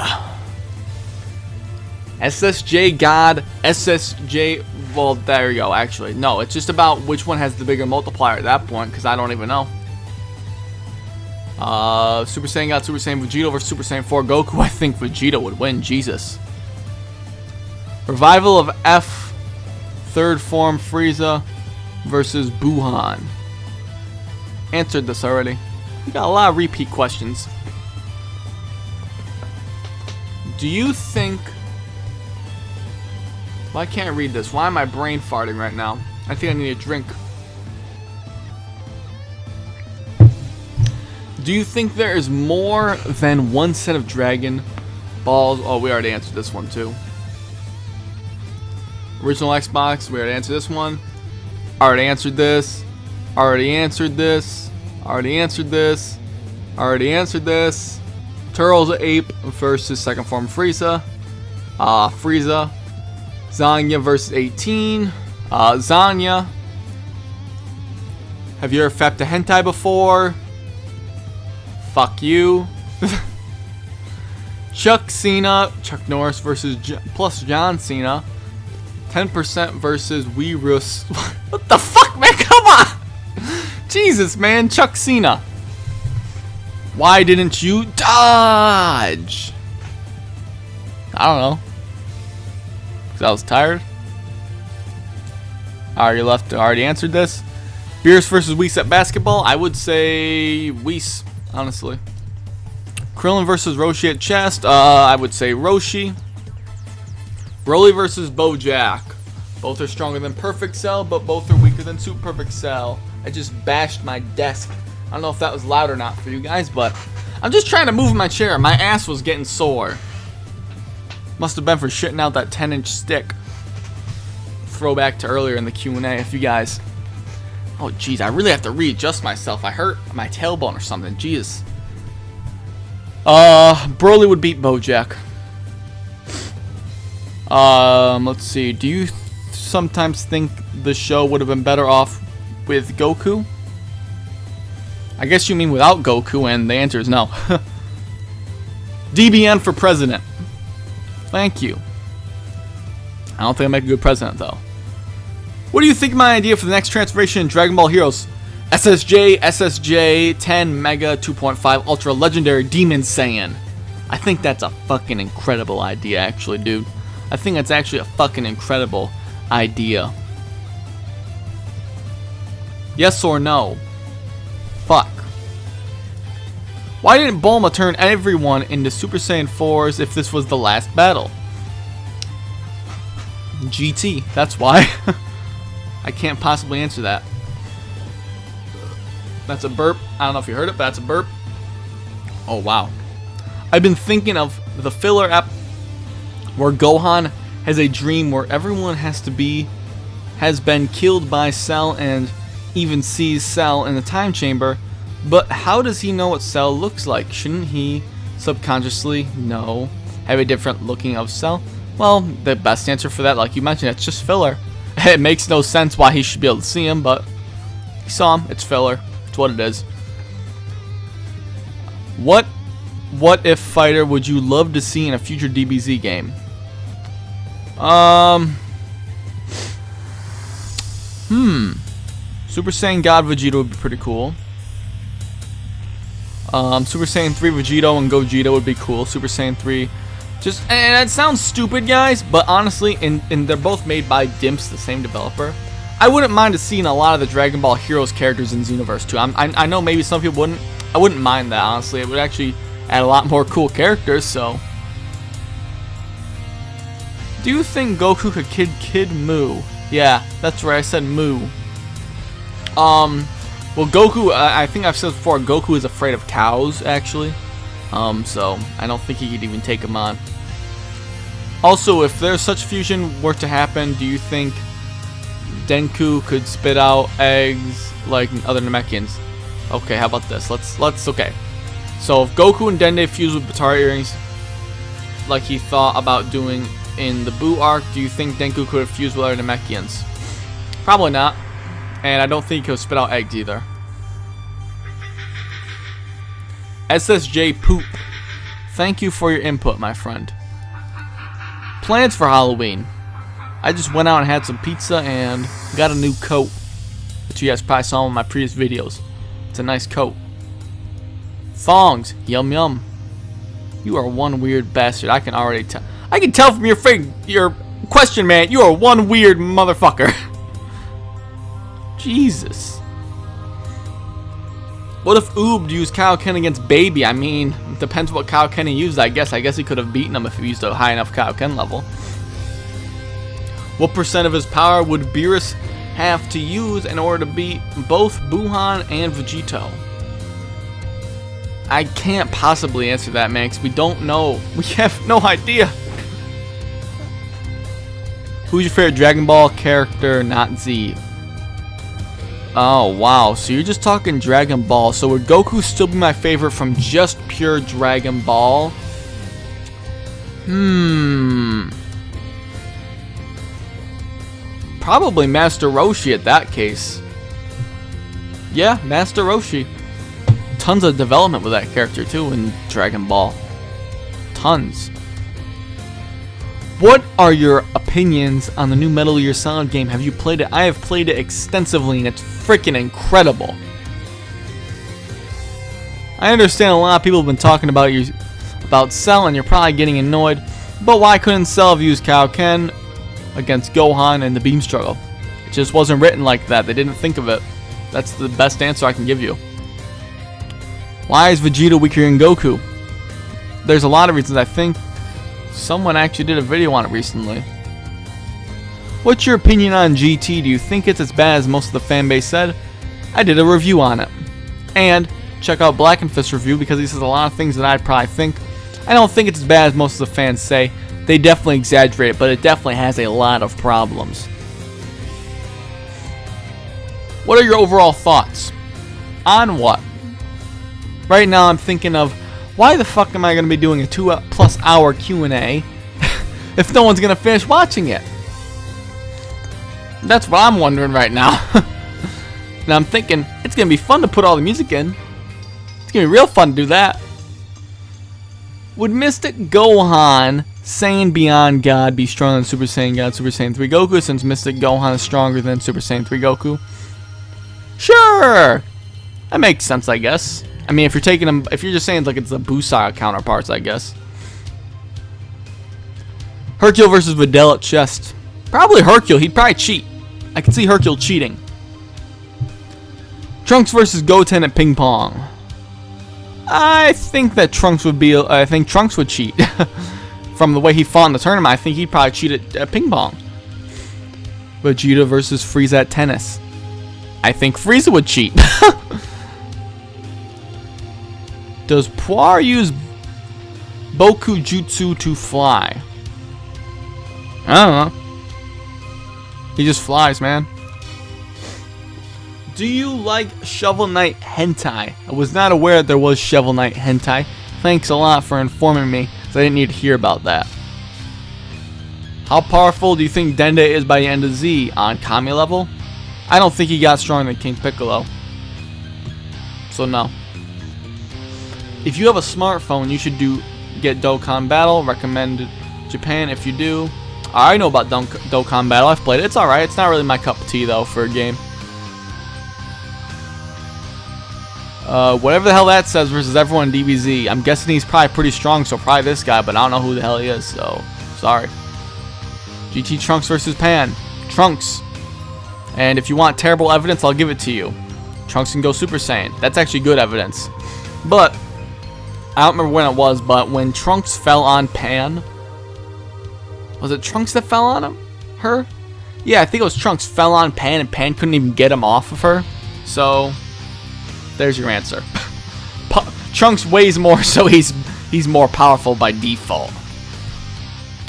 SSJ God, SSJ. Well, there you go. Actually, no. It's just about which one has the bigger multiplier at that point, because I don't even know. Super Saiyan God, Super Saiyan Vegeta versus Super Saiyan 4 Goku. I think Vegeta would win. Jesus. Revival of F, Third Form Frieza versus Buhan. Answered this already. We got a lot of repeat questions. Do you think... Well, I can't read this. Why am I brain farting right now? I think I need a drink. Do you think there is more than one set of Dragon Balls? Oh, we already answered this one too. Original Xbox, we already answered this one. Already answered this. Already answered this. Already answered this. Already answered this. Turtles Ape versus Second Form Frieza. Frieza. Zanya versus 18. Zanya. Have you ever fepped a hentai before? Fuck you. Chuck Cena. Chuck Norris versus plus John Cena. 10% versus Beerus. What the fuck, man? Come on. Jesus, man. Chuck Cena. Why didn't you dodge? I don't know. Because I was tired. Already answered this. Beerus versus Whis at basketball. I would say Whis, honestly. Krillin versus Roshi at chest. I would say Roshi. Broly versus Bojack. Both are stronger than Perfect Cell, but both are weaker than Super Perfect Cell. I just bashed my desk. I don't know if that was loud or not for you guys, but I'm just trying to move my chair. My ass was getting sore. Must have been for shitting out that 10-inch stick. Throwback to earlier in the Q&A if you guys... Oh, jeez, I really have to readjust myself. I hurt my tailbone or something. Jeez. Broly would beat Bojack. Let's see. Do you sometimes think the show would have been better off with Goku? I guess you mean without Goku, and the answer is no. DBN for president. Thank you. I don't think I make a good president, though. What do you think of my idea for the next transformation in Dragon Ball Heroes? SSJ 10 Mega 2.5 Ultra Legendary Demon Saiyan. I think that's a fucking incredible idea, actually, dude. I think that's actually a fucking incredible idea. Yes or no? Fuck. Why didn't Bulma turn everyone into Super Saiyan 4s if this was the last battle? GT, that's why. I can't possibly answer that. That's a burp. I don't know if you heard it, but that's a burp. Oh, wow. I've been thinking of the filler app where Gohan has a dream where everyone has been killed by Cell and even sees Cell in the time chamber. But how does he know what Cell looks like? Shouldn't he subconsciously have a different looking of Cell? Well, the best answer for that, like you mentioned, it's just filler. It makes no sense why he should be able to see him, but he saw him. It's filler. It's what it is. What if fighter would you love to see in a future DBZ game? Super Saiyan God Vegeta would be pretty cool. Super Saiyan 3 Vegito and Gogeta would be cool. Super Saiyan 3. Just, and that sounds stupid, guys, but honestly, and they're both made by Dimps, the same developer. I wouldn't mind seeing a lot of the Dragon Ball Heroes characters in Xenoverse too. I know maybe some people wouldn't. I wouldn't mind that, honestly. It would actually add a lot more cool characters, so. Do you think Goku could Kid Moo? Yeah, that's right, I said Moo. Well, Goku, I think I've said before, Goku is afraid of cows, actually. So I don't think he could even take him on. Also, if there's such fusion were to happen, do you think Denku could spit out eggs like other Namekians? Okay, how about this? Okay. So if Goku and Dende fuse with Batara earrings, like he thought about doing in the Buu arc, do you think Denku could have fused with other Namekians? Probably not. And I don't think he'll spit out eggs either. SSJ Poop. Thank you for your input, my friend. Plans for Halloween. I just went out and had some pizza and got a new coat that you guys probably saw in my previous videos. It's a nice coat. Thongs. Yum yum. You are one weird bastard. I can already tell. I can tell from your question, man. You are one weird motherfucker. Jesus. What if Oob used Kaioken against Baby? I mean, it depends what Kaioken he used, I guess. I guess he could have beaten him if he used a high enough Kaioken level. What % of his power would Beerus have to use in order to beat both Buhan and Vegito? I can't possibly answer that, man, because we don't know. We have no idea. Who's your favorite Dragon Ball character, not Z? Oh, wow. So you're just talking Dragon Ball. So would Goku still be my favorite from just pure Dragon Ball? Probably Master Roshi at that case. Yeah, Master Roshi. Tons of development with that character too in Dragon Ball. Tons. What are your opinions on the new Metal Gear Solid game? Have you played it? I have played it extensively and it's freaking incredible. I understand a lot of people have been talking about Cell and you're probably getting annoyed, but why couldn't Cell have used Kaioken against Gohan in the beam struggle? It just wasn't written like that. They didn't think of it. That's the best answer I can give you. Why is Vegeta weaker than Goku? There's a lot of reasons. I think someone actually did a video on it recently. What's your opinion on GT? Do you think it's as bad as most of the fanbase said? I did a review on it. And check out Black and Fist review because he says a lot of things that I'd probably think. I don't think it's as bad as most of the fans say. They definitely exaggerate it, but it definitely has a lot of problems. What are your overall thoughts? On what? Right now I'm thinking of, why the fuck am I going to be doing a 2+ hour Q&A if no one's going to finish watching it? That's what I'm wondering right now. And I'm thinking, it's going to be fun to put all the music in. It's gonna be real fun to do that. Would Mystic Gohan, Saiyan Beyond God, be stronger than Super Saiyan God, Super Saiyan 3 Goku, since Mystic Gohan is stronger than Super Saiyan 3 Goku? Sure! That makes sense, I guess. I mean, if you're taking them, if you're just saying like it's the Busai counterparts, I guess. Hercule versus Videl at chest. Probably Hercule. He'd probably cheat. I can see Hercule cheating. Trunks versus Goten at ping pong. I think that Trunks would be. I think Trunks would cheat. From the way he fought in the tournament, I think he'd probably cheat at ping pong. Vegeta versus Frieza at tennis. I think Frieza would cheat. Does Puar use Boku Jutsu to fly? I don't know. He just flies, man. Do you like Shovel Knight hentai? I was not aware that there was Shovel Knight hentai. Thanks a lot for informing me, because I didn't need to hear about that. How powerful do you think Dende is by the end of Z? On Kami level? I don't think he got stronger than King Piccolo. So no. If you have a smartphone, you should get Dokkan Battle. Recommend Japan if you do. I know about Dokkan Battle. I've played it. It's alright. It's not really my cup of tea though for a game. Whatever the hell that says versus everyone in DBZ. I'm guessing he's probably pretty strong, so probably this guy, but I don't know who the hell he is, so sorry. GT Trunks versus Pan. Trunks. And if you want terrible evidence, I'll give it to you. Trunks can go Super Saiyan. That's actually good evidence. But I don't remember when it was, but when Trunks fell on Pan, was it Trunks that fell on him? Her? Yeah, I think it was Trunks fell on Pan and Pan couldn't even get him off of her. So there's your answer. Trunks weighs more, so he's more powerful by default.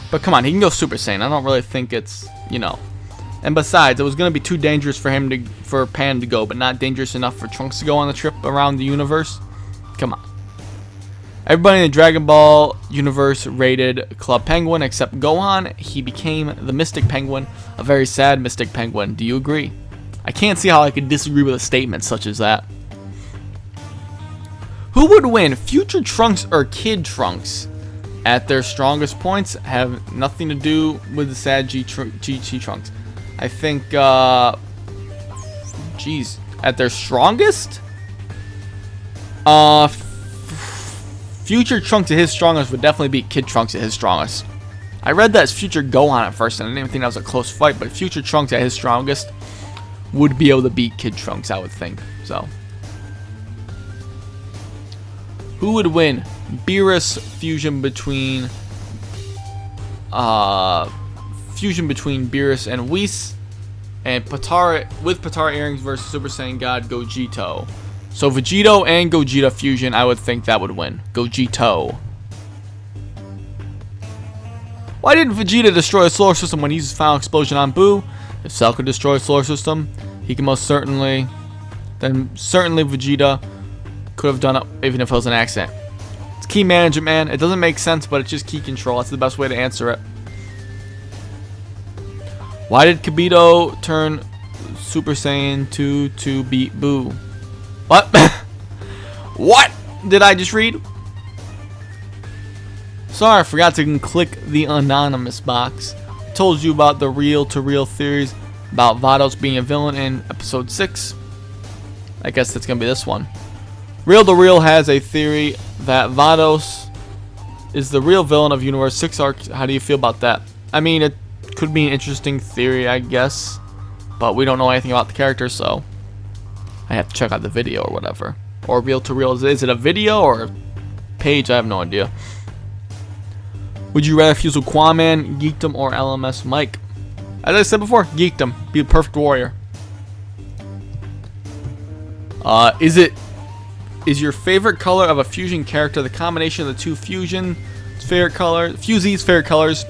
But come on, he can go Super Saiyan. I don't really think it's, you know. And besides, it was going to be too dangerous for Pan to go, but not dangerous enough for Trunks to go on the trip around the universe. Come on. Everybody in the Dragon Ball universe rated Club Penguin except Gohan. He became the Mystic Penguin, a very sad Mystic Penguin. Do you agree? I can't see how I could disagree with a statement such as that. Who would win, Future Trunks or Kid Trunks? At their strongest points, have nothing to do with the sad GT Trunks. I think, geez, at their strongest? Future Trunks at his strongest would definitely beat Kid Trunks at his strongest. I read that as Future Gohan at first, and I didn't even think that was a close fight, but Future Trunks at his strongest would be able to beat Kid Trunks, I would think. So, who would win? Beerus fusion between Beerus and Whis, and Potara with Potara earrings versus Super Saiyan God Gogeta. So Vegito and Gogeta fusion, I would think that would win. Gogeta. Why didn't Vegeta destroy a solar system when he used his final explosion on Buu? If Cell could destroy a solar system, he can most certainly. Then certainly Vegeta could have done it even if it was an accident. It's key management, man. It doesn't make sense, but it's just key control. That's the best way to answer it. Why did Kibito turn Super Saiyan 2 to beat Buu? What? What did I just read? Sorry, I forgot to click the anonymous box. I told you about the real-to-real theories about Vados being a villain in episode 6. I guess that's going to be this one. Real to Real has a theory that Vados is the real villain of Universe 6 arc. How do you feel about that? I mean, it could be an interesting theory, I guess. But we don't know anything about the character, so I have to check out the video or whatever. Or Real to Real. Is it a video or a page? I have no idea. Would you rather fuse with Quaman, Geekdom, or LMS Mike? As I said before, Geekdom. Be a perfect warrior. Is your favorite color of a fusion character the combination of the two fusees' favorite colors?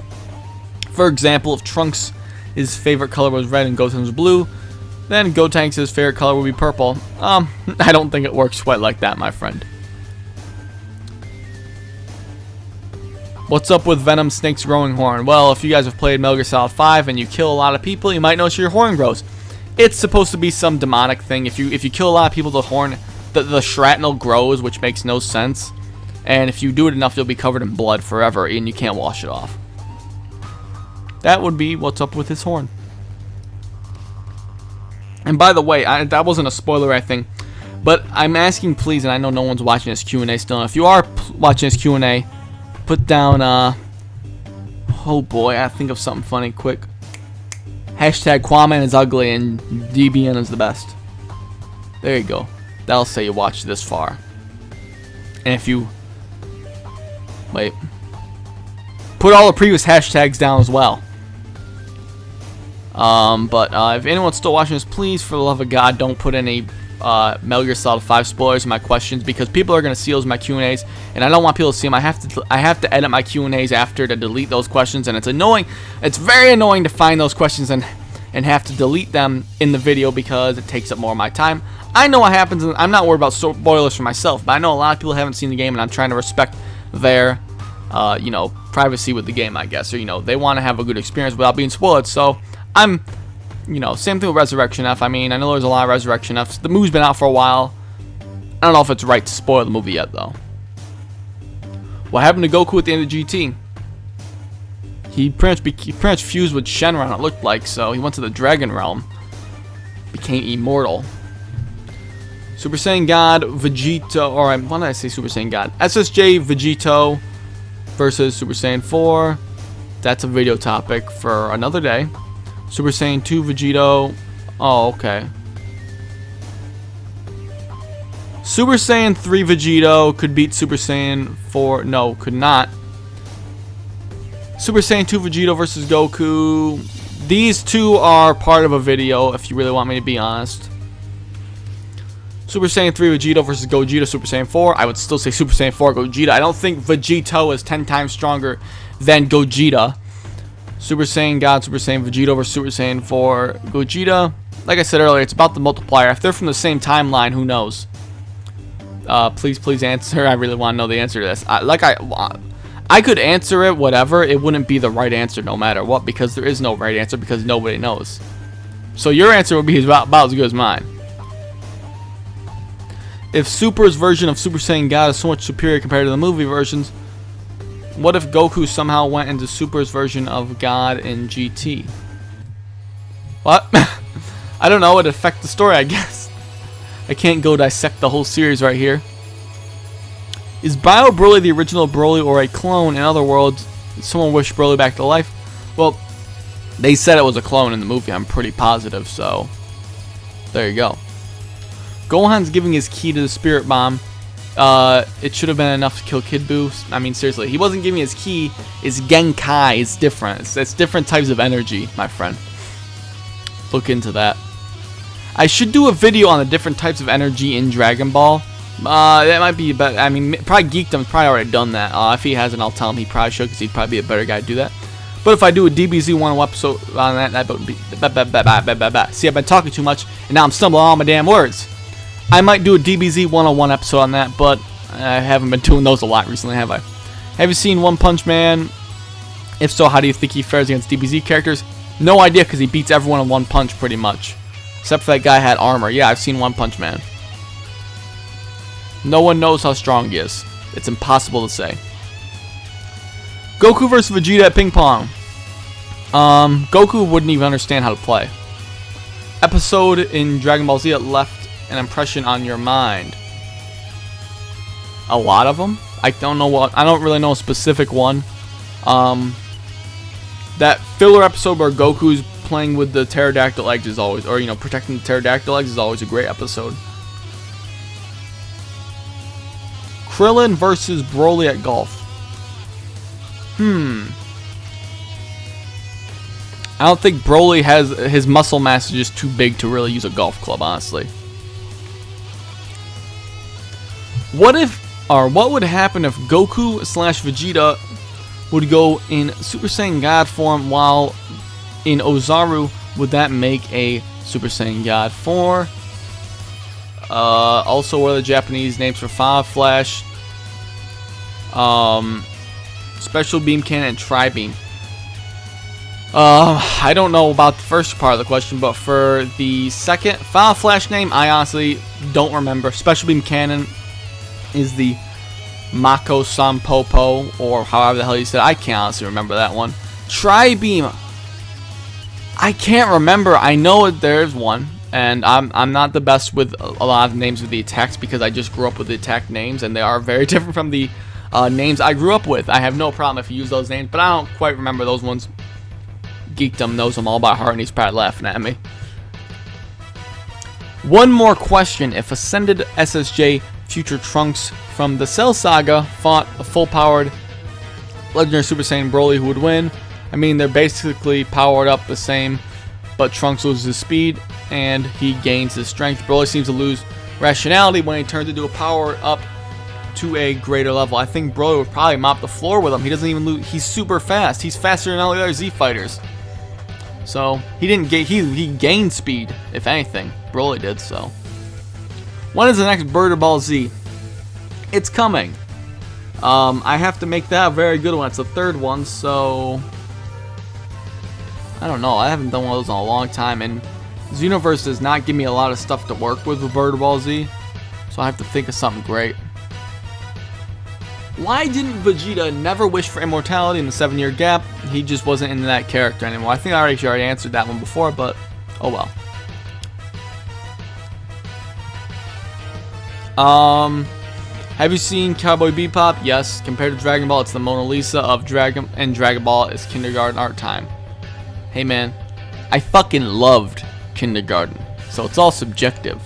For example, if Trunks' favorite color was red and Goten's blue, then Gotenks' favorite color would be purple. I don't think it works quite like that, my friend. What's up with Venom Snake's growing horn? Well, if you guys have played Metal Gear Solid 5 and you kill a lot of people, you might notice your horn grows. It's supposed to be some demonic thing. If you kill a lot of people, the horn the shrapnel grows, which makes no sense. And if you do it enough, you'll be covered in blood forever, and you can't wash it off. That would be what's up with his horn. And by the way, that wasn't a spoiler, I think. But I'm asking, please, and I know no one's watching this Q&A still. And if you are watching this Q&A, put down, oh boy, I think of something funny quick. Hashtag Quaman is ugly and DBN is the best. There you go. That'll say you watched this far. And if you... Wait. Put all the previous hashtags down as well. If anyone's still watching this, please, for the love of God, don't put any Metal Gear Solid 5 spoilers in my questions, because people are going to see those in my Q&As, and I don't want people to see them. I have to edit my Q&As after to delete those questions, and it's annoying. It's very annoying to find those questions and have to delete them in the video because it takes up more of my time. I know what happens, and I'm not worried about spoilers for myself, but I know a lot of people haven't seen the game, and I'm trying to respect their, privacy with the game, I guess, or, they want to have a good experience without being spoiled, so I'm... same thing with Resurrection F. I mean, I know there's a lot of Resurrection Fs. The movie's been out for a while. I don't know if it's right to spoil the movie yet, though. What happened to Goku at the end of GT? He pretty much fused with Shenron, it looked like, so he went to the Dragon Realm. Became immortal. Super Saiyan God, Vegeta, or why did I say Super Saiyan God? SSJ Vegito versus Super Saiyan 4. That's a video topic for another day. Super Saiyan 2 Vegito. Oh, okay. Super Saiyan 3 Vegito could beat Super Saiyan 4. No, could not. Super Saiyan 2 Vegito versus Goku. These two are part of a video, if you really want me to be honest. Super Saiyan 3 Vegito versus Gogeta Super Saiyan 4. I would still say Super Saiyan 4 Gogeta. I don't think Vegito is 10 times stronger than Gogeta. Super Saiyan God, Super Saiyan Vegito versus Super Saiyan 4 Gogeta. Like I said earlier, it's about the multiplier. If they're from the same timeline, who knows? Please answer. I really want to know the answer to this. I could answer it, whatever. It wouldn't be the right answer no matter what, because there is no right answer, because nobody knows. So your answer would be about as good as mine. If Super's version of Super Saiyan God is so much superior compared to the movie versions, what if Goku somehow went into Super's version of God in GT? What? I don't know. It'd affect the story, I guess. I can't go dissect the whole series right here. Is Bio Broly the original Broly or a clone? In other words, someone wished Broly back to life? Well, they said it was a clone in the movie. I'm pretty positive, so there you go. Gohan's giving his key to the Spirit Bomb. It should have been enough to kill Kid Buu. I mean, seriously, he wasn't giving his key. It's Genkai. It's different. It's different types of energy, my friend. Look into that. I should do a video on the different types of energy in Dragon Ball. That might be better. I mean, probably Geekdom's probably already done that. If he hasn't, I'll tell him he probably should, because he'd probably be a better guy to do that. But if I do a DBZ 101 episode on that would be... See, I've been talking too much, and now I'm stumbling on all my damn words. I might do a DBZ 101 episode on that, but I haven't been doing those a lot recently, have I? Have you seen One Punch Man? If so, how do you think he fares against DBZ characters? No idea, because he beats everyone in one punch, pretty much. Except for that guy had armor. Yeah, I've seen One Punch Man. No one knows how strong he is. It's impossible to say. Goku versus Vegeta at ping pong. Goku wouldn't even understand how to play. Episode in Dragon Ball Z that left an impression on your mind. A lot of them. I don't know what. I don't really know a specific one. That filler episode where Goku's playing with the pterodactyl eggs is always, or protecting the pterodactyl eggs is always a great episode. Krillin versus Broly at golf. I don't think Broly has his muscle mass is just too big to really use a golf club, honestly. What would happen if Goku / Vegeta would go in Super Saiyan God form while in Ozaru? Would that make a Super Saiyan God 4? Also, what are the Japanese names for Five Flash? Special Beam Cannon and Tri-Beam. I don't know about the first part of the question, but for the second Final Flash name, I honestly don't remember. Special Beam Cannon is the Mako Sampopo, or however the hell you said. I can't honestly remember that one. Tri-Beam, I can't remember. I know there's one, and I'm not the best with a lot of names of the attacks because I just grew up with the attack names, and they are very different from the names I grew up with. I have no problem if you use those names, but I don't quite remember those ones. Geekdom knows them all by heart, and he's probably laughing at me. One more question. If Ascended SSJ Future Trunks from the Cell Saga fought a full-powered Legendary Super Saiyan Broly, who would win? I mean, they're basically powered up the same, but Trunks loses his speed, and he gains his strength. Broly seems to lose rationality when he turns into a power-up to a greater level. I think Broly would probably mop the floor with him. He doesn't even lose. He's super fast. He's faster than all the other Z fighters. So he didn't get. He gained speed, if anything. Broly did. So when is the next Bird Ball Z? It's coming. I have to make that a very good one. It's the third one, so I don't know. I haven't done one of those in a long time, and Xenoverse does not give me a lot of stuff to work with Bird Ball Z, so I have to think of something great. Why didn't Vegeta never wish for immortality in the 7-year gap? He just wasn't into that character anymore. I think I already answered that one before, but oh well. Have you seen Cowboy Bebop? Yes. Compared to Dragon Ball, it's the Mona Lisa of Dragon Ball is kindergarten art time. Hey man, I fucking loved kindergarten, so it's all subjective.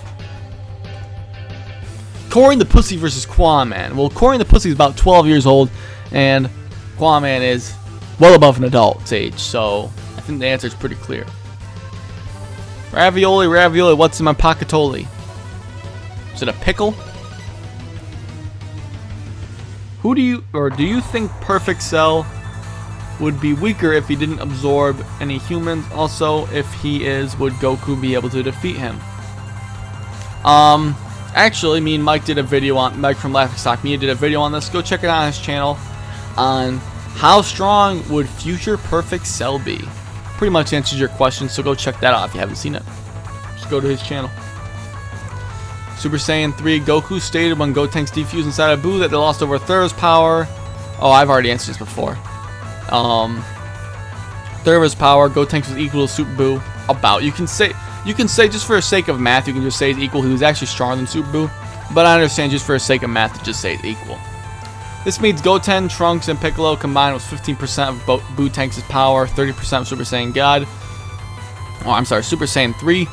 Corey the Pussy versus Quaman. Well, Corey the Pussy is about 12 years old, and Quaman is well above an adult's age, so I think the answer is pretty clear. Ravioli, ravioli, what's in my pocketoli? Is it a pickle? Do you think Perfect Cell would be weaker if he didn't absorb any humans? Also, if he is, would Goku be able to defeat him? Actually, me and Mike did a video on, Mike from Laughing Stock Media did a video on this. Go check it out on his channel on how strong would future Perfect Cell be. Pretty much answers your question, so go check that out if you haven't seen it. Just go to his channel. Super Saiyan 3, Goku stated when Gotenks defused inside of Buu that they lost over a third of his power. Oh, I've already answered this before. Third of his power, Gotenks was equal to Super Buu. About. You can say just for the sake of math, you can just say it's equal. He was actually stronger than Super Buu, but I understand just for the sake of math to just say it's equal. This means Goten, Trunks, and Piccolo combined was 15% of Buu Tanks' power, 30% of Super Saiyan God. Oh, I'm sorry, Super Saiyan 3,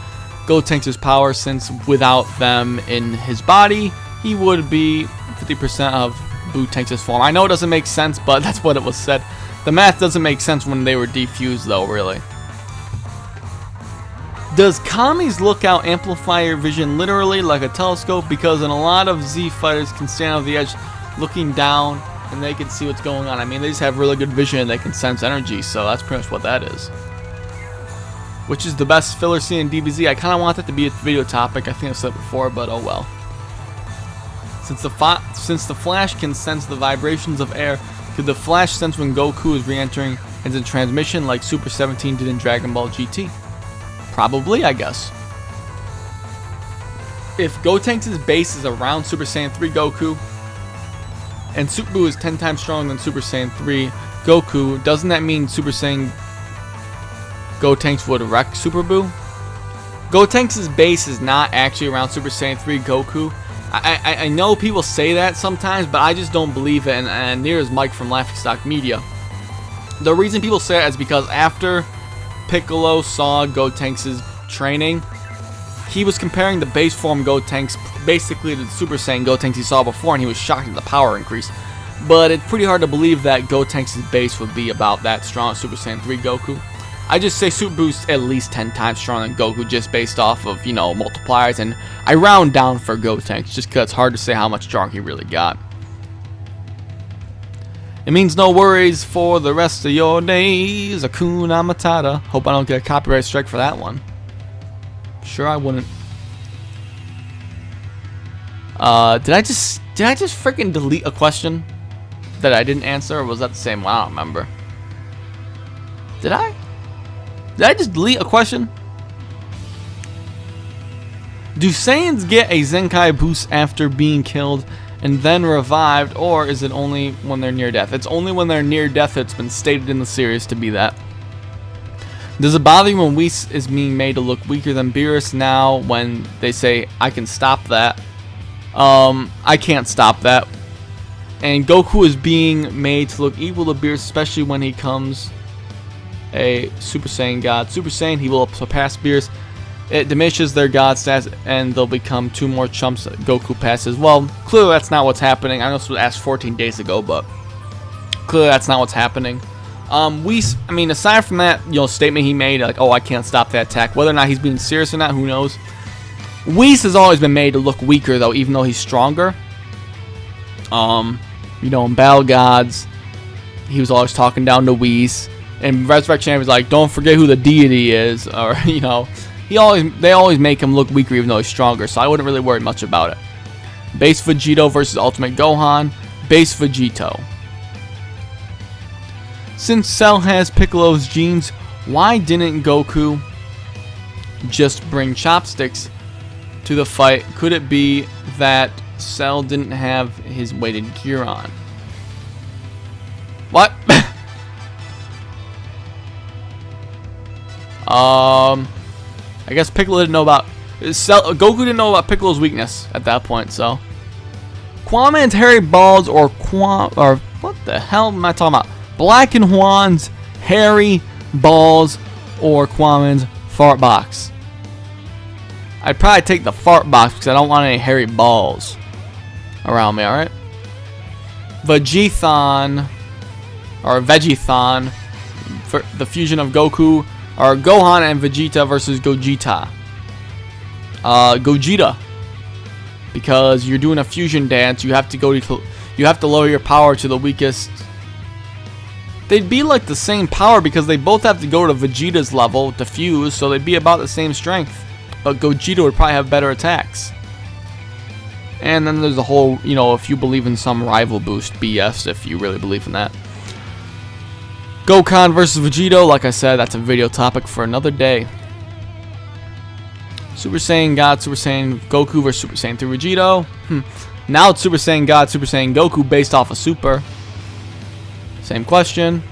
Gotenks' power, since without them in his body, he would be 50% of Buu Tanks' form. I know it doesn't make sense, but that's what it was said. The math doesn't make sense when they were defused, though, really. Does Kami's lookout amplify your vision literally like a telescope? Because in a lot of Z fighters can stand on the edge looking down and they can see what's going on. I mean, they just have really good vision and they can sense energy, so that's pretty much what that is. Which is the best filler scene in DBZ? I kind of want that to be a video topic. I think I've said it before, but oh well. Since the Flash can sense the vibrations of air, could the Flash sense when Goku is re-entering into transmission like Super 17 did in Dragon Ball GT? Probably, I guess. If Gotenks' base is around Super Saiyan 3 Goku, and Super Buu is 10 times stronger than Super Saiyan 3 Goku, doesn't that mean Super Saiyan Gotenks would wreck Super Buu? Gotenks' base is not actually around Super Saiyan 3 Goku. I know people say that sometimes, but I just don't believe it, and neither is Mike from Laughing Stock Media. The reason people say that is because after Piccolo saw Gotenks' training, he was comparing the base form Gotenks basically to the Super Saiyan Gotenks he saw before, and he was shocked at the power increase. But it's pretty hard to believe that Gotenks' base would be about that strong as Super Saiyan 3 Goku. I just say Super Boo's at least 10 times stronger than Goku just based off of, you know, multipliers, and I round down for Gotenks just because it's hard to say how much strong he really got. It means no worries for the rest of your days. Hakuna Matata. Hope I don't get a copyright strike for that one. Sure I wouldn't. Did I just freaking delete a question that I didn't answer, or was that the same one? I don't remember. Did I? Did I just delete a question? Do Saiyans get a Zenkai boost after being killed and then revived, or is it only when they're near death? It's only when they're near death. It's been stated in the series to be that. Does it bother you when Whis is being made to look weaker than Beerus now when they say, I can stop that? I can't stop that. And Goku is being made to look equal to Beerus, especially when he comes a Super Saiyan God. Super Saiyan, he will surpass Beerus. It diminishes their God stats, and they'll become 2 more chumps that Goku passes. Well, clearly that's not what's happening. I know this was asked 14 days ago, but clearly that's not what's happening. Whis, I mean, aside from that, statement he made, like, oh, I can't stop that attack. Whether or not he's being serious or not, who knows? Whis has always been made to look weaker, though, even though he's stronger. In Battle Gods, he was always talking down to Whis. And Resurrection Champions, like, don't forget who the deity is, or they always make him look weaker even though he's stronger, so I wouldn't really worry much about it. Base Vegito versus Ultimate Gohan. Base Vegito. Since Cell has Piccolo's genes, why didn't Goku just bring chopsticks to the fight? Could it be that Cell didn't have his weighted gear on? What? I guess Piccolo didn't know about Goku didn't know about Piccolo's weakness at that point, so Kwaman's hairy balls or what the hell am I talking about? Black and Juan's hairy balls or Kwaman's fart box. I'd probably take the fart box because I don't want any hairy balls around me, alright? Vegethon or Vegethon for the fusion of Goku. Or Gohan and Vegeta versus Gogeta. Gogeta. Because you're doing a fusion dance, you have to lower your power to the weakest. They'd be like the same power because they both have to go to Vegeta's level to fuse, so they'd be about the same strength. But Gogeta would probably have better attacks. And then there's the whole, if you believe in some rival boost BS, if you really believe in that. Gohan versus Vegito, like I said, that's a video topic for another day. Super Saiyan God, Super Saiyan Goku versus Super Saiyan 3 Vegito. Now it's Super Saiyan God, Super Saiyan Goku based off of Super. Same question.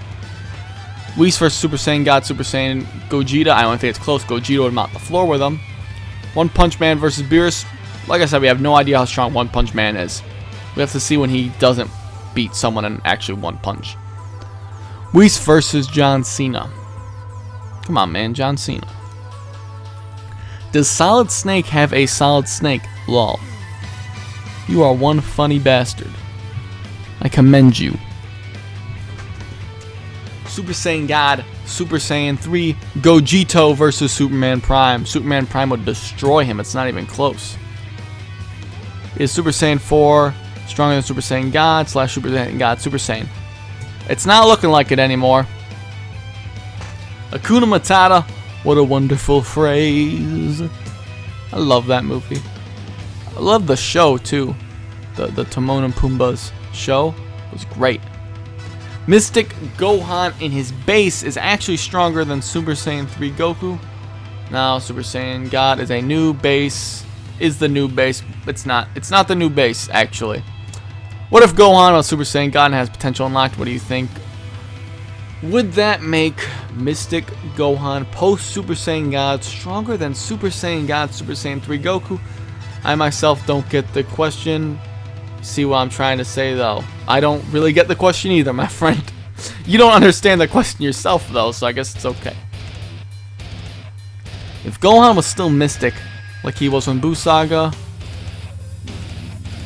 Whis versus Super Saiyan God, Super Saiyan Gogeta. I don't think it's close. Gogeta would mop the floor with them. One Punch Man versus Beerus. Like I said, we have no idea how strong One Punch Man is. We have to see when he doesn't beat someone in actually one punch. Whis versus John Cena. Come on, man, John Cena. Does Solid Snake have a Solid Snake? Lol. You are one funny bastard. I commend you. Super Saiyan God, Super Saiyan 3, Gogeta versus Superman Prime. Superman Prime would destroy him. It's not even close. Is Super Saiyan 4 stronger than Super Saiyan God / Super Saiyan God Super Saiyan? It's not looking like it anymore. Hakuna Matata. What a wonderful phrase. I love that movie. I love the show too. The Timon and Pumbaa's show was great. Mystic Gohan in his base is actually stronger than Super Saiyan 3 Goku. Now Super Saiyan God is a new base. Is the new base. It's not. It's not the new base actually. What if Gohan while Super Saiyan God has potential unlocked? What do you think? Would that make Mystic Gohan post Super Saiyan God stronger than Super Saiyan God Super Saiyan 3 Goku? I myself don't get the question. See what I'm trying to say though? I don't really get the question either, my friend. You don't understand the question yourself though, so I guess it's okay. If Gohan was still Mystic, like he was in Buu Saga,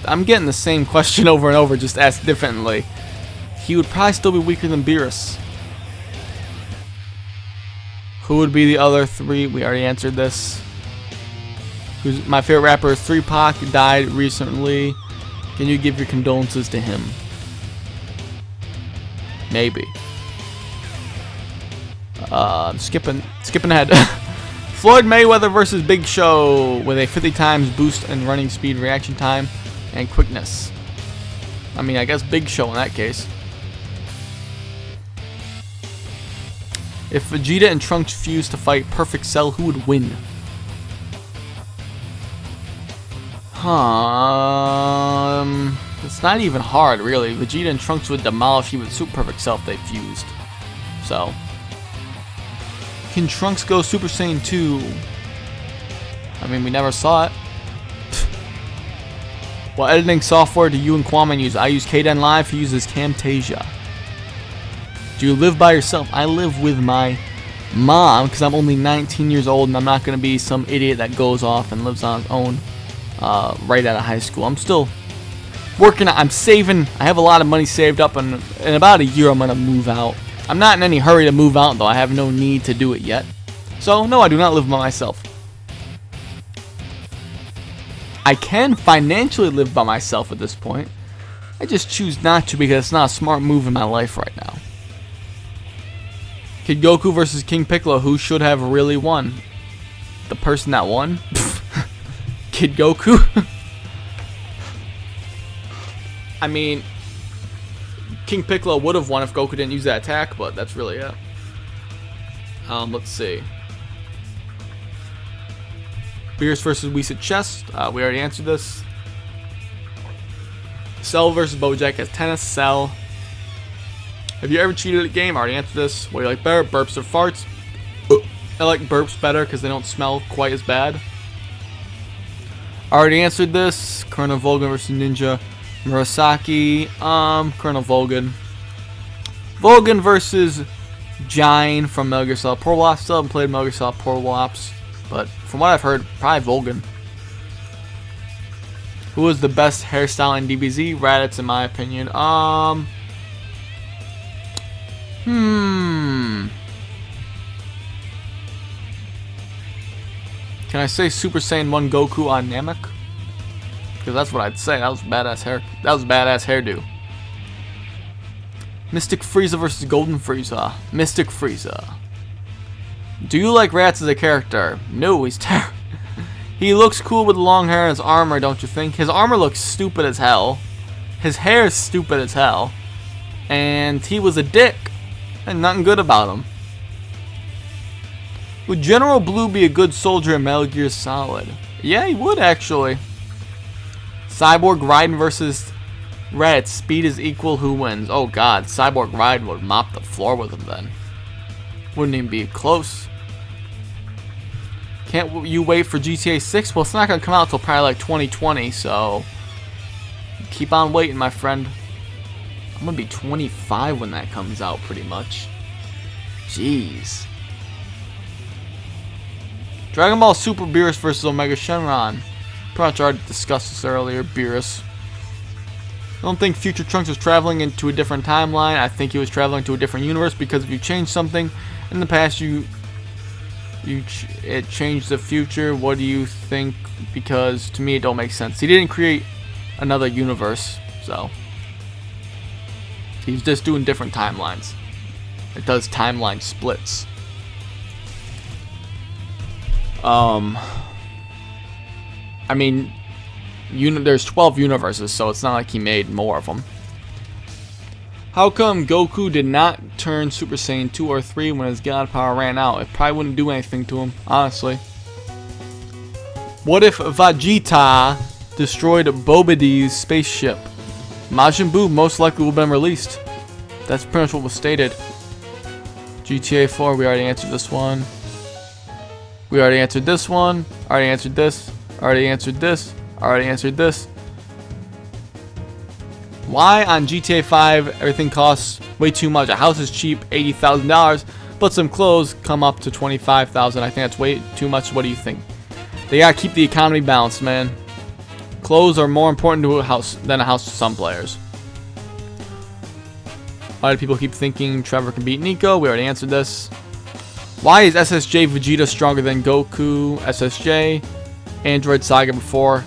I'm getting the same question over and over, just asked differently. He would probably still be weaker than Beerus. Who would be the other 3? We already answered this. Who's my favorite rapper is 3 Pac, died recently. Can you give your condolences to him? Maybe. Skipping ahead. Floyd Mayweather versus Big Show with a 50 times boost in running speed, reaction time, and quickness. I mean, I guess Big Show in that case. If Vegeta and Trunks fused to fight Perfect Cell, who would win? It's not even hard, really. Vegeta and Trunks would demolish even Super Perfect Cell if they fused. So, can Trunks go Super Saiyan 2? I mean, we never saw it. What editing software do you and Kwame use? I use Kden Live. He uses Camtasia. Do you live by yourself? I live with my mom because I'm only 19 years old and I'm not going to be some idiot that goes off and lives on his own right out of high school. I'm still working. I'm saving. I have a lot of money saved up, and in about a year I'm going to move out. I'm not in any hurry to move out, though. I have no need to do it yet. So, no, I do not live by myself. I can financially live by myself at this point. I just choose not to because it's not a smart move in my life right now. Kid Goku versus King Piccolo. Who should have really won? The person that won? Kid Goku? I mean, King Piccolo would have won if Goku didn't use that attack, but that's really it. Let's see. Beerus versus Whis at chess. We already answered this. Cell versus Bojack as tennis. Cell. Have you ever cheated at a game? I already answered this. What do you like better? Burps or farts? I like burps better because they don't smell quite as bad. I already answered this. Colonel Volgan versus Ninja Murasaki. Colonel Volgan. Volgan versus Jine from Metal Gear Solid Portable Ops. Still haven't played Metal Gear Solid Portable Ops, but from what I've heard, probably Volgan. Who was the best hairstyle in DBZ? Raditz, in my opinion. Can I say Super Saiyan 1 Goku on Namek? Because that's what I'd say. That was badass hair. That was badass hairdo. Mystic Frieza versus Golden Frieza. Mystic Frieza. Do you like Rats as a character? No, he's terrible. He looks cool with long hair and his armor, don't you think? His armor looks stupid as hell. His hair is stupid as hell. And he was a dick. And nothing good about him. Would General Blue be a good soldier in Metal Gear Solid? Yeah, he would actually. Cyborg Raiden versus Red. Speed is equal. Who wins? Oh god, Cyborg Raiden would mop the floor with him then. Wouldn't even be close. Can't you wait for GTA 6? Well, it's not going to come out till probably like 2020, so keep on waiting, my friend. I'm going to be 25 when that comes out, pretty much. Jeez. Dragon Ball Super Beerus versus Omega Shenron. Pretty much already discussed this earlier. Beerus. I don't think Future Trunks was traveling into a different timeline. I think he was traveling to a different universe, because if you change something in the past, it changed the future. What do you think? Because to me it don't make sense. He didn't create another universe, so he's just doing different timelines. It does timeline splits. I mean, there's 12 universes, so it's not like he made more of them. How come Goku did not turn Super Saiyan 2 or 3 when his god power ran out? It probably wouldn't do anything to him, honestly. What if Vegeta destroyed Bobidi's spaceship? Majin Buu most likely would have been released. That's pretty much what was stated. GTA 4, we already answered this one. We already answered this one. Already answered this. Already answered this. Already answered this. Why on GTA 5 everything costs way too much? A house is cheap, $80,000, but some clothes come up to $25,000. I think that's way too much. What do you think? They gotta keep the economy balanced, man. Clothes are more important to a house than a house to some players. Why do people keep thinking Trevor can beat Nico? We already answered this. Why is SSJ Vegeta stronger than Goku? SSJ, Android Saga before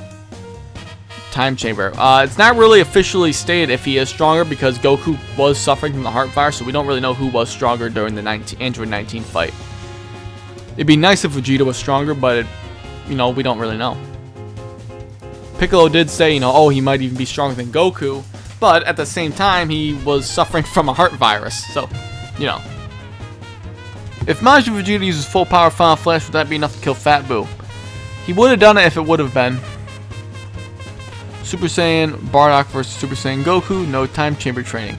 Time Chamber. It's not really officially stated if he is stronger, because Goku was suffering from the heart virus, so we don't really know who was stronger during the Android 19 fight. It'd be nice if Vegeta was stronger, but we don't really know. Piccolo did say, oh, he might even be stronger than Goku, but at the same time, he was suffering from a heart virus, so, If Majin Vegeta uses full power Final Flash, would that be enough to kill Fat Boo? He would have done it if it would have been. Super Saiyan Bardock versus Super Saiyan Goku. No time chamber training.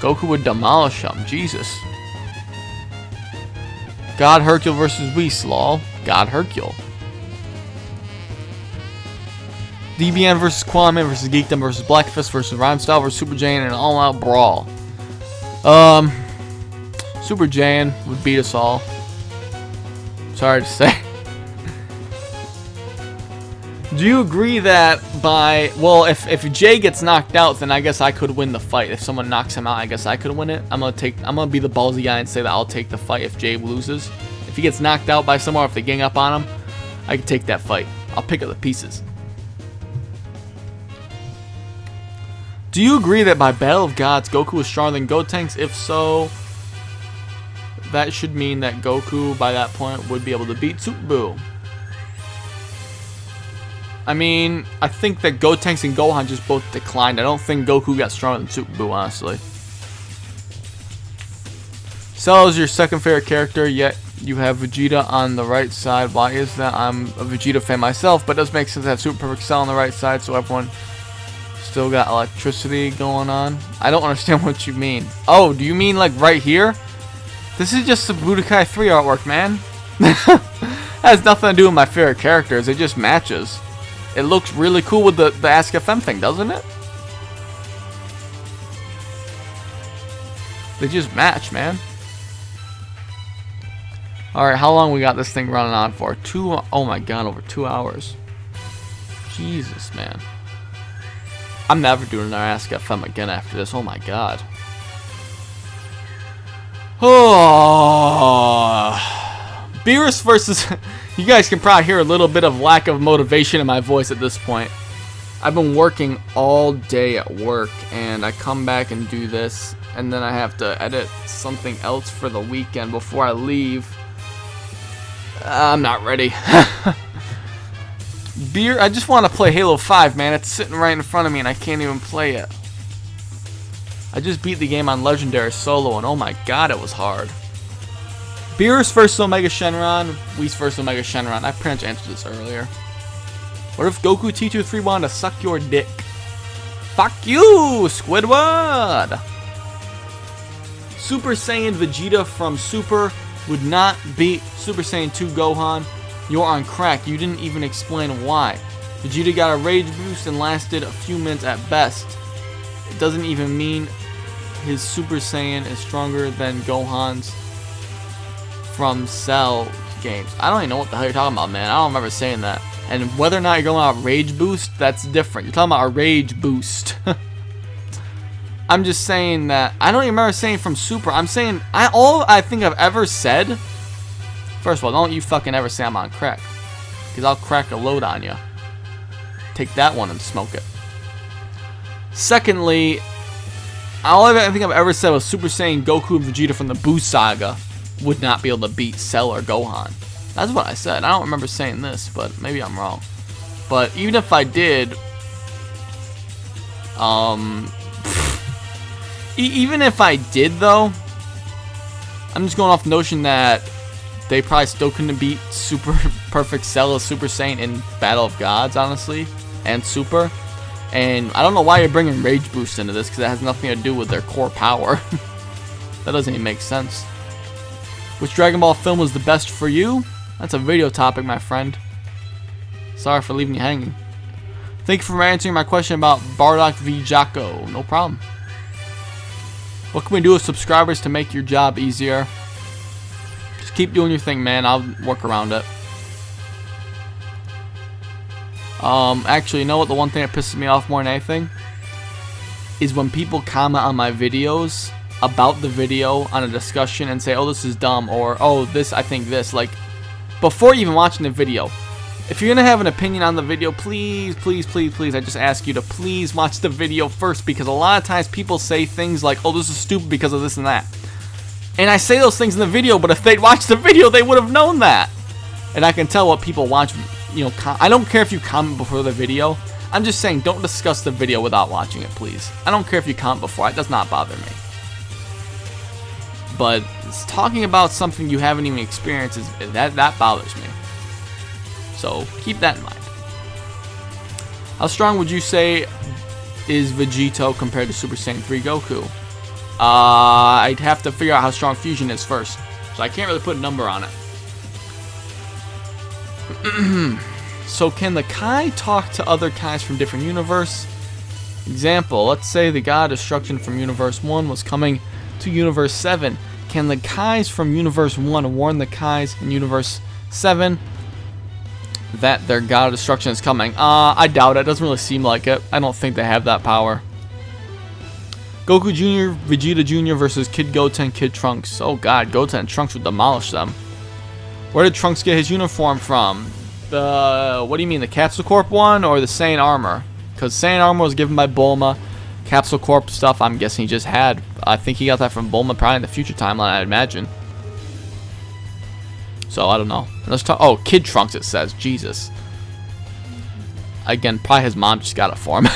Goku would demolish him. Jesus. God Hercule versus Whis. Lol. God Hercule. DBN versus Kwame versus Geekdom versus Black Fist versus Rhyme Style versus Super Jaiyan in an all-out brawl. Super Jaiyan would beat us all. Sorry to say. Do you agree that well, if Jay gets knocked out, then I guess I could win the fight. If someone knocks him out, I guess I could win it. I'm gonna be the ballsy guy and say that I'll take the fight if Jay loses. If he gets knocked out by someone, or if they gang up on him, I can take that fight. I'll pick up the pieces. Do you agree that by Battle of Gods, Goku is stronger than Gotenks? If so, that should mean that Goku, by that point, would be able to beat Super Boo. I mean, I think that Gotenks and Gohan just both declined. I don't think Goku got stronger than Super Boo, honestly. Cell is your second favorite character, yet you have Vegeta on the right side. Why is that? I'm a Vegeta fan myself, but it does make sense to have Super Perfect Cell on the right side, so everyone still got electricity going on. I don't understand what you mean. Oh, do you mean like right here? This is just the Budokai 3 artwork, man. That has nothing to do with my favorite characters. It just matches. It looks really cool with the Ask FM thing, doesn't it? They just match, man. Alright, how long we got this thing running on for? Oh my god, over 2 hours. Jesus, man. I'm never doing another Ask FM again after this. Oh my god. Oh. Beerus versus... You guys can probably hear a little bit of lack of motivation in my voice at this point. I've been working all day at work, and I come back and do this, and then I have to edit something else for the weekend before I leave. I'm not ready. I just want to play Halo 5, man. It's sitting right in front of me, and I can't even play it. I just beat the game on Legendary Solo, and oh my god, it was hard. Beerus versus Omega Shenron, Whis versus Omega Shenron. I pretty much answered this earlier. What if Goku T23 wanted to suck your dick? Fuck you, Squidward! Super Saiyan Vegeta from Super would not beat Super Saiyan 2 Gohan. You're on crack. You didn't even explain why. Vegeta got a rage boost and lasted a few minutes at best. It doesn't even mean his Super Saiyan is stronger than Gohan's from Cell games. I don't even know what the hell you're talking about, man. I don't remember saying that. And whether or not you're going about rage boost, that's different. You're talking about a rage boost. I'm just saying that I don't even remember saying from Super. I'm saying all I think I've ever said. First of all, don't you fucking ever say I'm on crack, because I'll crack a load on you. Take that one and smoke it. Secondly, all I think I've ever said was Super Saiyan Goku and Vegeta from the Buu Saga would not be able to beat Cell or Gohan. That's what I said. I don't remember saying this, but maybe I'm wrong. But even if I did, even if I did though, I'm just going off the notion that they probably still couldn't beat Super Perfect Cell or Super Saiyan in Battle of Gods, honestly, and Super. And I don't know why you're bringing Rage Boost into this, because it has nothing to do with their core power. That doesn't even make sense. Which Dragon Ball film was the best for you? That's a video topic, my friend. Sorry for leaving you hanging. Thank you for answering my question about Bardock v Jocko. No problem. What can we do as subscribers to make your job easier? Just keep doing your thing, man. I'll work around it. Actually, you know what? The one thing that pisses me off more than anything is when people comment on my videos about the video on a discussion and say, oh, this is dumb, or oh, this, I think this. Like, before even watching the video, if you're gonna have an opinion on the video, please, please, please, please, I just ask you to please watch the video first, because a lot of times people say things like, oh, this is stupid because of this and that. And I say those things in the video, but if they'd watched the video, they would have known that. And I can tell what people watch, you know, I don't care if you comment before the video. I'm just saying, don't discuss the video without watching it, please. I don't care if you comment before, it does not bother me. But talking about something you haven't even experienced that bothers me. So keep that in mind. How strong would you say is Vegito compared to Super Saiyan 3 Goku? I'd have to figure out how strong fusion is first, so I can't really put a number on it. So can the Kai talk to other Kais from different universe? Example, let's say the God Destruction from Universe 1 was coming to Universe 7. Can the Kais from Universe 1 warn the Kais in Universe 7 that their God Destruction is coming? I doubt it. It doesn't really seem like it. I don't think they have that power. Goku Jr., Vegeta Jr. versus Kid Goten, Kid Trunks. Oh god, Goten and Trunks would demolish them. Where did Trunks get his uniform from? What do you mean, the Capsule Corp one or the Saiyan armor? Because Saiyan armor was given by Bulma. Capsule Corp stuff, I'm guessing he just had. I think he got that from Bulma, probably in the future timeline, I'd imagine. So, I don't know. Let's talk. Oh, Kid Trunks, it says. Jesus. Again, probably his mom just got it for him.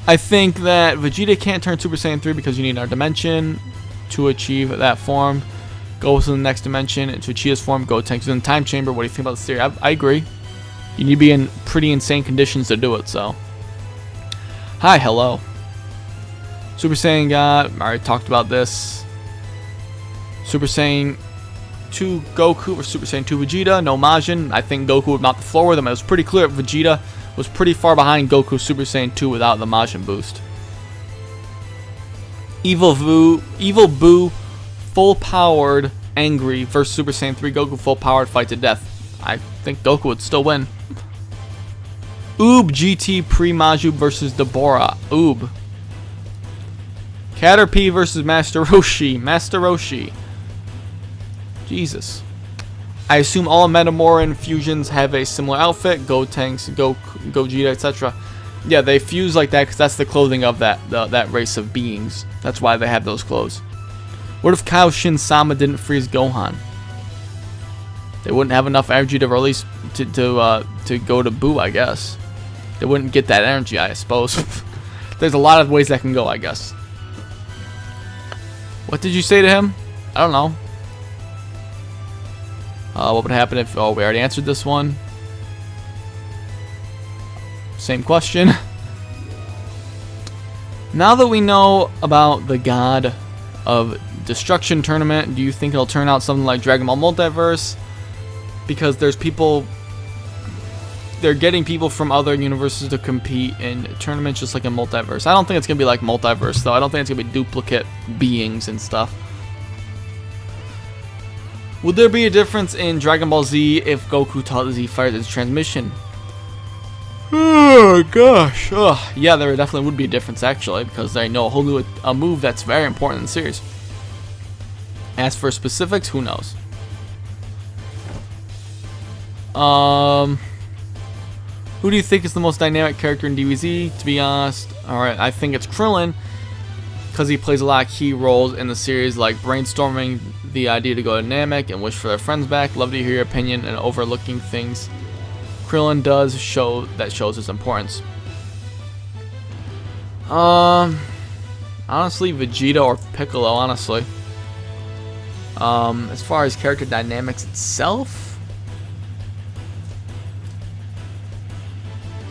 I think that Vegeta can't turn Super Saiyan 3 because you need our dimension to achieve that form. Go to the next dimension, and to achieve this form, Gotenks in the time chamber. What do you think about this theory? I agree. You need to be in pretty insane conditions to do it, so. Hi, hello. Super Saiyan God, I already talked about this. Super Saiyan 2 Goku or Super Saiyan 2 Vegeta, no Majin. I think Goku would mop the floor with him. It was pretty clear Vegeta was pretty far behind Goku Super Saiyan 2 without the Majin boost. Evil Boo, full powered, angry versus Super Saiyan 3 Goku full powered, fight to death. I think Goku would still win. Oob GT pre-Majub versus Deborah. Oob. Caterpie versus Master Roshi. Master Roshi. Jesus. I assume all Metamoran fusions have a similar outfit. Gotenks, Gogeta, etc. Yeah, they fuse like that because that's the clothing of that race of beings. That's why they have those clothes. What if Kaioshin Sama didn't freeze Gohan? They wouldn't have enough energy to release to go to Boo, I guess. They wouldn't get that energy, I suppose. There's a lot of ways that can go, I guess. What did you say to him? I don't know. What would happen if... Oh, we already answered this one. Same question. Now that we know about the God of Destruction tournament, do you think it'll turn out something like Dragon Ball Multiverse? Because there's people... They're getting people from other universes to compete in tournaments just like a Multiverse. I don't think it's going to be like Multiverse, though. I don't think it's going to be duplicate beings and stuff. Would there be a difference in Dragon Ball Z if Goku taught Z Fighters its transmission? Oh gosh. Yeah, there definitely would be a difference actually, because they know a whole new move that's very important in the series. As for specifics, who knows? Who do you think is the most dynamic character in DBZ? To be honest, alright, I think it's Krillin, because he plays a lot of key roles in the series, like brainstorming the idea to go to Namek and wish for their friends back. Love to hear your opinion and overlooking things Krillin does shows his importance. Honestly, Vegeta or Piccolo, honestly. As far as character dynamics itself,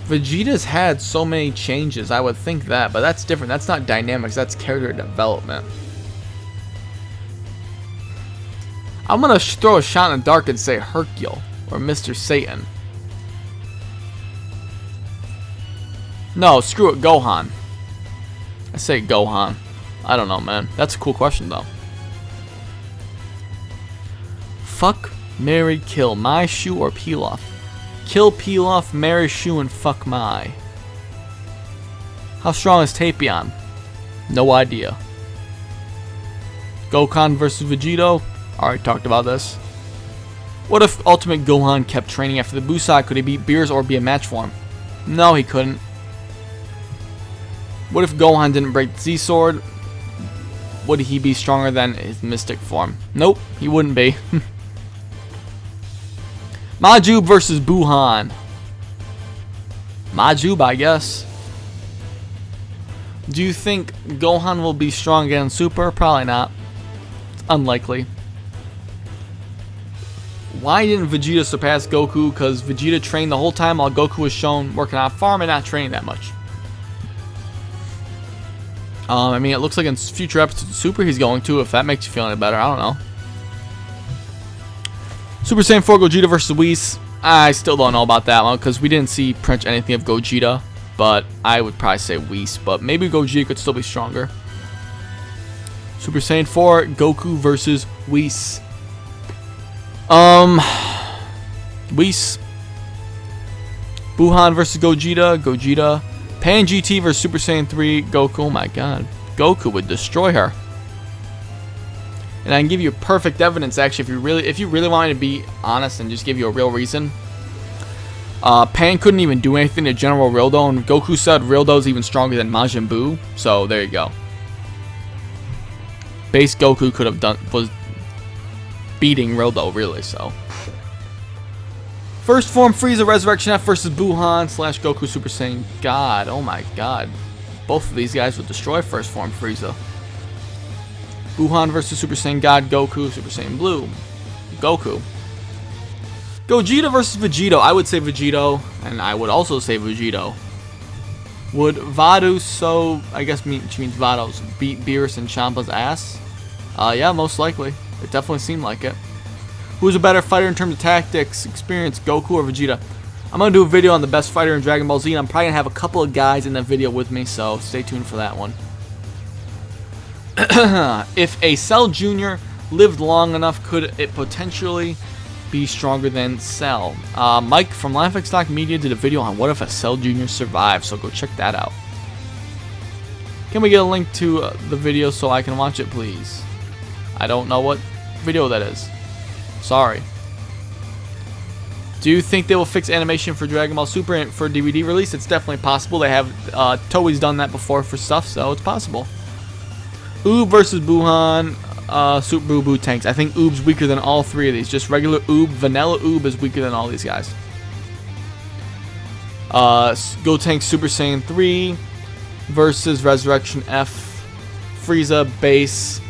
Vegeta's had so many changes, I would think that, but that's different. That's not dynamics, that's character development. I'm gonna throw a shot in the dark and say Hercule or Mr. Satan. No, screw it, Gohan. I say Gohan. I don't know, man. That's a cool question, though. Fuck, marry, kill. My Shu or Pilaf? Kill Pilaf, marry Shu, and fuck Mai. How strong is Tapion? No idea. Gohan versus Vegito? Already talked about this. What if Ultimate Gohan kept training after the Busai? Could he beat Beerus or be a match for him? No, he couldn't. What if Gohan didn't break the Z-Sword? Would he be stronger than his Mystic form? Nope, he wouldn't be. Majub versus Buhan. Majub, I guess. Do you think Gohan will be strong again in Super? Probably not. It's unlikely. Why didn't Vegeta surpass Goku? Because Vegeta trained the whole time while Goku was shown working on a farm and not training that much. I mean, it looks like in future episodes of Super he's going to, if that makes you feel any better. I don't know. Super Saiyan 4 Gogeta versus Whis. I still don't know about that one because we didn't see print anything of Gogeta. But I would probably say Whis. But maybe Gogeta could still be stronger. Super Saiyan 4 Goku versus Whis. Whis. Buhan versus Gogeta. Gogeta. Pan GT versus Super Saiyan 3 Goku. Oh my god. Goku would destroy her. And I can give you perfect evidence actually if you really want me to be honest and just give you a real reason. Pan couldn't even do anything to General Rildo, and Goku said Rildo's even stronger than Majin Buu. So there you go. Base Goku could have was beating Rildo really, so. First form Frieza Resurrection F versus Buhan / Goku Super Saiyan God. Oh my god. Both of these guys would destroy first form Frieza. Buhan versus Super Saiyan God Goku, Super Saiyan Blue. Goku. Gogeta versus Vegito. I would say Vegito, and I would also say Vegito. Would Vadu, so I guess she means Vados, beat Beerus and Champa's ass? Yeah, most likely. It definitely seemed like it. Who's a better fighter in terms of tactics, experience, Goku or Vegeta? I'm going to do a video on the best fighter in Dragon Ball Z, and I'm probably going to have a couple of guys in that video with me, so stay tuned for that one. If a Cell Jr. lived long enough, could it potentially be stronger than Cell? Mike from LifeXTalk Media did a video on what if a Cell Jr. survived, so go check that out. Can we get a link to the video so I can watch it, please? I don't know what video that is. Sorry. Do you think they will fix animation for Dragon Ball Super for DVD release? It's definitely possible. They have Toei's done that before for stuff, so it's possible. Oob versus Buhan. Super Boo Boo tanks. I think Oob's weaker than all three of these. Just regular Oob. Vanilla Oob is weaker than all these guys. Gotenks Super Saiyan 3 versus Resurrection F. Frieza base.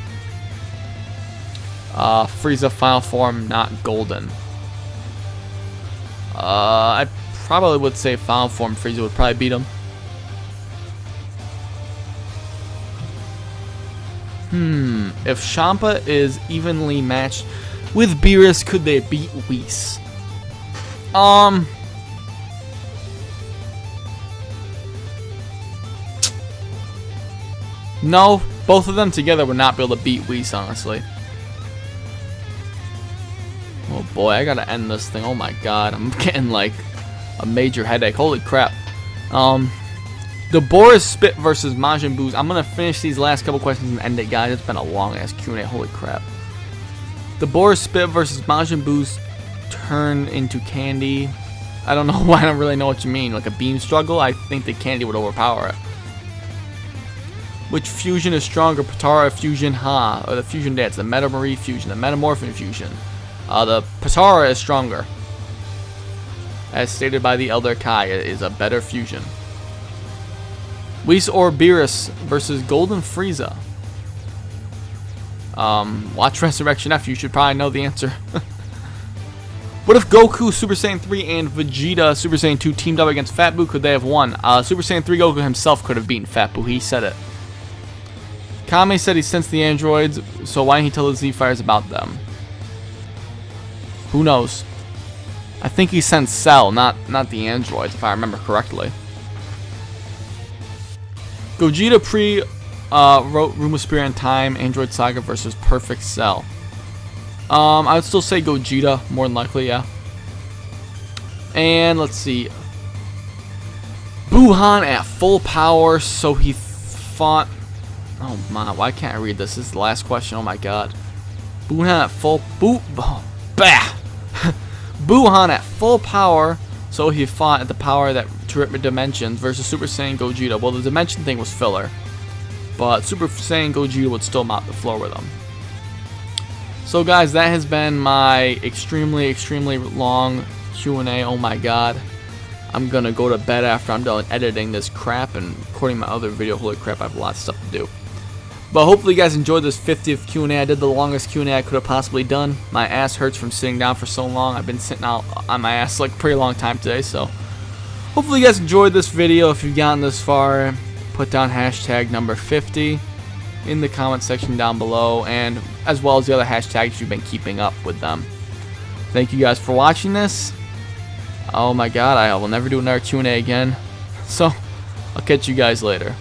Frieza final form, not golden. I probably would say final form Frieza would probably beat him. If Champa is evenly matched with Beerus, could they beat Whis? No, both of them together would not be able to beat Whis, honestly. Oh boy, I gotta end this thing. Oh my god, I'm getting like a major headache. Holy crap. The Boris Spit versus Majin Buu's. I'm gonna finish these last couple questions and end it, guys. It's been a long ass Q&A. Holy crap. The Boris Spit versus Majin Buu's turn into candy. I don't know. I don't really know what you mean. Like a beam struggle? I think the candy would overpower it. Which fusion is stronger? Patara fusion, or the fusion dance? The Metamarie fusion, the Metamorphin fusion. The Patara is stronger. As stated by the Elder Kai, it is a better fusion. Whis or Beerus versus Golden Frieza. Watch Resurrection F. You should probably know the answer. What if Goku Super Saiyan 3 and Vegeta Super Saiyan 2 teamed up against Fat Buu? Could they have won? Super Saiyan 3 Goku himself could have beaten Fat Buu. He said it. Kame said he sensed the androids, so why didn't he tell the Z-Fighters about them? Who knows? I think he sensed Cell, not the androids, if I remember correctly. Gogeta wrote Room of Spirit and Time, Android Saga versus Perfect Cell. I would still say Gogeta, more than likely, yeah. And let's see. Buhan at full power, so he fought. Oh my, why can't I read this? This is the last question. Oh my god. Buhan at full. Buhan at full power, so he fought at the power that dimensions versus Super Saiyan Gogeta. Well, the dimension thing was filler, but Super Saiyan Gogeta would still mop the floor with him. So guys, that has been my extremely long Q&A. Oh my god. I'm gonna go to bed after I'm done editing this crap and recording my other video. Holy crap, I have a lot of stuff to do. But hopefully you guys enjoyed this 50th Q&A. I did the longest Q&A I could have possibly done. My ass hurts from sitting down for so long. I've been sitting out on my ass like a pretty long time today. So hopefully you guys enjoyed this video. If you've gotten this far, put down hashtag number 50 in the comment section down below, and as well as the other hashtags you've been keeping up with them. Thank you guys for watching this. Oh my god, I will never do another Q&A again. So I'll catch you guys later.